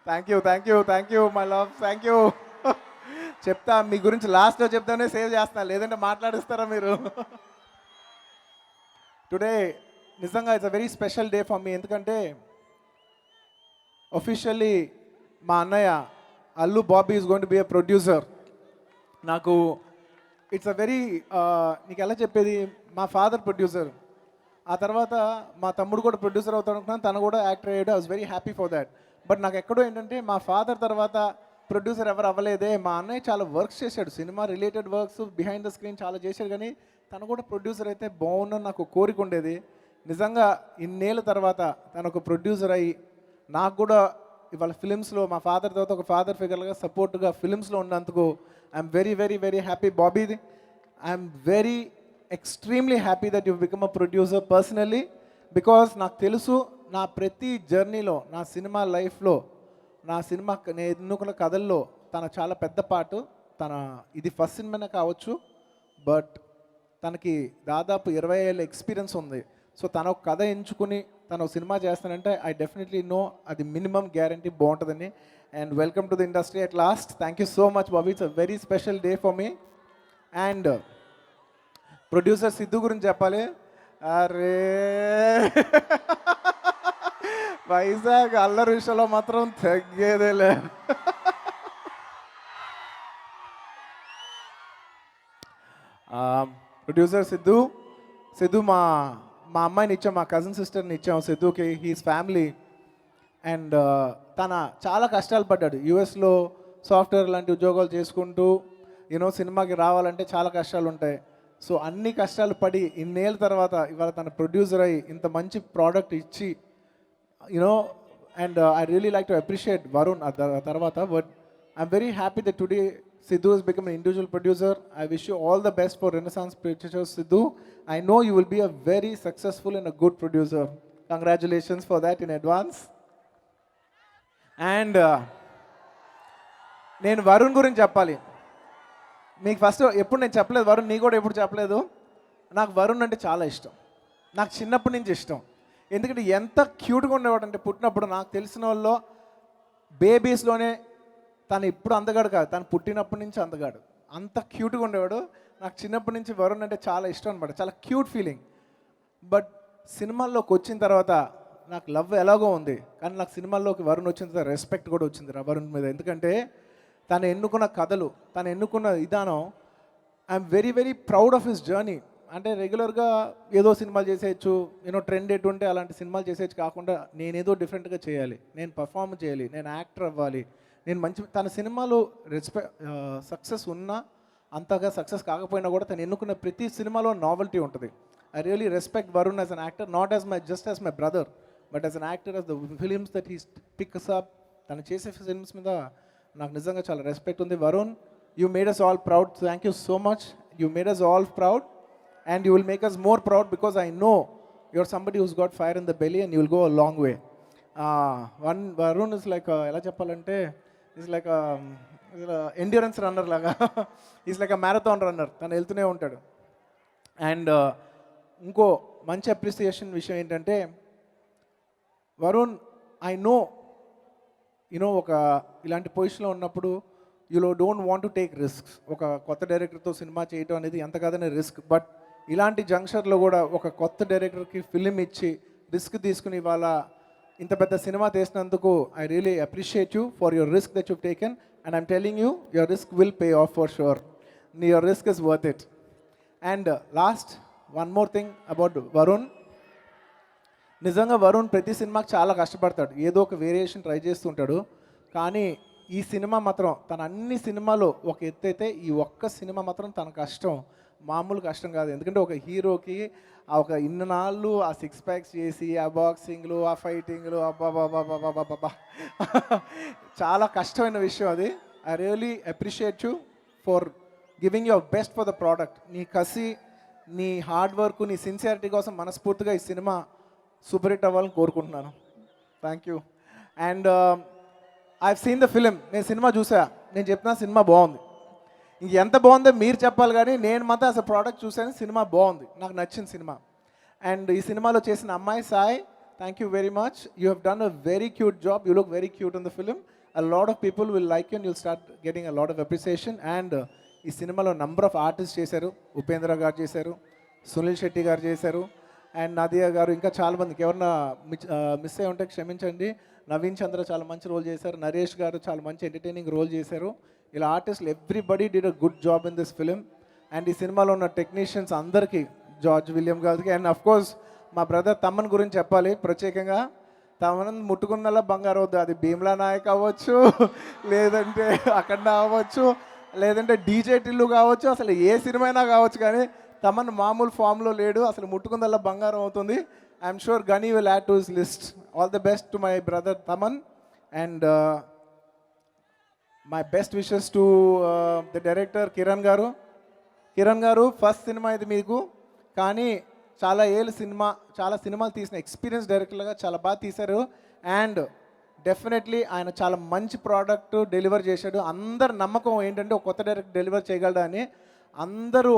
thank you my love, thank you. చెప్తా మీ గురించి లాస్ట్లో చెప్తానే సేవ్ చేస్తాను, లేదంటే మాట్లాడిస్తారా మీరు. టుడే నిజంగా it's a very special day for me. ఎందుకంటే ఒఫిషియల్లీ మా అన్నయ్య Allu Bobby is going to be a producer. నాకు ఇట్స్ అ వెరీ నీకు ఎలా చెప్పేది, మా ఫాదర్ ప్రొడ్యూసర్, ఆ తర్వాత మా తమ్ముడు కూడా ప్రొడ్యూసర్ అవుతాడు అనుకున్నాను, తను కూడా యాక్టర్ అయ్యాడు. I was very happy for that. But నాకు ఎక్కడో ఏంటంటే మా ఫాదర్ తర్వాత ప్రొడ్యూసర్ ఎవరు అవ్వలేదే. మా అన్నయ్య చాలా వర్క్స్ చేశాడు, cinema related works, behind the screen చాలా చేశాడు. కానీ తను కూడా ప్రొడ్యూసర్ అయితే బాగుందని నాకు కోరిక ఉండేది. నిజంగా ఇన్నేళ్ళ తర్వాత తను ఒక ప్రొడ్యూసర్ అయ్యి నాకు కూడా ఇవాళ ఫిలిమ్స్లో మా ఫాదర్ తర్వాత ఒక ఫాదర్ ఫిగర్గా సపోర్ట్గా ఫిలిమ్స్లో ఉన్నందుకు I'm very very very happy. Bobby, I'm very extremely happy that you become a producer personally, because నాకు తెలుసు నా ప్రతి జర్నీలో, నా సినిమా లైఫ్లో, నా సినిమా నేను ఎన్నుకున్న కథల్లో తన చాలా పెద్ద పార్ట్. తన ఇది ఫస్ట్ సినిమానే కావచ్చు, బట్ తనకి దాదాపు 20 ఏళ్ళ ఎక్స్పీరియన్స్ ఉంది. సో తన ఒక కథ ఎంచుకుని తను ఒక సినిమా చేస్తానంటే ఐ డెఫినెట్లీ నో అది మినిమం గ్యారంటీ బాగుంటుందని. And welcome to the industry at last. Thank you so much Bobby, it's a very special day for me. And producer Siddhu గురించి చెప్పాలి. అరే వైజాగ్ అల్లరి విషయంలో మాత్రం తగ్గేదేలే. ప్రొడ్యూసర్ సిద్ధు మా అమ్మాయిని ఇచ్చాం, మా కజిన్ సిస్టర్ని ఇచ్చాం సిద్ధుకి, హీస్ ఫ్యామిలీ. అండ్ తన చాలా కష్టాలు పడ్డాడు యూఎస్లో, సాఫ్ట్వేర్ లాంటి ఉద్యోగాలు చేసుకుంటూ సినిమాకి రావాలంటే చాలా కష్టాలు ఉంటాయి. సో అన్ని కష్టాలు పడి ఇన్నేళ్ళ తర్వాత ఇవాళ తన ప్రొడ్యూసర్ అయ్యి ఇంత మంచి ప్రోడక్ట్ ఇచ్చి and I really like to appreciate Varun తర్వాత. But I'm very happy that today Sidhu has become an individual producer. I wish you all the best for Renaissance Pictures, Sidhu. I know you will be a very successful and a good producer. Congratulations for that in advance. And నేను వరుణ్ గురించి చెప్పాలి. మీకు ఫస్ట్ ఎప్పుడు నేను చెప్పలేదు, వరుణ్ నీ కూడా ఎప్పుడు చెప్పలేదు. నాకు వరుణ్ అంటే చాలా ఇష్టం, నాకు చిన్నప్పటి నుంచి ఇష్టం. ఎందుకంటే ఎంత క్యూట్గా ఉండేవాడు అంటే, పుట్టినప్పుడు నాకు తెలిసిన వాళ్ళు బేబీస్లోనే తను ఇప్పుడు అందగాడు కాదు, తను పుట్టినప్పటి నుంచి అందగాడు, అంత క్యూట్గా ఉండేవాడు. నాకు చిన్నప్పటి నుంచి వరుణ్ అంటే చాలా ఇష్టం అనమాట, చాలా క్యూట్ ఫీలింగ్. బట్ సినిమాల్లోకి వచ్చిన తర్వాత నాకు లవ్ ఎలాగో ఉంది, కానీ నాకు సినిమాల్లోకి వరుణ్ వచ్చిన తర్వాత రెస్పెక్ట్ కూడా వచ్చింది వరుణ్ మీద. ఎందుకంటే తను ఎన్నుకున్న కథలు, తను ఎన్నుకున్న విధానం, I'm very very proud of his journey. అంటే రెగ్యులర్గా ఏదో సినిమాలు చేసేయచ్చు, ట్రెండ్ ఎటుంటే అలాంటి సినిమాలు చేసేయచ్చు కాకుండా నేనేదో డిఫరెంట్గా చేయాలి, నేను పర్ఫామ్ చేయాలి, నేను యాక్టర్ అవ్వాలి, నేను మంచి. తన సినిమాలు సక్సెస్ ఉన్నా అంతగా సక్సెస్ కాకపోయినా కూడా తను ఎన్నుకున్న ప్రతి సినిమాలో నావెల్టీ ఉంటుంది. I really respect Varun as an actor, not as just as my brother, but as an actor, as the films that he picks up. తను చేసే ఫిలిమ్స్ మీద నాకు నిజంగా చాలా రెస్పెక్ట్ ఉంది. Varun, you made us all proud. Thank you so much. You made us all proud and you will make us more proud because I know your somebody who's got fire in the belly and you will go a long way. Varun is like ఎలా చెప్పాలంటే, ఈజ్ లైక్ ఎండ్యూరెన్స్ రన్నర్ లాగా, is like a marathon runner, తను వెళ్తూనే ఉంటాడు. అండ్ ఇంకో మంచి అప్రిసియేషన్ విషయం ఏంటంటే, వరుణ్ ఐ నో ఒక ఇలాంటి పొజిషన్లో ఉన్నప్పుడు యూలో don't want to take risks. ఒక కొత్త డైరెక్టర్తో సినిమా చేయటం అనేది ఎంత కాదనే రిస్క్, బట్ ఇలాంటి జంక్షన్లో కూడా ఒక కొత్త డైరెక్టర్కి ఫిలిం ఇచ్చి రిస్క్ తీసుకుని ఇవాళ ఇంత పెద్ద సినిమా తీసినందుకు I really appreciate you for your risk that you taken. And I'm telling you, your risk will pay off for sure. Your risk is worth it. And last one more thing about Varun. నిజంగా వరుణ్ ప్రతి సినిమాకి చాలా కష్టపడతాడు, ఏదో ఒక వేరియేషన్ ట్రై చేస్తుంటాడు. కానీ ఈ సినిమా మాత్రం, తన అన్ని సినిమాలు ఒక ఎత్తు అయితే, ఈ ఒక్క సినిమా మాత్రం తన కష్టం మామూలు కష్టం కాదు. ఎందుకంటే ఒక హీరోకి ఒక ఇన్నాళ్ళు ఆ 6 ప్యాక్స్ చేసి, ఆ బాక్సింగ్లు, ఆ ఫైటింగ్లు, అబ్బాబాబాబాబాబా చాలా కష్టమైన విషయం అది. I really appreciate you for giving your best for the product. నీ కసి, నీ హార్డ్ వర్క్, నీ సిన్సియారిటీ కోసం మనస్ఫూర్తిగా ఈ సినిమా సూపర్ హిట్ అవ్వాలని కోరుకుంటున్నాను. Thank you. And I seen the film. నేను సినిమా చూసా, నేను చెప్పిన సినిమా బాగుంది. ఎంత బాగుందో మీరు చెప్పాలి, కానీ నేను మాత్రం అసలు ప్రోడక్ట్ చూసాను, సినిమా బాగుంది, నాకు నచ్చిన సినిమా. అండ్ ఈ సినిమాలో చేసిన అమ్మాయి Sai, thank you very much. You have done a very cute job. You look very cute in the film. A lot of people will like you and you'll start getting a lot of appreciation. And ఈ సినిమాలో నంబర్ ఆఫ్ ఆర్టిస్ట్ చేశారు. ఉపేంద్ర గారు చేశారు, సునీల్ శెట్టి గారు చేశారు, అండ్ నదియా గారు, ఇంకా చాలామందికి ఎవరన్నా మిస్ అయ్యి ఉంటే క్షమించండి. నవీన్ చంద్ర చాలా మంచి రోల్ చేశారు, నరేష్ గారు చాలా మంచి ఎంటర్టైనింగ్ రోల్ చేశారు. ఇలా ఆర్టిస్టులు everybody did a good job in this film. And ఈ సినిమాలో ఉన్న టెక్నీషియన్స్ అందరికీ, జార్జ్ విలియం గారికి, అండ్ అఫ్ కోర్స్ మా బ్రదర్ తమ్మన్ గురించి చెప్పాలి ప్రత్యేకంగా. తమన్ ముట్టుకున్నలా బంగారు అవుద్ది, అది భీమ్లా నాయక్ అవ్వచ్చు, లేదంటే అఖండ అవ్వచ్చు, లేదంటే డీజే టిల్లు కావచ్చు, అసలు ఏ సినిమా అయినా కావచ్చు, కానీ తమన్ మామూలు ఫామ్లో లేడు, అసలు ముట్టుకుందల్లా బంగారం అవుతుంది. ఐఎమ్ షూర్ గనీ will add to his list. All the best to my brother Thaman. And my best wishes to the director Kiran గారు. కిరణ్ గారు, ఫస్ట్ సినిమా ఇది మీకు. కానీ చాలా ఏళ్ళు చాలా సినిమాలు తీసిన ఎక్స్పీరియన్స్ డైరెక్టర్గా చాలా బాగా తీశారు. అండ్ డెఫినెట్లీ ఆయన చాలా మంచి ప్రోడక్ట్ డెలివర్ చేశాడు. అందరి నమ్మకం ఏంటంటే ఒక కొత్త డైరెక్టర్ డెలివర్ చేయగలడా అని. అందరూ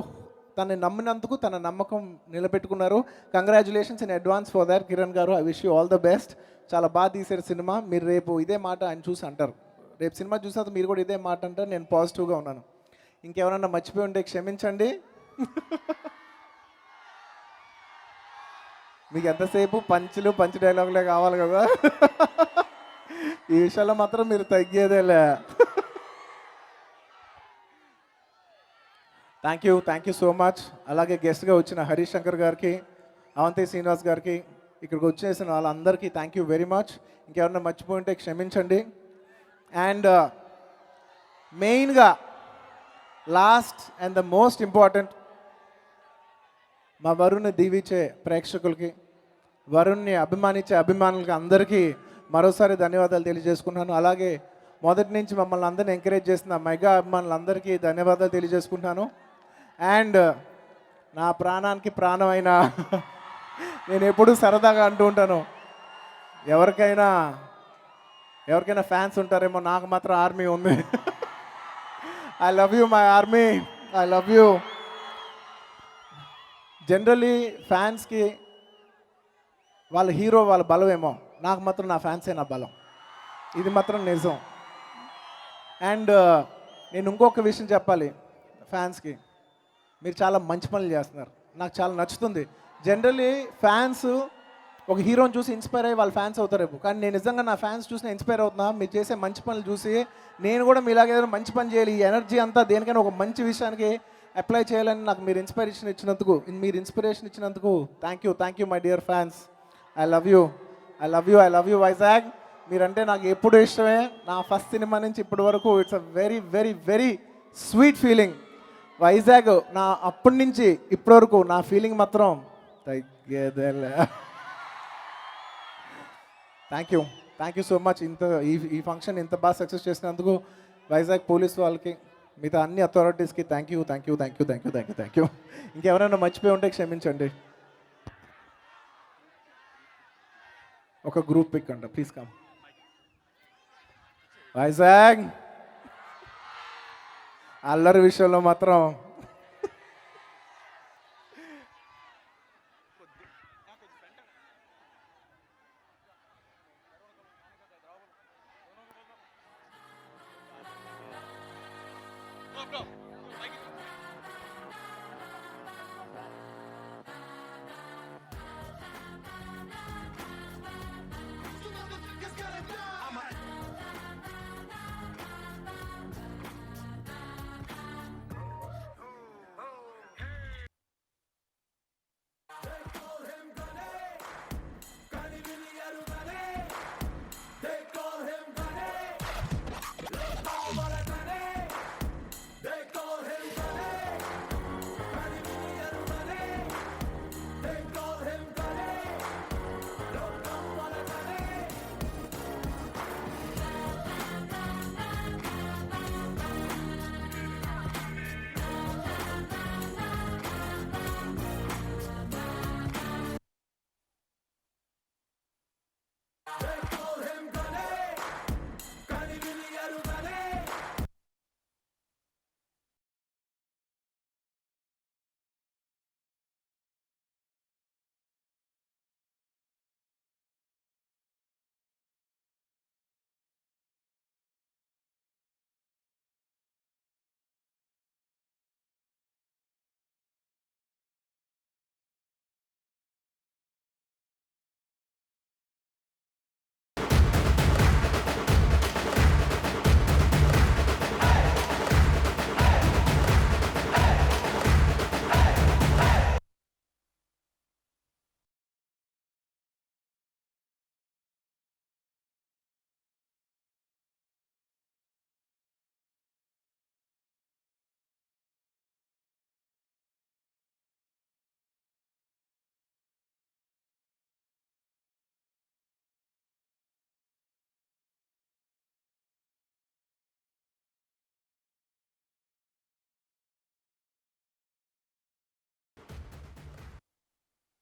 తనని నమ్మినందుకు తన నమ్మకం నిలబెట్టుకున్నారు. Congratulations in advance for that Kiran గారు. I wish you all the best. చాలా బాగా తీశారు సినిమా. మీరు రేపు ఇదే మాట ఆయన చూసి అంటారు. రేపు సినిమా చూసాక మీరు కూడా ఇదే మాట అంటారు. నేను పాజిటివ్గా ఉన్నాను. ఇంకెవరన్నా మర్చిపోయి ఉంటే క్షమించండి. మీకు ఎంతసేపు పంచ్ డైలాగులే కావాలి కదా. ఈ విషయాల్లో మాత్రం మీరు తగ్గేదేలే. Thank you so much. అలాగే గెస్ట్గా వచ్చిన హరీష్ శంకర్ గారికి, అవంతి శ్రీనివాస్ గారికి, ఇక్కడికి వచ్చేసిన వాళ్ళందరికీ థ్యాంక్ యూ వెరీ మచ్. ఇంకెవరన్నా మర్చిపోయి ఉంటే క్షమించండి. అండ్ మెయిన్గా last and the most important, మా వరుణ్ని దీవించే ప్రేక్షకులకి, వరుణ్ని అభిమానించే అభిమానులకి అందరికీ మరోసారి ధన్యవాదాలు తెలియజేసుకుంటున్నాను. అలాగే మొదటి నుంచి మమ్మల్ని అందరిని ఎంకరేజ్ చేసిన మెగా అభిమానులందరికీ ధన్యవాదాలు తెలియజేసుకుంటున్నాను. అండ్ నా ప్రాణానికి ప్రాణమైన నేను ఎప్పుడూ సరదాగా అంటూ ఉంటాను, ఎవరికైనా ఫ్యాన్స్ ఉంటారేమో, నాకు మాత్రం ఆర్మీ ఉంది. I love you my army, I love you. Generally ఫ్యాన్స్కి వాళ్ళ హీరో వాళ్ళ బలమేమో, నాకు మాత్రం నా ఫ్యాన్సే నా బలం. ఇది మాత్రం నిజం. అండ్ నేను ఇంకొక విషయం చెప్పాలి ఫ్యాన్స్కి, మీరు చాలా మంచి పనులు చేస్తున్నారు. నాకు చాలా నచ్చుతుంది. జనరలీ ఫ్యాన్స్ ఒక హీరోని చూసి ఇన్స్పైర్ అయ్యి వాళ్ళ ఫ్యాన్స్ అవుతారేమో, కానీ నేను నిజంగా నా ఫ్యాన్స్ చూసి ఇన్స్పైర్ అవుతున్నా. మీరు చేసే మంచి పనులు చూసి నేను కూడా మీలాగే ఏదైనా మంచి పని చేయాలి, ఈ ఎనర్జీ అంతా దేనికైనా ఒక మంచి విషయానికి అప్లై చేయాలని నాకు మీరు ఇన్స్పిరేషన్ ఇచ్చినందుకు thank you my dear fans. I love you Vizag. మీరంటే నాకు ఎప్పుడు ఇష్టమే. నా ఫస్ట్ సినిమా నుంచి ఇప్పటి వరకు it's a very very very sweet feeling. Vizag నా అప్పటి నుంచి ఇప్పటి వరకు నా ఫీలింగ్ మాత్రం తగ్గేదేలే. Thank you so much. ఈ ఫంక్షన్ ఇంత బాగా సక్సెస్ చేసినందుకు వైజాగ్ పోలీస్ వాళ్ళకి, మిగతా అన్ని అథారిటీస్కి థ్యాంక్ యూ. ఇంకెవరైనా మర్చిపోయి ఉంటే క్షమించండి. ఒక గ్రూప్ పిక్ అంట, ప్లీజ్ కమ్. వైజాగ్ అల్లరి విషయంలో మాత్రం Go.